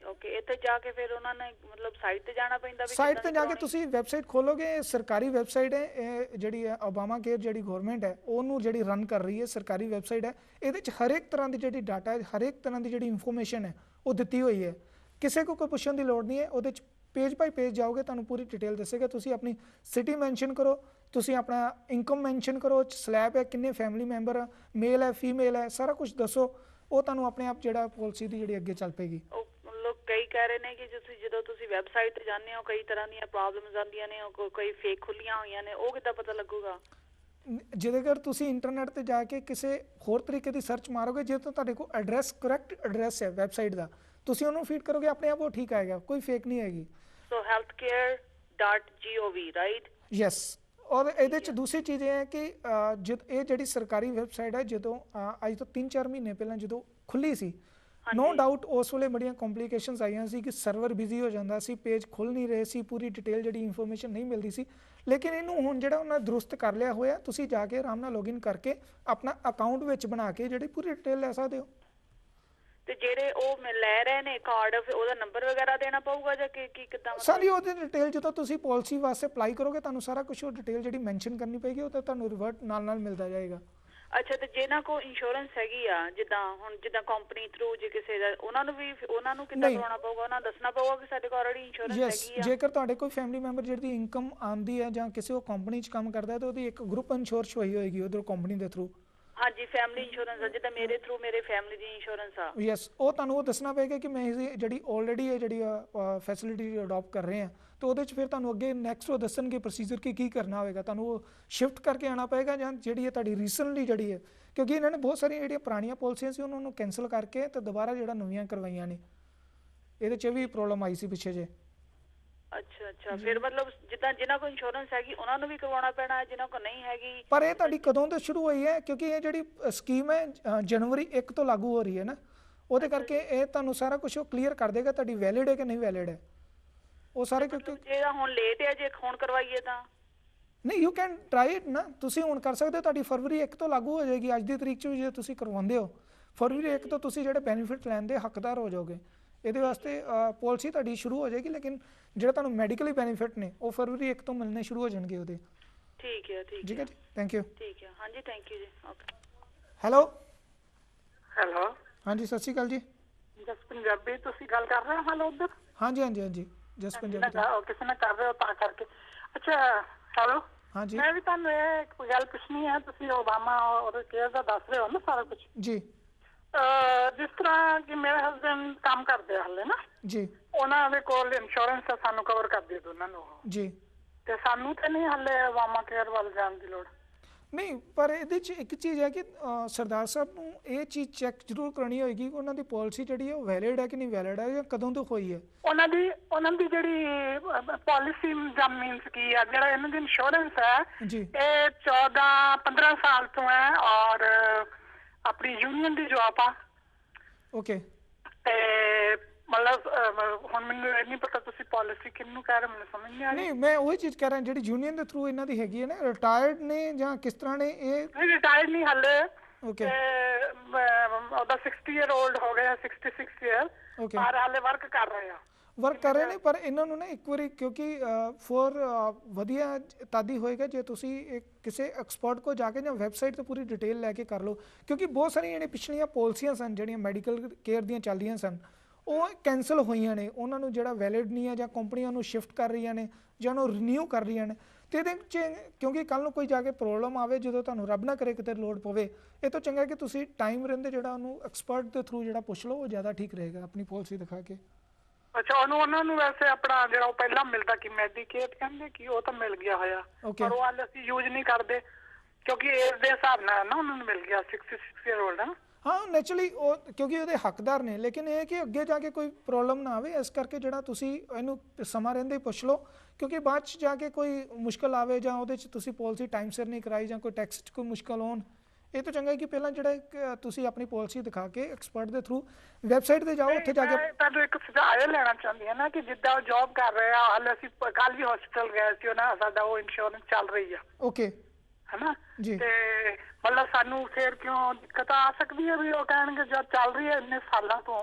ਓਕੇ, ਇੱਥੇ ਜਾ ਕੇ ਫਿਰ ਉਹਨਾਂ ਨੇ ਮਤਲਬ ਸਾਈਟ ਤੇ ਜਾਣਾ ਪੈਂਦਾ? ਸਾਈਟ ਤੇ ਜਾ ਕੇ ਤੁਸੀਂ ਵੈਬਸਾਈਟ ਖੋਲੋਗੇ, ਸਰਕਾਰੀ ਵੈਬਸਾਈਟ ਹੈ ਇਹ ਜਿਹੜੀ ਹੈ ਓਬਾਮਾ ਕੇਅਰ ਜਿਹੜੀ ਗਵਰਨਮੈਂਟ ਹੈ ਉਹਨੂੰ ਜਿਹੜੀ ਰਨ ਕਰ ਰਹੀ ਹੈ, ਸਰਕਾਰੀ ਵੈਬਸਾਈਟ ਹੈ। ਇਹਦੇ 'ਚ ਹਰ ਇੱਕ ਤਰ੍ਹਾਂ ਦੀ ਜਿਹੜੀ ਡਾਟਾ ਹੈ, ਹਰ ਇੱਕ ਤਰ੍ਹਾਂ ਦੀ ਜਿਹੜੀ ਇਨਫੋਰਮੇਸ਼ਨ ਹੈ ਉਹ ਦਿੱਤੀ ਹੋਈ ਹੈ। ਕਿਸੇ ਕੋ ਕੋਈ ਪੁੱਛਣ ਦੀ ਲੋੜ ਨਹੀਂ ਹੈ। ਉਹਦੇ 'ਚ ਪੇਜ ਬਾਈ ਪੇਜ ਜਾਓਗੇ, ਤੁਹਾਨੂੰ ਪੂਰੀ ਡਿਟੇਲ ਦੱਸੇਗਾ। ਤੁਸੀਂ ਆਪਣੀ ਸਿਟੀ ਮੈਂਸ਼ਨ ਕਰੋ, ਤੁਸੀਂ ਆਪਣਾ ਇਨਕਮ ਮੈਂਸ਼ਨ ਕਰੋ, ਸਲੈਬ ਹੈ, ਕਿੰਨੇ ਫੈਮਿਲੀ ਮੈਂਬਰ, ਮੇਲ ਹੈ, ਫੀਮੇਲ ਹੈ, ਸਾਰਾ ਕੁਝ ਦੱਸੋ। ਉਹ ਤੁਹਾਨੂੰ ਆਪਣੇ ਆਪ ਜਿਹੜਾ ਪਾਲਿਸੀ ਦੀ ਜਿਹੜੀ ਅੱਗੇ ਚੱਲ ਪਏਗੀ। ਲੋਕ ਕਈ ਕਹਿ ਰਹੇ ਨੇ ਕਿ ਜਦੋਂ ਤੁਸੀਂ ਵੈਬਸਾਈਟ ਤੇ ਜਾਂਦੇ ਹੋ ਕਈ ਤਰ੍ਹਾਂ ਦੀਆਂ ਪ੍ਰੋਬਲਮਸ ਆਉਂਦੀਆਂ ਨੇ, ਕੋਈ ਫੇਕ ਖੁੱਲੀਆਂ ਹੋਈਆਂ ਨੇ, ਉਹ ਕਿੱਦਾਂ ਪਤਾ ਲੱਗੂਗਾ? ਜੇਕਰ ਤੁਸੀਂ ਇੰਟਰਨੈਟ ਤੇ ਜਾ ਕੇ ਕਿਸੇ ਹੋਰ ਤਰੀਕੇ ਦੀ ਸਰਚ ਮਾਰੋਗੇ, ਜੇ ਤੁਹਾਡੇ ਕੋਲ ਐਡਰੈਸ ਕਰੈਕਟ ਐਡਰੈਸ ਹੈ ਵੈਬਸਾਈਟ ਦਾ, ਤੁਸੀਂ ਉਹਨੂੰ ਫੀਡ ਕਰੋਗੇ, ਆਪਣੇ ਆਪ ਉਹ ਠੀਕ ਆਏਗਾ, ਕੋਈ ਫੇਕ ਨਹੀਂ ਹੈਗੀ। ਸੋ healthcare.gov, ਰਾਈਟ? ਯੈਸ। ਔਰ ਇਹਦੇ 'ਚ ਦੂਸਰੀ ਚੀਜ਼ ਇਹ ਹੈ ਕਿ ਇਹ ਜਿਹੜੀ ਸਰਕਾਰੀ ਵੈਬਸਾਈਟ ਹੈ, ਜਦੋਂ ਅੱਜ ਤੋਂ 3-4 ਮਹੀਨੇ ਪਹਿਲਾਂ ਜਦੋਂ ਖੁੱਲੀ ਸੀ, ਨੋ ਡਾਊਟ ਉਸ ਵੇਲੇ ਬੜੀਆਂ ਕੰਪਲੀਕੇਸ਼ਨਸ ਆਈਆਂ ਸੀ ਕਿ ਸਰਵਰ ਬਿਜ਼ੀ ਹੋ ਜਾਂਦਾ ਸੀ, ਪੇਜ ਖੁੱਲ ਨਹੀਂ ਰਹੇ ਸੀ, ਪੂਰੀ ਡਿਟੇਲ ਜਿਹੜੀ ਇਨਫੋਰਮੇਸ਼ਨ ਨਹੀਂ ਮਿਲਦੀ ਸੀ। ਲੇਕਿਨ ਇਹਨੂੰ ਹੁਣ ਜਿਹੜਾ ਉਹਨਾਂ ਦਰੁਸਤ ਕਰ ਲਿਆ ਹੋਇਆ, ਤੁਸੀਂ ਜਾ ਕੇ ਆਰਾਮ ਨਾਲ ਲੌਗਇਨ ਕਰਕੇ ਆਪਣਾ ਅਕਾਊਂਟ ਵਿੱਚ ਬਣਾ ਕੇ ਜਿਹੜੀ ਪੂਰੀ ਡਿਟੇਲ ਲੈ ਸਕਦੇ ਹੋ। ਤੇ ਜਿਹੜੇ ਉਹ ਲੈ ਰਹੇ ਨੇ ਕਾਰਡ, ਉਹਦਾ ਨੰਬਰ ਵਗੈਰਾ ਦੇਣਾ ਪਊਗਾ ਜਾਂ ਕੀ ਕਿੱਦਾਂ? ਸਾਰੀ ਉਹਦੀ ਡਿਟੇਲ ਜਦੋਂ ਤੁਸੀਂ ਪਾਲਿਸੀ ਵਾਸਤੇ ਅਪਲਾਈ ਕਰੋਗੇ, ਤੁਹਾਨੂੰ ਸਾਰਾ ਕੁਝ ਉਹ ਡਿਟੇਲ ਜਿਹੜੀ ਮੈਂਸ਼ਨ ਕਰਨੀ ਪਏਗੀ, ਉਹ ਤਾਂ ਤੁਹਾਨੂੰ ਰਿਵਰਟ ਨਾਲ ਮਿਲਦਾ ਜਾਏਗਾ। ਅੱਛਾ, ਤੇ ਜਿਹਨਾਂ ਕੋਲ ਇੰਸ਼ੋਰੈਂਸ ਹੈਗੀ ਆ, ਜਿੱਦਾਂ ਕੰਪਨੀ ਥਰੂ ਜੇ ਕਿਸੇ ਦਾ, ਉਹਨਾਂ ਨੂੰ ਕਿੱਦਾਂ ਕਰਾਉਣਾ ਪਊਗਾ? ਉਹਨਾਂ ਨੂੰ ਦੱਸਣਾ ਪਊਗਾ ਕਿ ਸਾਡੇ ਕੋਲ ਆਲਰੇਡੀ ਇੰਸ਼ੋਰੈਂਸ ਹੈਗੀ ਆ? ਜੇਕਰ ਤੁਹਾਡੇ ਕੋਈ ਫੈਮਿਲੀ ਮੈਂਬਰ ਜਿਹਦੀ ਇਨਕਮ ਆਉਂਦੀ ਹੈ ਜਾਂ ਕਿਸੇ ਉਹ ਕੰਪਨੀ 'ਚ ਕੰਮ ਕਰਦਾ ਹੈ, ਤਾਂ ਉਹਦੀ ਇੱਕ ਗਰੁੱਪ ਇੰਸ਼ੋਰੈਂਸ ਹੋਈ ਹੋਏਗੀ ਉਧਰ ਕੰਪਨੀ ਦੇ ਥਰੂ। ਹਾਂਜੀ, ਫੈਮਿਲੀ ਇੰਸ਼ੋਰੈਂਸ ਆ, ਜਿੱਦਾਂ ਮੇਰੇ ਥਰੂ ਮੇਰੇ ਫੈਮਿਲੀ ਦੀ ਇੰਸ਼ੋਰੈਂਸ ਆ। ਯੈਸ, ਉਹ ਤੁਹਾਨੂੰ ਉਹ ਦੱਸਣਾ ਪਏਗਾ ਕਿ ਮੈਂ ਇਹ ਜਿਹੜੀ ਆਲਰੇਡੀ ਇਹ ਜਿਹੜੀ ਫੈਸਿਲਿਟੀ ਅਡਾਪਟ ਕਰ ਰਹੇ ਹਾਂ, ਤਾਂ ਉਹਦੇ 'ਚ ਫਿਰ ਤੁਹਾਨੂੰ ਅੱਗੇ ਨੈਕਸਟ ਉਹ ਦੱਸਣਗੇ ਪ੍ਰੋਸੀਜਰ ਕੀ ਕਰਨਾ ਹੋਵੇਗਾ। ਤੁਹਾਨੂੰ ਉਹ ਸ਼ਿਫਟ ਕਰਕੇ ਆਉਣਾ ਪਏਗਾ ਜਾਂ ਜਿਹੜੀ ਹੈ ਤੁਹਾਡੀ ਰੀਸੈਂਟਲੀ ਜਿਹੜੀ ਹੈ, ਕਿਉਂਕਿ ਇਹਨਾਂ ਨੇ ਬਹੁਤ ਸਾਰੀਆਂ ਜਿਹੜੀਆਂ ਪੁਰਾਣੀਆਂ ਪਾਲਿਸੀਆਂ ਸੀ ਉਹਨਾਂ ਨੂੰ ਕੈਂਸਲ ਕਰਕੇ ਤੇ ਦੁਬਾਰਾ ਜਿਹੜਾ ਨਵੀਆਂ ਕਰਵਾਈਆਂ ਨੇ। ਇਹਦੇ 'ਚ ਵੀ ਪ੍ਰੋਬਲਮ ਆਈ ਸੀ ਪਿੱਛੇ ਜੇ। ਅੱਛਾ, ਫਿਰ ਮਤਲਬ ਜਿੱਦਾਂ ਜਿਨ੍ਹਾਂ ਕੋਲ ਇੰਸ਼ੋਰੈਂਸ ਹੈਗੀ ਉਹਨਾਂ ਨੂੰ ਵੀ ਕਰਵਾਉਣਾ ਪੈਣਾ, ਜਿਨ੍ਹਾਂ ਕੋਲ ਨਹੀਂ ਹੈਗੀ? ਪਰ ਇਹ ਤੁਹਾਡੀ ਕਦੋਂ ਤੋਂ ਸ਼ੁਰੂ ਹੋਈ ਹੈ? ਕਿਉਂਕਿ ਇਹ ਜਿਹੜੀ ਸਕੀਮ ਹੈ ਜਨਵਰੀ 1 ਤੋਂ ਲਾਗੂ ਹੋ ਰਹੀ ਹੈ ਨਾ, ਉਹਦੇ ਕਰਕੇ ਇਹ ਤੁਹਾਨੂੰ ਸਾਰਾ ਕੁਝ ਉਹ ਕਲੀਅਰ ਕਰ ਦੇਗਾ ਤੁਹਾਡੀ ਵੈਲਿਡ ਹੈ ਕਿ ਨਹੀਂ ਵੈਲਿਡ ਹੈ। ਉਹ ਸਾਰੇ ਕਿਉਂਕਿ ਜੇ ਹੁਣ ਲੇਟ ਹੈ, ਜੇ ਹੁਣ ਕਰਵਾਈਏ ਤਾਂ ਨਹੀਂ, ਯੂ ਕੈਨ ਟਰਾਈ ਇਟ ਨਾ, ਤੁਸੀਂ ਹੁਣ ਕਰ ਸਕਦੇ ਹੋ। ਤੁਹਾਡੀ ਫਰਵਰੀ 1 ਤੋਂ ਲਾਗੂ ਹੋ ਜਾਏਗੀ ਅੱਜ ਦੀ ਤਰੀਕ 'ਚ ਵੀ। ਜੇ ਤੁਸੀਂ ਕਰਵਾਉਂਦੇ ਹੋ ਫਰਵਰੀ 1 ਤੋਂ ਤੁਸੀਂ ਜਿਹੜੇ ਬੈਨੀਫਿਟ ਲੈਣ ਦੇ ਹੱਕਦਾਰ ਹੋ ਜਾਓਗੇ। ਇਹਦੇ ਵਾਸਤੇ ਪਾਲਿਸੀ ਤੁਹਾਡੀ ਸ਼ੁਰੂ ਹੋ ਜਾਏਗੀ, ਲੇਕਿਨ ਜਿਹੜਾ ਤੁਹਾਨੂੰ ਮੈਡੀਕਲੀ ਬੈਨੀਫਿਟ ਨੇ ਉਹ ਫਰਵਰੀ 1 ਤੋਂ ਮਿਲਣੇ ਸ਼ੁਰੂ ਹੋ ਜਾਣਗੇ ਉਹਦੇ। ਠੀਕ ਹੈ ਠੀਕ ਹੈ ਜੀ, ਥੈਂਕ ਯੂ। ਠੀਕ ਹੈ, ਹਾਂਜੀ ਥੈਂਕ ਯੂ ਜੀ। ਓਕੇ। ਹੈਲੋ ਹੈਲੋ, ਹਾਂਜੀ ਸਤਿ ਸ਼੍ਰੀ ਅਕਾਲ ਜੀ। ਜਸ ਪੰਜਾਬੀ ਤੁਸੀਂ ਗੱਲ ਕਰ ਰਹੇ ਹੋ? ਹਾਲ ਉਧਰ? ਹਾਂਜੀ ਹਾਂਜੀ ਹਾਂਜੀ, ਜਸ ਪੰਜਾਬੀ ਕਿਸੇ ਨਾਲ ਕਰ ਰਹੇ ਹੋ ਤਾਂ ਕਰਕੇ। ਅੱਛਾ, ਹੈਲੋ। ਹਾਂਜੀ ਮੈਂ ਵੀ ਤੁਹਾਨੂੰ ਇਹ ਕੋਈ ਗੱਲ ਪੁੱਛਣੀ ਹੈ। ਤੁਸੀਂ ਓਬਾਮਾ ਔਰ ਕੇਅਰ ਦਾ ਦੱਸ ਰਹੇ ਹੋ ਨਾ ਸਾਰਾ ਕੁਝ ਜੀ। ਜਿਸ ਤਰ੍ਹਾਂ ਕਿ ਮੇਰੇ ਹਸਬੈਂਡ ਕੰਮ ਕਰਦੇ ਆ ਹਲੇ ਨਾ ਜੀ, ਉਹਨਾਂ ਦੇ ਕੋਲ ਇੰਸ਼ੋਰੈਂਸ ਸਾਨੂੰ ਕਵਰ ਕਰਦੇ ਦੋਨਾਂ ਨੂੰ ਜੀ। ਤੇ ਸਾਨੂੰ ਤੇ ਨਹੀਂ ਹਲੇ ਓਬਾਮਾ ਕੇਅਰ ਵੱਲ ਜਾਣ ਦੀ ਲੋੜ। ਨਹੀਂ, ਪਰ ਇਹਦੇ 'ਚ ਇੱਕ ਚੀਜ਼ ਹੈ ਕਿ ਸਰਦਾਰ ਸਾਹਿਬ ਨੂੰ ਇਹ ਚੀਜ਼ ਚੈੱਕ ਜ਼ਰੂਰ ਕਰਨੀ ਹੋਏਗੀ ਕਿ ਉਹਨਾਂ ਦੀ ਪਾਲਿਸੀ ਜਿਹੜੀ ਹੈ ਉਹ ਵੈਲਿਡ ਹੈ ਕਿ ਨਹੀਂ ਵੈਲਿਡ ਹੈ, ਜਾਂ ਕਦੋਂ ਤੋਂ ਹੋਈ ਹੈ। ਉਹਨਾਂ ਦੀ ਜਿਹੜੀ ਪਾਲਿਸੀ ਜਾਂ ਮੀਨਸ ਕੀ ਹੈ, ਜਿਹੜਾ ਇਹਨਾਂ ਦੀ ਇੰਸ਼ੋਰੈਂਸ ਹੈ ਜੀ, ਇਹ 14-15 ਸਾਲ ਤੋਂ ਹੈ ਔਰ ਆਪਣੀ ਯੂਨੀਅਨ ਦੀ ਜੌਬ ਆ। ਓਕੇ। ਤੇ ਮਤਲਬ ਹੁਣ ਮੈਨੂੰ ਇਹ ਨਹੀਂ ਪਤਾ ਤੁਸੀਂ ਪਾਲਿਸੀ ਕਿਹਨੂੰ ਕਹਿ ਰਹੇ, ਮੈਨੂੰ ਸਮਝ ਨਹੀਂ ਆ ਰਹੀ। ਨਹੀਂ, ਮੈਂ ਉਹੀ ਚੀਜ਼ ਕਹਿ ਰਿਹਾ ਜਿਹੜੀ ਯੂਨੀਅਨ ਦੇ ਥਰੂ ਇਹਨਾਂ ਦੀ ਹੈਗੀ ਹੈ ਨਾ, ਰਿਟਾਇਰਡ ਨੇ ਜਾਂ ਕਿਸ ਤਰ੍ਹਾਂ ਨੇ ਇਹ? ਨਹੀਂ, ਰਿਟਾਇਰਡ ਨਹੀਂ ਹਲੇ। ਓਕੇ। ਉਹਦਾ 60 ਈਅਰ 올ਡ ਹੋ ਗਿਆ, 66 ਈਅਰ, ਪਰ ਹਾਲੇ ਵਰਕ ਕਰ ਰਹੇ ਆ। ਵਰਕ ਕਰ ਰਹੇ ਨੇ, ਪਰ ਇਹਨਾਂ ਨੂੰ ਨਾ ਇੱਕ ਵਾਰੀ ਕਿਉਂਕਿ ਫੋਰ ਵਧੀਆ ਤਾਦੀ ਹੋਏਗਾ ਜੇ ਤੁਸੀਂ ਕਿਸੇ ਐਕਸਪਰਟ ਕੋ ਜਾ ਕੇ ਜਾਂ ਵੈਬਸਾਈਟ ਤੇ ਪੂਰੀ ਡਿਟੇਲ ਲੈ ਕੇ ਕਰ ਲਓ, ਕਿਉਂਕਿ ਬਹੁਤ ਸਾਰੀਆਂ ਜਿਹੜੀਆਂ ਪਿਛਲੀਆਂ ਪਾਲਿਸੀਆਂ ਸਨ ਜਿਹੜੀਆਂ ਮੈਡੀਕਲ ਕੇਅਰ ਦੀਆਂ ਚੱਲਦੀਆਂ ਸਨ ਉਹ ਕੈਂਸਲ ਹੋਈਆਂ ਨੇ। ਉਹਨਾਂ ਨੂੰ ਜਿਹੜਾ ਵੈਲਿਡ ਨਹੀਂ ਹੈ ਜਾਂ ਕੰਪਨੀਆਂ ਨੂੰ ਸ਼ਿਫਟ ਕਰ ਰਹੀਆਂ ਨੇ ਜਾਂ ਉਹਨੂੰ ਰੀਨਿਊ ਕਰ ਰਹੀਆਂ ਨੇ। ਤੇ ਇਹਦੇ 'ਚ ਕਿਉਂਕਿ ਕੱਲ੍ਹ ਨੂੰ ਕੋਈ ਜਾ ਕੇ ਪ੍ਰੋਬਲਮ ਆਵੇ, ਜਦੋਂ ਤੁਹਾਨੂੰ ਰੱਬ ਨਾ ਕਰੇ ਕਿਤੇ ਲੋੜ ਪਵੇ, ਇਹ ਤੋਂ ਚੰਗਾ ਕਿ ਤੁਸੀਂ ਟਾਈਮ ਰਹਿੰਦੇ ਜਿਹੜਾ ਉਹਨੂੰ ਐਕਸਪਰਟ ਦੇ ਥਰੂ ਜਿਹੜਾ ਪੁੱਛ ਲਓ, ਉਹ ਜ਼ਿਆਦਾ ਠੀਕ ਰਹੇਗਾ ਆਪਣੀ ਪਾਲਿਸੀ ਦਿਖਾ ਕੇ। ਅੱਛਾ, ਉਹਨਾਂ ਨੂੰ ਵੈਸੇ ਆਪਣਾ ਜਿਹੜਾ ਉਹ ਪਹਿਲਾਂ ਮਿਲਦਾ ਕਿ ਮੈਡੀਕੇਅਰ ਕਹਿੰਦੇ ਕਿ ਉਹ ਤਾਂ ਮਿਲ ਗਿਆ ਹੋਇਆ, ਪਰ ਉਹ ਹਾਲੇ ਅਸੀਂ ਯੂਜ਼ ਨਹੀਂ ਕਰਦੇ ਕਿਉਂਕਿ ਏਜ ਦੇ ਹਿਸਾਬ ਨਾਲ ਨਾ ਉਹਨਾਂ ਨੂੰ ਮਿਲ ਗਿਆ 66 ਈਅਰ 올ਡ। ਹਾਂ, ਨੈਚੁਰਲੀ ਉਹ ਕਿਉਂਕਿ ਉਹਦੇ ਹੱਕਦਾਰ ਨੇ, ਲੇਕਿਨ ਇਹ ਕਿ ਅੱਗੇ ਜਾ ਕੇ ਕੋਈ ਪ੍ਰੋਬਲਮ ਨਾ ਆਵੇ, ਇਸ ਕਰਕੇ ਜਿਹੜਾ ਤੁਸੀਂ ਇਹਨੂੰ ਸਮਾਂ ਰਹਿੰਦੇ ਹੀ ਪੁੱਛ ਲਓ, ਕਿਉਂਕਿ ਬਾਅਦ 'ਚ ਜਾ ਕੇ ਕੋਈ ਮੁਸ਼ਕਲ ਆਵੇ ਜਾਂ ਉਹਦੇ 'ਚ ਤੁਸੀਂ ਪਾਲਿਸੀ ਟਾਈਮ ਸਿਰ ਨਹੀਂ ਕਰਾਈ ਜਾਂ ਕੋਈ ਟੈਕਸ 'ਚ ਕੋਈ ਮੁਸ਼ਕਲ ਹੋਣ, ਇਹ ਤਾਂ ਚੰਗਾ ਕਿ ਪਹਿਲਾਂ ਜਿਹੜਾ ਤੁਸੀਂ ਆਪਣੀ ਪਾਲਿਸੀ ਦਿਖਾ ਕੇ ਐਕਸਪਰਟ ਦੇ ਥਰੂ ਵੈਬਸਾਈਟ ਤੇ ਜਾਓ, ਉੱਥੇ ਜਾ ਕੇ। ਤੁਹਾਨੂੰ ਇੱਕ ਸੁਝਾਅ ਇਹ ਲੈਣਾ ਚਾਹੁੰਦੀ ਹਾਂ ਨਾ ਕਿ ਜਿੱਦਾਂ ਉਹ ਜੌਬ ਕਰ ਰਹੇ ਆ, ਹਾਲੇ ਅਸੀਂ ਕੱਲ ਵੀ ਹਸਪੀਟਲ ਗਏ ਸੀ, ਉਹਨਾਂ ਸਾਡਾ ਉਹ ਇੰਸ਼ੋਰੈਂਸ ਚੱਲ ਰਹੀ ਆ। ਓਕੇ। ਹੈਨਾ ਜੀ। ਤੇ ਮਤਲਬ ਸਾਨੂੰ ਫੇਰ ਕਿਉਂ ਦਿੱਕਤ ਆ ਸਕਦੀ ਹੈ ਵੀ ਉਹ ਕਹਿਣਗੇ ਜਦ ਚੱਲ ਰਹੀ ਹੈ ਇੰਨੇ ਸਾਲਾਂ ਤੋਂ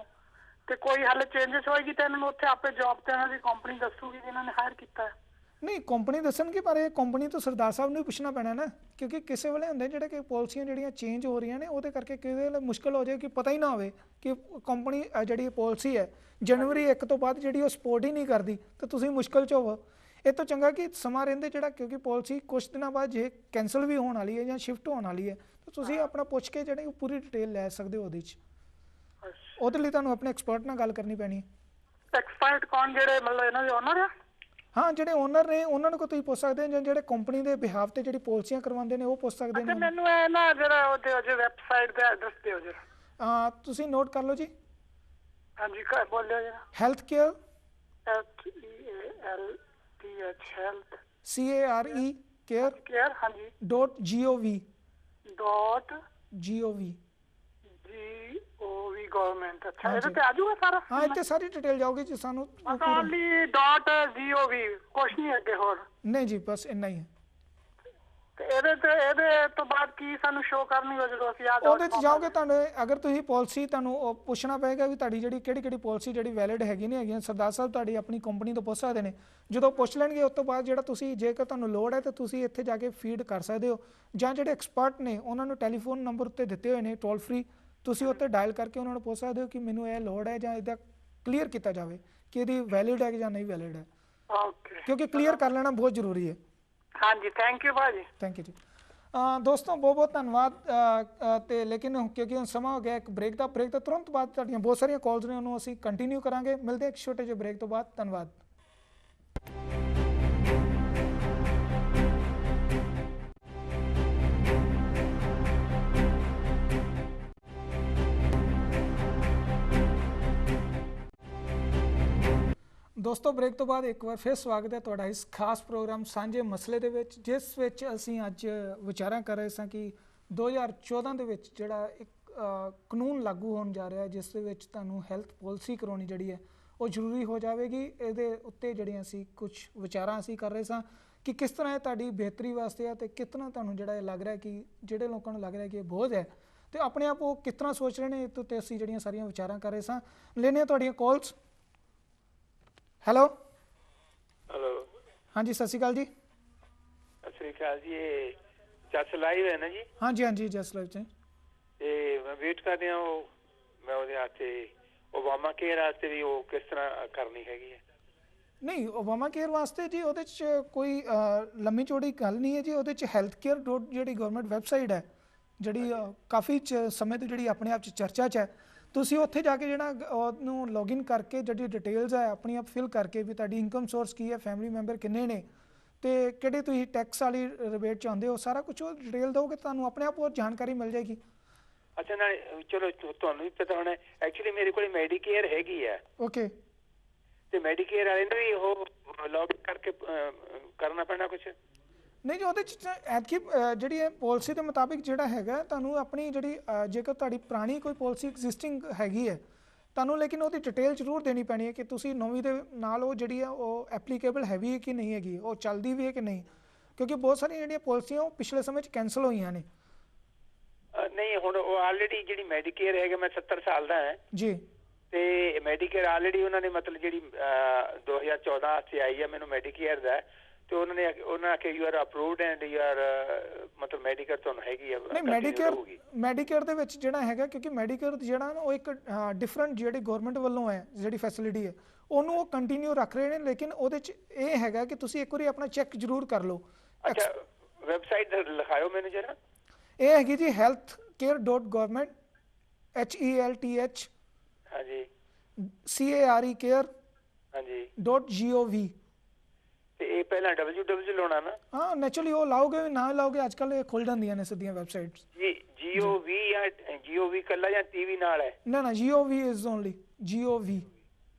ਤੇ ਕੋਈ ਹਾਲੇ ਚੇਂਜਸ ਹੋਏਗੀ ਤੇ ਇਹਨਾਂ ਨੂੰ ਉੱਥੇ ਆਪੇ ਜੌਬ ਤੇ ਇਹਨਾਂ ਦੀ ਕੰਪਨੀ ਦੱਸੂਗੀ ਕਿ ਇਹਨਾਂ ਨੇ ਹਾਇਰ ਕੀਤਾ ਹੈ। ਨਹੀਂ, ਕੰਪਨੀ ਦੱਸਣਗੇ, ਪਰ ਇਹ ਕੰਪਨੀ ਤੋਂ ਸਰਦਾਰ ਸਾਹਿਬ ਨੂੰ ਹੀ ਪੁੱਛਣਾ ਪੈਣਾ ਨਾ, ਕਿਉਂਕਿ ਕਿਸੇ ਵੇਲੇ ਹੁੰਦੇ ਜਿਹੜੇ ਕਿ ਪਾਲਿਸੀਆਂ ਜਿਹੜੀਆਂ ਚੇਂਜ ਹੋ ਰਹੀਆਂ ਨੇ ਉਹਦੇ ਕਰਕੇ ਕਿਸੇ ਵੇਲੇ ਮੁਸ਼ਕਲ ਹੋ ਜਾਏ ਕਿ ਪਤਾ ਹੀ ਨਾ ਹੋਵੇ ਕਿ ਕੰਪਨੀ ਜਿਹੜੀ ਪਾਲਿਸੀ ਹੈ ਜਨਵਰੀ 1 ਤੋਂ ਬਾਅਦ ਜਿਹੜੀ ਉਹ ਸਪੋਰਟ ਹੀ ਨਹੀਂ ਕਰਦੀ, ਤਾਂ ਤੁਸੀਂ ਮੁਸ਼ਕਲ 'ਚ ਹੋਵੋ। ਇਹ ਤੋਂ ਚੰਗਾ ਕਿ ਸਮਾਂ ਰਹਿੰਦੇ ਜਿਹੜਾ, ਕਿਉਂਕਿ ਪਾਲਿਸੀ ਕੁਝ ਦਿਨਾਂ ਬਾਅਦ ਜੇ ਕੈਂਸਲ ਵੀ ਹੋਣ ਵਾਲੀ ਹੈ ਜਾਂ ਸ਼ਿਫਟ ਹੋਣ ਵਾਲੀ ਹੈ, ਤਾਂ ਤੁਸੀਂ ਆਪਣਾ ਪੁੱਛ ਕੇ ਜਿਹੜੀ ਪੂਰੀ ਡਿਟੇਲ ਲੈ ਸਕਦੇ ਹੋ ਉਹਦੇ 'ਚ। ਉਹਦੇ ਲਈ ਤੁਹਾਨੂੰ ਆਪਣੇ ਐਕਸਪਰਟ ਨਾਲ ਗੱਲ ਕਰਨੀ ਪੈਣੀ ਹੈ। ਐਕਸਪਰਟ ਕੌਣ? ਜਿਹੜੇ ਮਤਲਬ ਇਹਨਾਂ ਦੇ ਓਨਰ ਆ? ਹਾਂ, ਜਿਹੜੇ ਓਨਰ ਨੇ ਉਹਨਾਂ ਨੂੰ ਤੁਸੀਂ ਪੁੱਛ ਸਕਦੇ ਹੋ, ਜਾਂ ਜਿਹੜੇ ਕੰਪਨੀ ਦੇ ਬਿਹਾਫ ਤੇ ਜਿਹੜੀ ਪਾਲਿਸੀਆਂ ਕਰਵਾਉਂਦੇ ਨੇ ਉਹ ਪੁੱਛ ਸਕਦੇ ਨੇ। ਮੈਨੂੰ ਇਹ ਨਾ ਜਿਹੜਾ ਉਹ ਦਿਓ ਜੀ ਵੈਬਸਾਈਟ ਦਾ ਐਡਰੈਸ ਦਿਓ ਜਰਾ। ਤੁਸੀਂ ਨੋਟ ਕਰ ਲਓ ਜੀ। ਹਾਂਜੀ, ਬੋਲਿਓ ਜਰਾ। Health care, health CARE care, ਹਾਂਜੀ .gov ਗਵਰਨਮੈਂਟ। ਅੱਛਾ, ਇਹਦੇ ਤੇ ਆ ਜਾਊਗਾ ਸਾਰਾ? ਹਾਂ, ਇੱਥੇ ਸਾਰੀ ਡਿਟੇਲ ਜਾਓਗੇ ਜੀ। ਸਾਨੂੰ ਓਨਲੀ .gov, ਕੁਛ ਨਹੀਂ ਅੱਗੇ ਹੋਰ? ਨਹੀਂ ਜੀ, ਬਸ ਇੰਨਾ ਹੀ ਹੈ। ਤੇ ਇਹਦੇ ਤੋਂ ਬਾਅਦ ਕੀ ਸਾਨੂੰ ਸ਼ੋਅ ਕਰਨੀ ਹੋ ਜਦੋਂ ਅਸੀਂ ਉਹਦੇ 'ਚ ਜਾਓਗੇ, ਤੁਹਾਨੂੰ ਅਗਰ ਤੁਸੀਂ ਪਾਲਿਸੀ ਤੁਹਾਨੂੰ ਉਹ ਪੁੱਛਣਾ ਪਏਗਾ ਵੀ ਤੁਹਾਡੀ ਜਿਹੜੀ ਕਿਹੜੀ ਪਾਲਿਸੀ ਜਿਹੜੀ ਵੈਲਿਡ ਹੈਗੀ ਨਹੀਂ ਹੈਗੀ। ਸਰਦਾਰ ਸਾਹਿਬ ਤੁਹਾਡੀ ਆਪਣੀ ਕੰਪਨੀ ਤੋਂ ਪੁੱਛ ਸਕਦੇ ਨੇ। ਜਦੋਂ ਪੁੱਛ ਲੈਣਗੇ ਉਸ ਤੋਂ ਬਾਅਦ ਜਿਹੜਾ ਤੁਸੀਂ ਜੇਕਰ ਤੁਹਾਨੂੰ ਲੋੜ ਹੈ ਤਾਂ ਤੁਸੀਂ ਇੱਥੇ ਜਾ ਕੇ ਫੀਡ ਕਰ ਸਕਦੇ ਹੋ, ਜਾਂ ਜਿਹੜੇ ਐਕਸਪਰਟ ਨੇ ਉਹਨਾਂ ਨੂੰ ਟੈਲੀਫੋਨ ਨੰਬਰ ਉੱਤੇ ਦਿੱਤੇ ਹੋਏ ਨੇ ਟੋਲ ਫ੍ਰੀ, ਤੁਸੀਂ ਉੱਤੇ ਡਾਇਲ ਕਰਕੇ ਉਹਨਾਂ ਨੂੰ ਪੁੱਛ ਸਕਦੇ ਹੋ ਕਿ ਮੈਨੂੰ ਇਹ ਲੋੜ ਹੈ, ਜਾਂ ਇਹਦਾ ਕਲੀਅਰ ਕੀਤਾ ਜਾਵੇ ਕਿ ਇਹਦੀ ਵੈਲਿਡ ਹੈ ਜਾਂ ਨਹੀਂ ਵੈਲਿਡ ਹੈ। ਓਕੇ, ਕਿਉਂਕਿ ਕਲੀਅਰ ਕਰ ਲੈਣਾ ਬਹੁਤ ਜ਼ਰੂਰੀ ਹੈ। ਹਾਂਜੀ, ਥੈਂਕ ਯੂ ਭਾਜੀ। ਥੈਂਕ ਯੂ ਜੀ। ਦੋਸਤੋ, ਬਹੁਤ ਬਹੁਤ ਧੰਨਵਾਦ। ਤੇ ਲੇਕਿਨ ਕਿਉਂਕਿ ਹੁਣ ਸਮਾਂ ਹੋ ਗਿਆ ਇੱਕ ਬ੍ਰੇਕ ਦਾ, ਬ੍ਰੇਕ ਤੋਂ ਤੁਰੰਤ ਬਾਅਦ ਤੁਹਾਡੀਆਂ ਬਹੁਤ ਸਾਰੀਆਂ ਕਾਲਸ ਨੇ, ਉਹਨੂੰ ਅਸੀਂ ਕੰਟੀਨਿਊ ਕਰਾਂਗੇ। ਮਿਲਦੇ ਇੱਕ ਛੋਟੇ ਜਿਹੇ ਬ੍ਰੇਕ ਤੋਂ ਬਾਅਦ। ਧੰਨਵਾਦ। ਦੋਸਤੋ, ਬ੍ਰੇਕ ਤੋਂ ਬਾਅਦ ਇੱਕ ਵਾਰ ਫਿਰ ਸਵਾਗਤ ਹੈ ਤੁਹਾਡਾ ਇਸ ਖਾਸ ਪ੍ਰੋਗਰਾਮ ਸਾਂਝੇ ਮਸਲੇ ਦੇ ਵਿੱਚ, ਜਿਸ ਵਿੱਚ ਅਸੀਂ ਅੱਜ ਵਿਚਾਰਾਂ ਕਰ ਰਹੇ ਸਾਂ ਕਿ 2014 ਦੇ ਵਿੱਚ ਜਿਹੜਾ ਇੱਕ ਕਾਨੂੰਨ ਲਾਗੂ ਹੋਣ ਜਾ ਰਿਹਾ, ਜਿਸ ਦੇ ਵਿੱਚ ਤੁਹਾਨੂੰ ਹੈਲਥ ਪਾਲਿਸੀ ਕਰਾਉਣੀ ਜਿਹੜੀ ਹੈ ਉਹ ਜ਼ਰੂਰੀ ਹੋ ਜਾਵੇਗੀ। ਇਹਦੇ ਉੱਤੇ ਜਿਹੜੀਆਂ ਅਸੀਂ ਕੁਝ ਵਿਚਾਰਾਂ ਅਸੀਂ ਕਰ ਰਹੇ ਸਾਂ ਕਿ ਕਿਸ ਤਰ੍ਹਾਂ ਇਹ ਤੁਹਾਡੀ ਬਿਹਤਰੀ ਵਾਸਤੇ ਆ ਅਤੇ ਕਿਤਨਾ ਤੁਹਾਨੂੰ ਜਿਹੜਾ ਇਹ ਲੱਗ ਰਿਹਾ ਕਿ ਜਿਹੜੇ ਲੋਕਾਂ ਨੂੰ ਲੱਗ ਰਿਹਾ ਕਿ ਇਹ ਬੋਝ ਹੈ ਅਤੇ ਆਪਣੇ ਆਪ ਉਹ ਕਿਸ ਤਰ੍ਹਾਂ ਸੋਚ ਰਹੇ ਨੇ, ਇਹ ਉੱਤੇ ਅਸੀਂ ਜਿਹੜੀਆਂ ਸਾਰੀਆਂ ਵਿਚਾਰਾਂ ਕਰ ਰਹੇ ਸਾਂ। ਲੈਂਦੇ ਹਾਂ ਤੁਹਾਡੀਆਂ ਕਾਲਸ। ਹੈਲੋ ਹੈਲੋ, ਹਾਂਜੀ ਸਤਿ ਸ਼੍ਰੀ ਅਕਾਲ ਜੀ। ਸਤਿ ਸ਼੍ਰੀ ਅਕਾਲ ਜੀ। ਇਹ ਜਸ ਲਾਈਵ ਹੈ ਨਾ ਜੀ? ਹਾਂਜੀ ਹਾਂਜੀ ਜਸ ਲਾਈਵ 'ਚ। ਤੇ ਮੈਂ ਵੇਟ ਕਰ ਰਿਹਾ ਮੈਂ ਉਹਦੇ ਵਾਸਤੇ ਓਬਾਮਾ ਕੇਅਰ ਵਾਸਤੇ ਵੀ ਉਹ ਕਿਸ ਤਰ੍ਹਾਂ ਕਰਨੀ ਹੈਗੀ ਹੈ? ਨਹੀਂ, ਓਬਾਮਾ ਕੇਅਰ ਵਾਸਤੇ ਜੀ ਉਹਦੇ 'ਚ ਕੋਈ ਲੰਮੀ ਚੌੜੀ ਗੱਲ ਨਹੀਂ ਹੈ ਜੀ। ਉਹਦੇ 'ਚ ਹੈਲਥ ਕੇਅਰ ਡੋਟ ਜਿਹੜੀ ਗਵਰਨਮੈਂਟ ਵੈਬਸਾਈਟ ਹੈ, ਜਿਹੜੀ ਕਾਫੀ ਸਮੇਂ ਤੋਂ ਜਿਹੜੀ ਆਪਣੇ ਆਪ 'ਚ ਚਰਚਾ 'ਚ ਹੈ, ਤੁਸੀਂ ਉੱਥੇ ਜਾ ਕੇ ਜਿਹੜਾ ਉਹਨੂੰ ਲੌਗਇਨ ਕਰਕੇ ਜਿਹੜੀ ਡਿਟੇਲਸ ਹੈ ਆਪਣੀ ਆਪ ਫਿਲ ਕਰਕੇ ਵੀ ਤੁਹਾਡੀ ਇਨਕਮ ਸੋਰਸ ਕੀ ਹੈ, ਫੈਮਿਲੀ ਮੈਂਬਰ ਕਿੰਨੇ ਨੇ ਅਤੇ ਕਿਹੜੇ ਤੁਸੀਂ ਟੈਕਸ ਵਾਲੀ ਰਿਬੇਟ ਚਾਹੁੰਦੇ ਹੋ, ਸਾਰਾ ਕੁਝ ਉਹ ਡਿਟੇਲ ਦਿਓਗੇ ਤੁਹਾਨੂੰ ਆਪਣੇ ਆਪ ਉਹ ਜਾਣਕਾਰੀ ਮਿਲ ਜਾਏਗੀ। ਅੱਛਾ, ਨਾ ਚਲੋ ਤੁਹਾਨੂੰ ਵੀ ਪਤਾ ਹੋਣਾ ਐਕਚੁਅਲੀ ਮੇਰੇ ਕੋਲ ਮੈਡੀਕੇਅਰ ਹੈਗੀ ਹੈ। ਓਕੇ। ਤੇ ਮੈਡੀਕੇਅਰ ਵਾਲੇ ਨੂੰ ਵੀ ਉਹ ਲੌਗਇਨ ਕਰਕੇ ਕਰਨਾ ਪੈਣਾ ਕੁਛ? ਨਹੀਂ ਜੀ, ਉਹਦੇ 'ਚ ਐਤਕੀ ਜਿਹੜੀ ਹੈ ਪਾਲਿਸੀ ਦੇ ਮੁਤਾਬਿਕ ਜਿਹੜਾ ਹੈਗਾ ਤੁਹਾਨੂੰ ਆਪਣੀ ਜਿਹੜੀ ਜੇਕਰ ਤੁਹਾਡੀ ਪੁਰਾਣੀ ਕੋਈ ਪਾਲਿਸੀ ਐਗਜ਼ਿਸਟਿੰਗ ਹੈਗੀ ਹੈ ਤੁਹਾਨੂੰ, ਲੇਕਿਨ ਉਹਦੀ ਡਿਟੇਲ ਜ਼ਰੂਰ ਦੇਣੀ ਪੈਣੀ ਹੈ ਕਿ ਤੁਸੀਂ ਨਵੀਂ ਦੇ ਨਾਲ ਉਹ ਜਿਹੜੀ ਹੈ ਉਹ ਐਪਲੀਕੇਬਲ ਹੈਗੀ ਹੈ ਕਿ ਨਹੀਂ ਹੈਗੀ, ਉਹ ਚੱਲਦੀ ਵੀ ਹੈ ਕਿ ਨਹੀਂ, ਕਿਉਂਕਿ ਬਹੁਤ ਸਾਰੀਆਂ ਜਿਹੜੀਆਂ ਪਾਲਿਸੀਆਂ ਉਹ ਪਿਛਲੇ ਸਮੇਂ 'ਚ ਕੈਂਸਲ ਹੋਈਆਂ ਨੇ। ਨਹੀਂ, ਹੁਣ ਉਹ ਆਲਰੇਡੀ ਜਿਹੜੀ ਮੈਡੀਕੇਅਰ ਹੈਗਾ, ਮੈਂ 70 ਸਾਲ ਦਾ ਹੈ ਜੀ, ਤੇ ਮੈਡੀਕੇਅਰ ਆਲਰੇਡੀ ਉਹਨਾਂ ਨੇ ਮਤਲਬ ਜਿਹੜੀ 2014 'ਚ ਆਈ ਹੈ ਮੈਨੂੰ ਮੈਡੀਕੇਅਰ ਦਾ, ਤੇ ਉਹਨਾਂ ਆਖਿਆ you are approved and you are ਮਤਲਬ ਮੈਡੀਕੇਅਰ ਤੁਹਾਨੂੰ ਹੈਗੀ ਹੈ। ਨਹੀਂ, ਮੈਡੀਕੇਅਰ ਦੇ ਵਿੱਚ ਜਿਹੜਾ ਹੈਗਾ, ਕਿਉਂਕਿ ਮੈਡੀਕੇਅਰ ਜਿਹੜਾ ਨਾ ਉਹ ਇੱਕ ਡਿਫਰੈਂਟ ਜਿਹੜੀ ਗਵਰਨਮੈਂਟ ਵੱਲੋਂ ਹੈ ਜਿਹੜੀ ਫੈਸਿਲਿਟੀ ਹੈ ਉਹਨੂੰ ਉਹ ਕੰਟੀਨਿਊ ਰੱਖ ਰਹੇ ਨੇ, ਲੇਕਿਨ ਉਹਦੇ ਚ ਇਹ ਹੈਗਾ ਕਿ ਤੁਸੀਂ ਇੱਕ ਵਾਰੀ ਆਪਣਾ ਚੈੱਕ ਜ਼ਰੂਰ ਕਰ ਲਓ। ਅੱਛਾ, ਵੈਬਸਾਈਟ ਲਿਖਾਇਓ ਮੈਨੂੰ ਜਰਾ। ਇਹ ਹੈਗੀ ਜੀ healthcare.government HELTH ਹਾਂਜੀ CARE care ਹਾਂਜੀ .gov। ਤੇ ਇਹ ਪਹਿਲਾਂ www ਲਾਉਣਾ ਨਾ? ਹਾਂ, ਨੈਚੁਰਲੀ ਉਹ ਲਾਓਗੇ ਨਾ ਲਾਓਗੇ ਅੱਜ ਕੱਲ੍ਹ ਇਹ ਖੁੱਲ ਜਾਂਦੀਆਂ ਨੇ ਸਿੱਧੀਆਂ ਵੈਬਸਾਈਟਸ। ਜੀ GOV ਜਾਂ GOV ਕੱਲਾ ਜਾਂ TV ਨਾਲ ਹੈ? ਨਾ ਨਾ, GOV ਇਜ਼ ਓਨਲੀ GOV।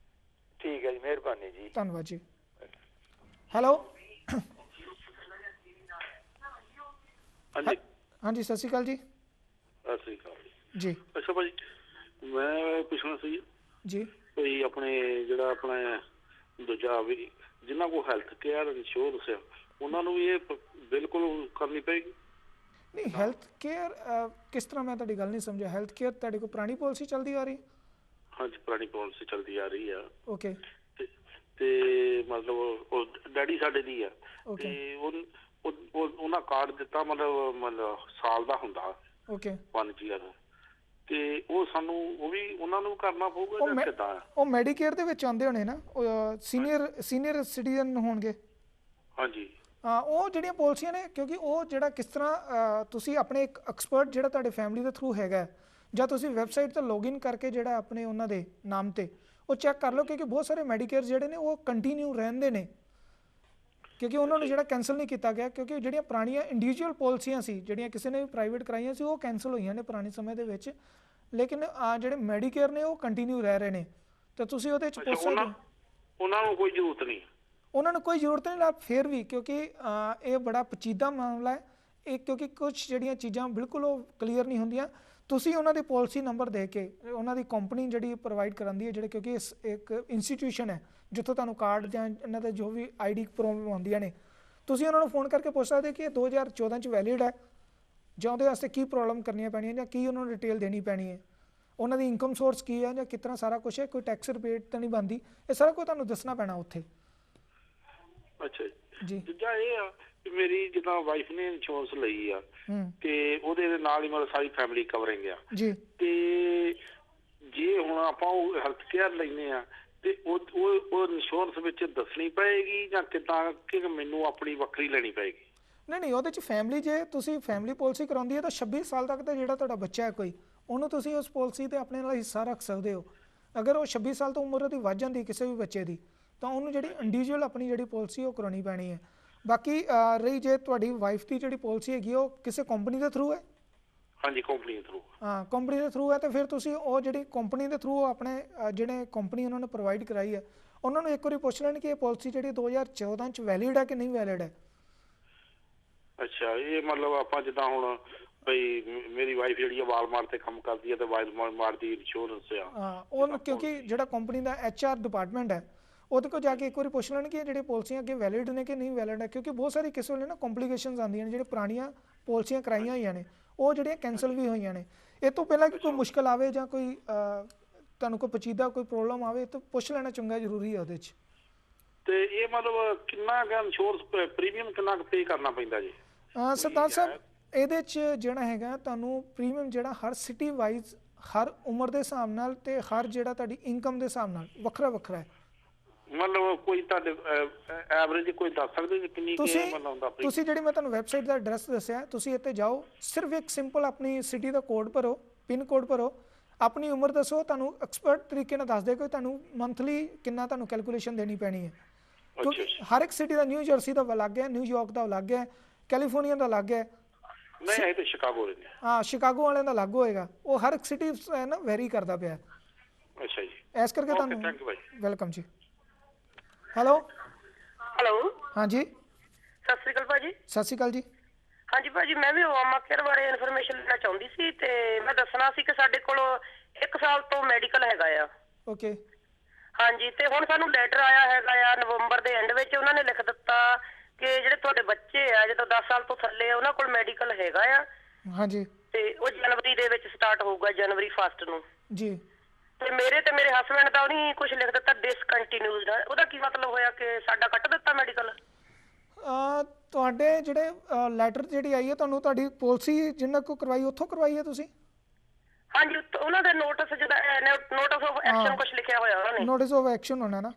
ਠੀਕ ਹੈ ਜੀ, ਮਿਹਰਬਾਨੀ ਜੀ, ਧੰਨਵਾਦ ਜੀ। ਹੈਲੋ ਹਾਂਜੀ ਹਾਂਜੀ ਸਤਿ ਸ਼੍ਰੀ ਅਕਾਲ ਜੀ। ਸਤਿ ਸ੍ਰੀ ਅਕਾਲ ਜੀ। ਅੱਛਾ ਭਾਜੀ, ਮੈਂ ਪੁੱਛਣਾ ਸੀ ਜੀ ਕੋਈ ਆਪਣੇ ਜਿਹੜਾ ਆਪਣਾ ਦੂਜਾ ਵੀ ਜਿਨ੍ਹਾਂ ਕੋਲ ਹੈਲਥ ਕੇਅਰ ਇੰਸ਼ੋਰੈਂਸ ਹੈ ਉਹਨਾਂ ਨੂੰ ਵੀ ਇਹ ਬਿਲਕੁਲ ਕਰਨੀ ਪਏਗੀ? ਨਹੀਂ, ਹੈਲਥ ਕੇਅਰ ਕਿਸ ਤਰ੍ਹਾਂ, ਮੈਂ ਤੁਹਾਡੀ ਗੱਲ ਨਹੀਂ ਸਮਝਿਆ। ਹੈਲਥ ਕੇਅਰ ਤੁਹਾਡੇ ਕੋਲ ਪੁਰਾਣੀ ਪਾਲਿਸੀ ਚੱਲਦੀ ਆ ਰਹੀ? ਹਾਂਜੀ, ਪੁਰਾਣੀ ਪਾਲਿਸੀ ਚੱਲਦੀ ਆ ਰਹੀ ਆ। ਓਕੇ। ਤੇ ਮਤਲਬ ਉਹ ਡੈਡੀ ਸਾਡੇ ਦੀ ਆ, ਤੇ ਉਹਨਾਂ ਕਾਰਡ ਦਿੱਤਾ ਮਤਲਬ ਸਾਲ ਦਾ ਹੁੰਦਾ। ਓਕੇ। 1 ਈਅਰ, ਤੇ ਉਹ ਸਾਨੂੰ ਉਹ ਵੀ ਉਹਨਾਂ ਨੂੰ ਕਰਨਾ ਪਊਗਾ ਜਾਂ ਕਿੱਦਾਂ? ਉਹ ਮੈਡੀਕੇਅਰ ਦੇ ਵਿੱਚ ਆਉਂਦੇ ਹੋਣੇ ਨਾ, ਸੀਨੀਅਰ ਸਿਟੀਜ਼ਨ ਹੋਣਗੇ। ਹਾਂਜੀ। ਉਹ ਜਿਹੜੀਆਂ ਪਾਲਿਸੀਆਂ ਨੇ, ਕਿਉਂਕਿ ਉਹ ਜਿਹੜਾ ਕਿਸ ਤਰ੍ਹਾਂ ਤੁਸੀਂ ਆਪਣੇ ਇੱਕ ਐਕਸਪਰਟ ਜਿਹੜਾ ਤੁਹਾਡੇ ਫੈਮਿਲੀ ਦੇ ਥਰੂ ਹੈਗਾ, ਜਾਂ ਤੁਸੀਂ ਵੈਬਸਾਈਟ 'ਤੇ ਲੌਗਇਨ ਕਰਕੇ ਜਿਹੜਾ ਆਪਣੇ ਉਹਨਾਂ ਦੇ ਨਾਮ 'ਤੇ ਉਹ ਚੈੱਕ ਕਰ ਲਓ, ਕਿਉਂਕਿ ਬਹੁਤ ਸਾਰੇ ਮੈਡੀਕੇਅਰ ਜਿਹੜੇ ਨੇ ਉਹ ਕੰਟੀਨਿਊ ਰਹਿੰਦੇ ਨੇ, ਕਿਉਂਕਿ ਉਹਨਾਂ ਨੂੰ ਜਿਹੜਾ ਕੈਂਸਲ ਨਹੀਂ ਕੀਤਾ ਗਿਆ, ਕਿਉਂਕਿ ਜਿਹੜੀਆਂ ਪੁਰਾਣੀਆਂ ਇੰਡੀਵਿਜੂਅਲ ਪਾਲਿਸੀਆਂ ਸੀ ਜਿਹੜੀਆਂ ਕਿਸੇ ਨੇ ਵੀ ਪ੍ਰਾਈਵੇਟ ਕਰਾਈਆਂ ਸੀ ਉਹ ਕੈਂਸਲ ਹੋਈਆਂ ਨੇ ਪੁਰਾਣੇ ਸਮੇਂ ਦੇ ਵਿੱਚ, ਲੇਕਿਨ ਜਿਹੜੇ ਮੈਡੀਕੇਅਰ ਨੇ ਉਹ ਕੰਟੀਨਿਊ ਰਹਿ ਰਹੇ ਨੇ। ਤਾਂ ਤੁਸੀਂ ਉਹਦੇ 'ਚ ਪੁੱਛ ਸਕਦੇ ਹੋ। ਉਹਨਾਂ ਨੂੰ ਕੋਈ ਜ਼ਰੂਰਤ ਨਹੀਂ? ਉਹਨਾਂ ਨੂੰ ਕੋਈ ਜ਼ਰੂਰਤ ਨਹੀਂ, ਫਿਰ ਵੀ ਕਿਉਂਕਿ ਇਹ ਬੜਾ ਪੇਚੀਦਾ ਮਾਮਲਾ ਹੈ ਇਹ, ਕਿਉਂਕਿ ਕੁਝ ਜਿਹੜੀਆਂ ਚੀਜ਼ਾਂ ਬਿਲਕੁਲ ਉਹ ਕਲੀਅਰ ਨਹੀਂ ਹੁੰਦੀਆਂ। ਤੁਸੀਂ ਉਹਨਾਂ ਦੇ ਪਾਲਿਸੀ ਨੰਬਰ ਦੇ ਕੇ ਉਹਨਾਂ ਦੀ ਕੰਪਨੀ ਜਿਹੜੀ ਪ੍ਰੋਵਾਈਡ ਕਰਾਉਂਦੀ ਹੈ, ਜਿਹੜੇ ਕਿਉਂਕਿ ਇੱਕ ਇੰਸਟੀਟਿਊਸ਼ਨ ਹੈ ਜਿੱਥੋਂ ਤੁਹਾਨੂੰ ਕਾਰਡ ਜਾਂ ਇਹਨਾਂ ਦਾ ਜੋ ਵੀ ID ਪ੍ਰੋਬਲਮ ਆਉਂਦੀਆਂ ਨੇ, ਤੁਸੀਂ ਉਹਨਾਂ ਨੂੰ ਫੋਨ ਕਰਕੇ ਪੁੱਛ ਸਕਦੇ ਕਿ ਇਹ 2014 'ਚ ਵੈਲਿਡ ਹੈ ਜਾਂ ਉਹਦੇ ਵਾਸਤੇ ਕੀ ਪ੍ਰੋਬਲਮ ਕਰਨੀਆਂ ਪੈਣੀਆਂ ਜਾਂ ਕੀ ਉਹਨਾਂ ਨੂੰ ਡਿਟੇਲ ਦੇਣੀ ਪੈਣੀ ਹੈ, ਉਹਨਾਂ ਦੀ ਇਨਕਮ ਸੋਰਸ ਕੀ ਹੈ ਜਾਂ ਕਿਸ ਤਰ੍ਹਾਂ ਸਾਰਾ ਕੁਛ ਹੈ, ਕੋਈ ਟੈਕਸ ਰਿਬੇਟ ਤਾਂ ਨਹੀਂ ਬਣਦੀ, ਇਹ ਸਾਰਾ ਕੁਝ ਤੁਹਾਨੂੰ ਦੱਸਣਾ ਪੈਣਾ ਉੱਥੇ। ਅੱਛਾ ਜੀ। ਦੂਜਾ ਇਹ ਆ ਕਿ ਮੇਰੀ ਜਿੱਦਾਂ ਵਾਈਫ ਨੇ ਇੰਸ਼ੋਰੈਂਸ ਲਈ ਆ ਤੇ ਉਹਦੇ ਨਾਲ ਹੀ ਮਤਲਬ ਸਾਰੀ ਫੈਮਿਲੀ ਕਵਰਿੰਗ ਆ ਜੀ, ਤੇ ਜੇ ਹੁਣ ਆਪਾਂ ਉਹ ਹੈਲਥ ਕੇਅਰ ਲੈਂਦੇ ਆ ਤੇ ਉਹ ਇੰਸ਼ੋਰੈਂਸ ਵਿੱਚ ਦੱਸਣੀ ਪਏਗੀ ਜਾਂ ਕਿੱਦਾਂ, ਕਿ ਮੈਨੂੰ ਆਪਣੀ ਵੱਖਰੀ ਲੈਣੀ ਪਏਗੀ? ਨਹੀਂ, ਉਹਦੇ 'ਚ ਫੈਮਿਲੀ, ਜੇ ਤੁਸੀਂ ਫੈਮਿਲੀ ਪਾਲਿਸੀ ਕਰਾਉਂਦੀ ਹੈ ਤਾਂ 26 ਸਾਲ ਤੱਕ ਦਾ ਜਿਹੜਾ ਤੁਹਾਡਾ ਬੱਚਾ ਹੈ ਕੋਈ, ਉਹਨੂੰ ਤੁਸੀਂ ਉਸ ਪਾਲਿਸੀ 'ਤੇ ਆਪਣੇ ਨਾਲ ਹਿੱਸਾ ਰੱਖ ਸਕਦੇ ਹੋ। ਅਗਰ ਉਹ 26 ਸਾਲ ਤੋਂ ਉਮਰ ਉਹਦੀ ਵੱਧ ਜਾਂਦੀ ਕਿਸੇ ਵੀ ਬੱਚੇ ਦੀ, ਤਾਂ ਉਹਨੂੰ ਜਿਹੜੀ ਇੰਡੀਵਿਜੂਅਲ ਆਪਣੀ ਜਿਹੜੀ ਪਾਲਿਸੀ ਉਹ ਕਰਾਉਣੀ ਪੈਣੀ ਹੈ। ਬਾਕੀ ਰਹੀ ਜੇ ਤੁਹਾਡੀ ਵਾਈਫ ਦੀ ਜਿਹੜੀ ਪਾਲਿਸੀ ਹੈਗੀ ਉਹ ਕਿਸੇ ਕੰਪਨੀ ਦੇ ਥਰੂ ਹੈ? ਹਾਂਜੀ, ਕੰਪਨੀ ਦੇ ਥਰੂ। ਹਾਂ, ਕੰਪਨੀ ਦੇ ਥਰੂ ਹੈ ਤਾਂ ਫਿਰ ਤੁਸੀਂ ਉਹ ਜਿਹੜੀ ਕੰਪਨੀ ਦੇ ਥਰੂ ਆਪਣੇ ਜਿਹੜੇ ਕੰਪਨੀ ਉਹਨਾਂ ਨੇ ਪ੍ਰੋਵਾਈਡ ਕਰਾਈ ਹੈ ਉਹਨਾਂ ਨੂੰ ਇੱਕ ਵਾਰੀ ਪੁੱਛ ਲੈਣ ਕਿ ਇਹ ਪਾਲਿਸੀ ਜਿਹੜੀ 2014 'ਚ ਵੈਲਿਡ ਹੈ ਕਿ ਨਹੀਂ ਵੈਲਿਡ ਹੈ। ਅੱਛਾ, ਇਹ ਮਤਲਬ ਆਪਾਂ ਜਿੱਦਾਂ ਹੁਣ ਬਈ ਮੇਰੀ ਵਾਈਫ ਜਿਹੜੀ ਆ ਵਾਲਮਾਰਟ ਤੇ ਕੰਮ ਕਰਦੀ ਹੈ ਤੇ ਵਾਲਮਾਰਟ ਦੀ ਇੰਸ਼ੋਰੈਂਸ ਆ ਉਹ ਕਿਉਂਕਿ ਜਿਹੜਾ ਕੰਪਨੀ ਦਾ HR ਡਿਪਾਰਟਮੈਂਟ ਹੈ ਉਹਦੇ ਕੋਲ ਜਾ ਕੇ ਇੱਕ ਵਾਰੀ ਪੁੱਛ ਲੈਣ ਕਿ ਜਿਹੜੇ ਪਾਲਿਸੀਆਂ ਅੱਗੇ ਵੈਲਿਡ ਨੇ ਕਿ ਨਹੀਂ ਵੈਲਿਡ ਹੈ, ਕਿਉਂਕਿ ਬਹੁਤ ਸਾਰੀ ਕਿਸੇ ਵੇਲੇ ਨਾ ਕੰਪਲਿਕੇਸ਼ਨਸ ਆਉਂਦੀਆਂ ਨੇ, ਜਿਹੜੇ ਪੁਰਾਣੀਆਂ ਪਾਲਿਸੀਆਂ ਕਰਾਈਆਂ ਹੋਈਆਂ ਨੇ ਉਹ ਜਿਹੜੀਆਂ ਕੈਂਸਲ ਵੀ ਹੋਈਆਂ ਨੇ। ਇਹ ਤੋਂ ਪਹਿਲਾਂ ਕਿ ਕੋਈ ਮੁਸ਼ਕਲ ਆਵੇ ਜਾਂ ਕੋਈ ਤੁਹਾਨੂੰ ਕੋਈ ਪਚੀਦਾ ਕੋਈ ਪ੍ਰੋਬਲਮ ਆਵੇ ਤਾਂ ਪੁੱਛ ਲੈਣਾ ਚੰਗਾ ਜ਼ਰੂਰੀ ਹੈ ਉਹਦੇ 'ਚ। ਤੇ ਇਹ ਮਤਲਬ ਕਿੰਨਾ ਕੁ ਇੰਸ਼ੋਰੈਂਸ ਪ੍ਰੀਮੀਅਮ ਕਿੰਨਾ ਕੁ ਪੇ ਕਰਨਾ ਪੈਂਦਾ ਜੀ? ਸਰਦਾਰ ਸਾਹਿਬ ਇਹਦੇ 'ਚ ਜਿਹੜਾ ਹੈਗਾ ਤੁਹਾਨੂੰ ਪ੍ਰੀਮੀਅਮ ਜਿਹੜਾ ਹਰ ਸਿਟੀ ਵਾਈਜ਼ ਹਰ ਉਮਰ ਦੇ ਹਿਸਾਬ ਨਾਲ ਤੇ ਹਰ ਜਿਹੜਾ ਤੁਹਾਡੀ ਇਨਕਮ ਦੇ ਹਿਸਾਬ ਨਾਲ ਵੱਖਰਾ ਵੱਖਰਾ ਹੈ। ਮਤਲਬ ਕੋਈ ਤੁਹਾਡੇ ਐਵਰੇਜ ਕੋਈ ਦੱਸ ਸਕਦੇ ਜੀ ਕਿੰਨੀ ਮਤਲਬ ਹੁੰਦਾ? ਤੁਸੀਂ ਜਿਹੜੀ ਮੈਂ ਤੁਹਾਨੂੰ ਵੈਬਸਾਈਟ ਦਾ ਐਡਰੈਸ ਦੱਸਿਆ ਤੁਸੀਂ ਇੱਥੇ ਜਾਓ, ਸਿਰਫ ਇੱਕ ਸਿੰਪਲ ਆਪਣੀ ਸਿਟੀ ਦਾ ਕੋਡ ਭਰੋ, ਪਿਨ ਕੋਡ ਭਰੋ, ਆਪਣੀ ਉਮਰ ਦੱਸੋ, ਤੁਹਾਨੂੰ ਐਕਸਪਰਟ ਤਰੀਕੇ ਨਾਲ ਦੱਸ ਦੇ ਕੋਈ ਤੁਹਾਨੂੰ ਮੰਥਲੀ ਕਿੰਨਾ ਤੁਹਾਨੂੰ ਕੈਲਕੂਲੇਸ਼ਨ ਦੇਣੀ ਪੈਣੀ ਹੈ, ਕਿਉਂਕਿ ਹਰ ਇੱਕ ਸਿਟੀ ਦਾ ਨਿਊ ਜਰਸੀ ਦਾ ਅਲੱਗ ਹੈ, ਨਿਊਯਾਰਕ ਦਾ ਅਲੱਗ ਹੈ, ਕੈਲੀਫੋਰਨੀਆ ਦਾ ਅਲੱਗ ਹੈ। ਨਹੀਂ ਇਹ ਤਾਂ ਸ਼ਿਕਾਗੋ ਦੇ ਨੇ। ਹਾਂ ਸ਼ਿਕਾਗੋ ਵਾਲਿਆਂ ਦਾ ਅਲੱਗ ਹੋਏਗਾ, ਉਹ ਹਰ ਇੱਕ ਸਿਟੀ ਨਾ ਵੈਰੀ ਕਰਦਾ ਪਿਆ। ਅੱਛਾ ਜੀ, ਇਸ ਕਰਕੇ ਤੁਹਾਨੂੰ ਵੈਲਕਮ ਜੀ। ਹੈਲੋ ਹਾਂਜੀ ਸਤਿ ਸ਼੍ਰੀ ਅਕਾਲ ਭਾਜੀ। ਸਤਿ ਸ਼੍ਰੀ ਅਕਾਲ ਜੀ। ਹਾਂਜੀ ਭਾਜੀ ਮੈਂ ਵੀ ਓਬਾਮਾ ਕੇਅਰ ਬਾਰੇ ਇਨਫੋਰਮੇਸ਼ਨ ਲੈਣਾ ਚਾਹੁੰਦੀ ਸੀ ਤੇ ਮੈਂ ਦੱਸਣਾ ਸੀ ਕਿ ਸਾਡੇ ਕੋਲ 1 ਸਾਲ ਤੋਂ ਮੈਡੀਕਲ ਹੈਗਾ ਆ। ਓਕੇ ਹਾਂਜੀ ਤੇ ਹੁਣ ਸਾਨੂੰ ਲੈਟਰ ਆਇਆ ਹੈਗਾ ਆ ਨਵੰਬਰ ਦੇ ਐਂਡ ਵਿੱਚ, ਉਹਨਾਂ ਨੇ ਲਿਖ ਦਿੱਤਾ ਕਿ ਜਿਹੜੇ ਤੁਹਾਡੇ ਬੱਚੇ ਆ ਜਦੋਂ 10 ਸਾਲ ਤੋਂ ਥੱਲੇ ਆ ਉਹਨਾਂ ਕੋਲ ਮੈਡੀਕਲ ਹੈਗਾ ਆ। ਹਾਂਜੀ ਤੇ ਉਹ ਜਨਵਰੀ ਦੇ ਵਿੱਚ ਸਟਾਰਟ ਹੋਊਗਾ, ਜਨਵਰੀ 1 ਨੂੰ ਜੀ। ਤੇ ਮੇਰੇ ਹਸਬੈਂਡ ਦਾ ਉਹਨੇ ਕੁਝ ਲਿਖ ਦਿੱਤਾ ਡਿਸਕੰਟੀਨਿਊਡ। ਉਹਦਾ ਕੀ ਮਤਲਬ ਹੋਇਆ ਕਿ ਸਾਡਾ ਕੱਟ ਦਿੱਤਾ ਮੈਡੀਕਲ? ਤੁਹਾਡੇ ਜਿਹੜੇ ਲੈਟਰ ਜਿਹੜੀ ਆਈ ਹੈ ਤੁਹਾਨੂੰ ਤੁਹਾਡੀ ਪਾਲਿਸੀ ਜਿੰਨਾ ਕੋ ਕਰਵਾਈ ਉੱਥੋਂ ਕਰਵਾਈ ਹੈ ਤੁਸੀਂ? ਹਾਂਜੀ ਉਹਨਾਂ ਦਾ ਨੋਟਿਸ ਜਿਹਦਾ ਨੋਟਿਸ ਆਫ ਐਕਸ਼ਨ ਕੁਝ ਲਿਖਿਆ ਹੋਇਆ ਉਹਨਾਂ ਨੇ। ਨੋਟਿਸ ਆਫ ਐਕਸ਼ਨ ਹੋਣਾ ਨਾ,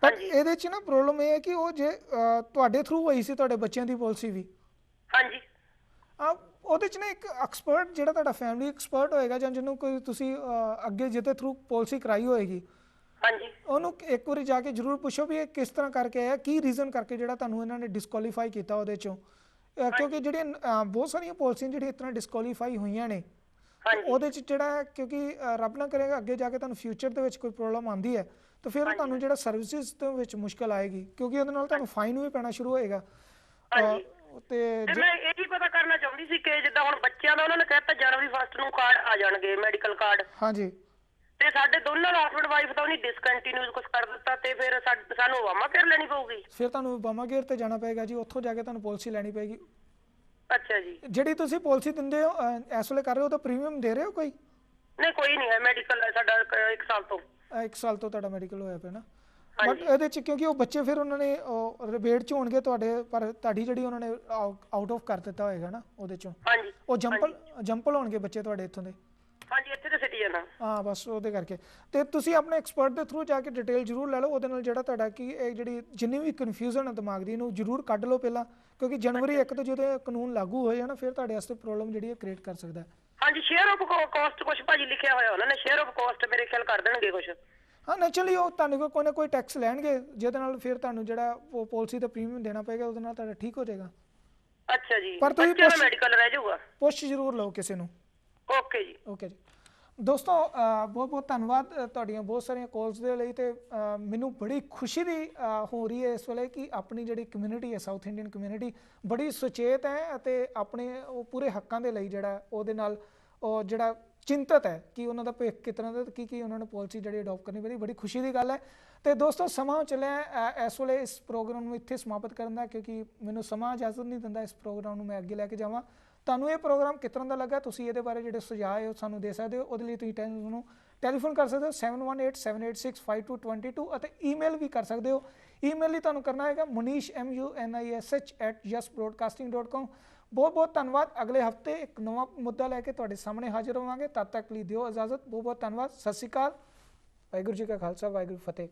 ਪਰ ਇਹਦੇ 'ਚ ਨਾ ਪ੍ਰੋਬਲਮ ਇਹ ਹੈ ਕਿ ਉਹ ਜੇ ਤੁਹਾਡੇ ਥਰੂ ਹੋਈ ਸੀ ਤੁਹਾਡੇ ਬੱਚਿਆਂ ਦੀ ਪਾਲਿਸੀ ਵੀ। ਹਾਂਜੀ ਉਹਦੇ 'ਚ ਨਾ ਇੱਕ ਐਕਸਪਰਟ ਜਿਹੜਾ ਤੁਹਾਡਾ ਫੈਮਿਲੀ ਐਕਸਪਰਟ ਹੋਏਗਾ ਜਾਂ ਜਿਹਨੂੰ ਕੋਈ ਤੁਸੀਂ ਅੱਗੇ ਜਿਹਦੇ ਥਰੂ ਪਾਲਿਸੀ ਕਰਾਈ ਹੋਏਗੀ, ਹਾਂਜੀ ਉਹਨੂੰ ਇੱਕ ਵਾਰੀ ਜਾ ਕੇ ਜ਼ਰੂਰ ਪੁੱਛੋ ਵੀ ਇਹ ਕਿਸ ਤਰ੍ਹਾਂ ਕਰਕੇ ਆਇਆ, ਕੀ ਰੀਜ਼ਨ ਕਰਕੇ ਜਿਹੜਾ ਤੁਹਾਨੂੰ ਇਹਨਾਂ ਨੇ ਡਿਸਕੁਆਲੀਫਾਈ ਕੀਤਾ ਉਹਦੇ 'ਚੋਂ, ਕਿਉਂਕਿ ਜਿਹੜੀਆਂ ਬਹੁਤ ਸਾਰੀਆਂ ਪਾਲਿਸੀਆਂ ਜਿਹੜੀਆਂ ਇਸ ਤਰ੍ਹਾਂ ਡਿਸਕੁਆਲੀਫਾਈ ਹੋਈਆਂ ਨੇ ਉਹਦੇ 'ਚ ਜਿਹੜਾ ਕਿਉਂਕਿ ਰੱਬ ਨਾ ਕਰੇਗਾ ਅੱਗੇ ਜਾ ਕੇ ਤੁਹਾਨੂੰ ਫਿਊਚਰ ਦੇ ਵਿੱਚ ਕੋਈ ਪ੍ਰੋਬਲਮ ਆਉਂਦੀ ਹੈ ਤਾਂ ਫਿਰ ਤੁਹਾਨੂੰ ਜਿਹੜਾ ਸਰਵਿਸਿਜ਼ ਦੇ ਵਿੱਚ ਮੁਸ਼ਕਲ ਆਏਗੀ, ਕਿਉਂਕਿ ਉਹਦੇ ਨਾਲ ਤੁਹਾਨੂੰ ਫਾਈਨ ਵੀ ਪੈਣਾ ਸ਼ੁਰੂ ਹੋਏਗਾ। ਤੇ ਮੈਂ ਇਹ ਵੀ ਪਤਾ ਕਰਨਾ ਚਾਹੁੰਦੀ ਸੀ ਕਿ ਜਿੱਦਾਂ ਹੁਣ ਬੱਚਿਆਂ ਦਾ ਉਹਨਾਂ ਨੇ ਕਹਿਤਾ ਜਨਵਰੀ 1 ਨੂੰ ਕਾਰਡ ਆ ਜਾਣਗੇ ਮੈਡੀਕਲ ਕਾਰਡ। ਹਾਂਜੀ ਤੇ ਸਾਡੇ ਦੋਨਾਂ ਦਾ ਹਸਬੈਂਡ ਵਾਈਫ ਦਾ ਉਹਨੇ ਡਿਸਕੰਟੀਨਿਊ ਕੁਝ ਕਰ ਦਿੱਤਾ ਤੇ ਫਿਰ ਸਾਨੂੰ ਓਬਾਮਾ ਕੇਅਰ ਲੈਣੀ ਪਊਗੀ? ਫਿਰ ਤੁਹਾਨੂੰ ਓਬਾਮਾ ਕੇਅਰ ਤੇ ਜਾਣਾ ਪਏਗਾ ਜੀ, ਉੱਥੋਂ ਜਾ ਕੇ ਤੁਹਾਨੂੰ ਪਾਲਿਸੀ ਲੈਣੀ ਪਏਗੀ। ਅੱਛਾ ਜੀ। ਜਿਹੜੀ ਤੁਸੀਂ ਪਾਲਿਸੀ ਦਿੰਦੇ ਹੋ ਇਸ ਵੇਲੇ ਕਰ ਰਹੇ ਹੋ ਤਾਂ ਪ੍ਰੀਮੀਅਮ ਦੇ ਰਹੇ ਹੋ ਕੋਈ? ਨਹੀਂ ਕੋਈ ਨਹੀਂ ਹੈ, ਮੈਡੀਕਲ ਹੈ ਸਾਡਾ 1 ਸਾਲ ਤੋਂ। 1 ਸਾਲ ਤੋਂ ਤੁਹਾਡਾ ਮੈਡੀਕਲ ਹੋਇਆ ਪਿਆ ਨਾ, ਬਟ ਇਹਦੇ 'ਚ ਕਿਉਂਕਿ ਉਹ ਬੱਚੇ ਫਿਰ ਉਹਨਾਂ ਨੇ ਰਿਬੇਟ 'ਚ ਹੋਣਗੇ ਤੁਹਾਡੇ, ਪਰ ਤੁਹਾਡੀ ਜਿਹੜੀ ਉਹਨਾਂ ਨੇ ਆਊਟ ਆਫ ਕਰ ਦਿੱਤਾ ਹੋਏਗਾ ਨਾ ਉਹਦੇ 'ਚੋਂ। ਹਾਂਜੀ ਉਹ ਜੰਪਲ ਹੋਣਗੇ ਬੱਚੇ ਤੁਹਾਡੇ ਇੱਥੋਂ ਦੇ। ਹਾਂਜੀ ਇੱਥੇ ਦੇ ਸਿਟੀਜ਼ਨ ਆ। ਹਾਂ ਬਸ ਉਹਦੇ ਕਰਕੇ ਤੇ ਤੁਸੀਂ ਆਪਣੇ ਐਕਸਪਰਟ ਦੇ ਥਰੂ ਜਾ ਕੇ ਡਿਟੇਲ ਜ਼ਰੂਰ ਲੈ ਲਓ, ਉਹਦੇ ਨਾਲ ਜਿਹੜਾ ਤੁਹਾਡਾ ਕੀ ਇਹ ਜਿਹੜੀ ਜਿੰਨੀ ਵੀ ਕਨਫਿਊਜ਼ਨ ਹੈ ਦਿਮਾਗ ਦੀ ਇਹਨੂੰ ਜ਼ਰੂਰ ਕੱਢ ਲਓ ਪਹਿਲਾਂ, ਕਿਉਂਕਿ ਜਨਵਰੀ 1 ਤੋਂ ਜਦੋਂ ਕਾਨੂੰਨ ਲਾਗੂ ਹੋ ਜਾਣਾ ਫਿਰ ਤੁਹਾਡੇ ਵਾਸਤੇ ਪ੍ਰੋਬਲਮ ਜਿਹੜੀ ਹੈ ਕ੍ਰੀਏਟ ਕਰ ਸਕਦਾ ਹੈ। ਹਾਂਜੀ ਸ਼ੇਅਰ ਆਫ ਕਾਸਟ ਕੁਝ ਭਾਜੀ ਲਿਖਿਆ ਹੋਇਆ ਉਹਨਾਂ ਨੇ, ਸ਼ੇਅਰ ਆਫ ਕਾਸਟ ਮੇਰੇ ਖਿਆਲ ਕਰ ਦੇਣਗੇ ਕੁਝ। ਹਾਂ ਨੈਚੁਰਲੀ ਉਹ ਤੁਹਾਨੂੰ ਕੋਈ ਨਾ ਕੋਈ ਟੈਕਸ ਲੈਣਗੇ ਜਿਹਦੇ ਨਾਲ ਫਿਰ ਤੁਹਾਨੂੰ ਜਿਹੜਾ ਉਹ ਪਾਲਿਸੀ ਦਾ ਪ੍ਰੀਮੀਅਮ ਦੇਣਾ ਪਏਗਾ, ਉਹਦੇ ਨਾਲ ਤੁਹਾਡਾ ਠੀਕ ਹੋ ਜਾਏਗਾ। ਅੱਛਾ ਜੀ, ਪਰ ਤੁਸੀਂ ਮੈਡੀਕਲ ਰਹਿ ਜਾਊਗਾ। ਪੁੱਛ ਜ਼ਰੂਰ ਲਓ ਕਿਸੇ ਨੂੰ। ਓਕੇ ਜੀ। ਓਕੇ ਜੀ ਦੋਸਤੋ, ਬਹੁਤ ਬਹੁਤ ਧੰਨਵਾਦ ਤੁਹਾਡੀਆਂ ਬਹੁਤ ਸਾਰੀਆਂ ਕਾਲਸ ਦੇ ਲਈ, ਤੇ ਮੈਨੂੰ ਬੜੀ ਖੁਸ਼ੀ ਦੀ ਹੋ ਰਹੀ ਹੈ ਇਸ ਵੇਲੇ ਕਿ ਆਪਣੀ ਜਿਹੜੀ ਕਮਿਊਨਿਟੀ ਹੈ ਸਾਊਥ ਇੰਡੀਅਨ ਕਮਿਊਨਿਟੀ ਬੜੀ ਸੁਚੇਤ ਹੈ ਅਤੇ ਆਪਣੇ ਉਹ ਪੂਰੇ ਹੱਕਾਂ ਦੇ ਲਈ ਜਿਹੜਾ ਉਹਦੇ ਨਾਲ ਉਹ ਜਿਹੜਾ ਚਿੰਤਤ ਹੈ ਕਿ ਉਹਨਾਂ ਦਾ ਭਵਿੱਖ ਕਿਸ ਤਰ੍ਹਾਂ ਦਾ ਕੀ ਉਹਨਾਂ ਨੂੰ ਪਾਲਿਸੀ ਜਿਹੜੀ ਅਡੋਪਟ ਕਰਨੀ ਪੈਂਦੀ, ਬੜੀ ਖੁਸ਼ੀ ਦੀ ਗੱਲ ਹੈ। ਤੇ ਦੋਸਤੋ ਸਮਾਂ ਚੱਲਿਆ ਇਸ ਵੇਲੇ ਇਸ ਪ੍ਰੋਗਰਾਮ ਨੂੰ ਇੱਥੇ ਸਮਾਪਤ ਕਰਨ ਦਾ, ਕਿਉਂਕਿ ਮੈਨੂੰ ਸਮਾਂ ਇਜਾਜ਼ਤ ਨਹੀਂ ਦਿੰਦਾ ਇਸ ਪ੍ਰੋਗਰਾਮ ਨੂੰ ਮੈਂ ਅੱਗੇ ਲੈ ਕੇ ਜਾਵਾਂ। ਤੁਹਾਨੂੰ ਇਹ ਪ੍ਰੋਗਰਾਮ ਕਿਸ ਤਰ੍ਹਾਂ ਦਾ ਲੱਗਾ, ਤੁਸੀਂ ਇਹਦੇ ਬਾਰੇ ਜਿਹੜੇ ਸੁਝਾਅ ਹੈ ਉਹ ਸਾਨੂੰ ਦੇ ਸਕਦੇ ਹੋ। ਉਹਦੇ ਲਈ ਤੁਸੀਂ ਸਾਨੂੰ ਟੈਲੀਫੋਨ ਕਰ ਸਕਦੇ ਹੋ 7187865222 ਅਤੇ ਈਮੇਲ ਵੀ ਕਰ ਸਕਦੇ ਹੋ। ਈਮੇਲ ਲਈ ਤੁਹਾਨੂੰ ਕਰਨਾ ਹੈਗਾ munish@yesbroadcasting.com। ਬਹੁਤ ਬਹੁਤ ਧੰਨਵਾਦ। ਅਗਲੇ ਹਫਤੇ ਇੱਕ ਨਵਾਂ ਮੁੱਦਾ ਲੈ ਕੇ ਤੁਹਾਡੇ ਸਾਹਮਣੇ ਹਾਜ਼ਰ ਹੋਵਾਂਗੇ। ਤਦ ਤੱਕ ਲਈ ਦਿਓ ਇਜਾਜ਼ਤ। ਬਹੁਤ ਬਹੁਤ ਧੰਨਵਾਦ। ਸਤਿ ਸ਼੍ਰੀ ਅਕਾਲ। ਵਾਹਿਗੁਰੂ ਜੀ ਕਾ ਖਾਲਸਾ, ਵਾਹਿਗੁਰੂ ਫਤਿਹ।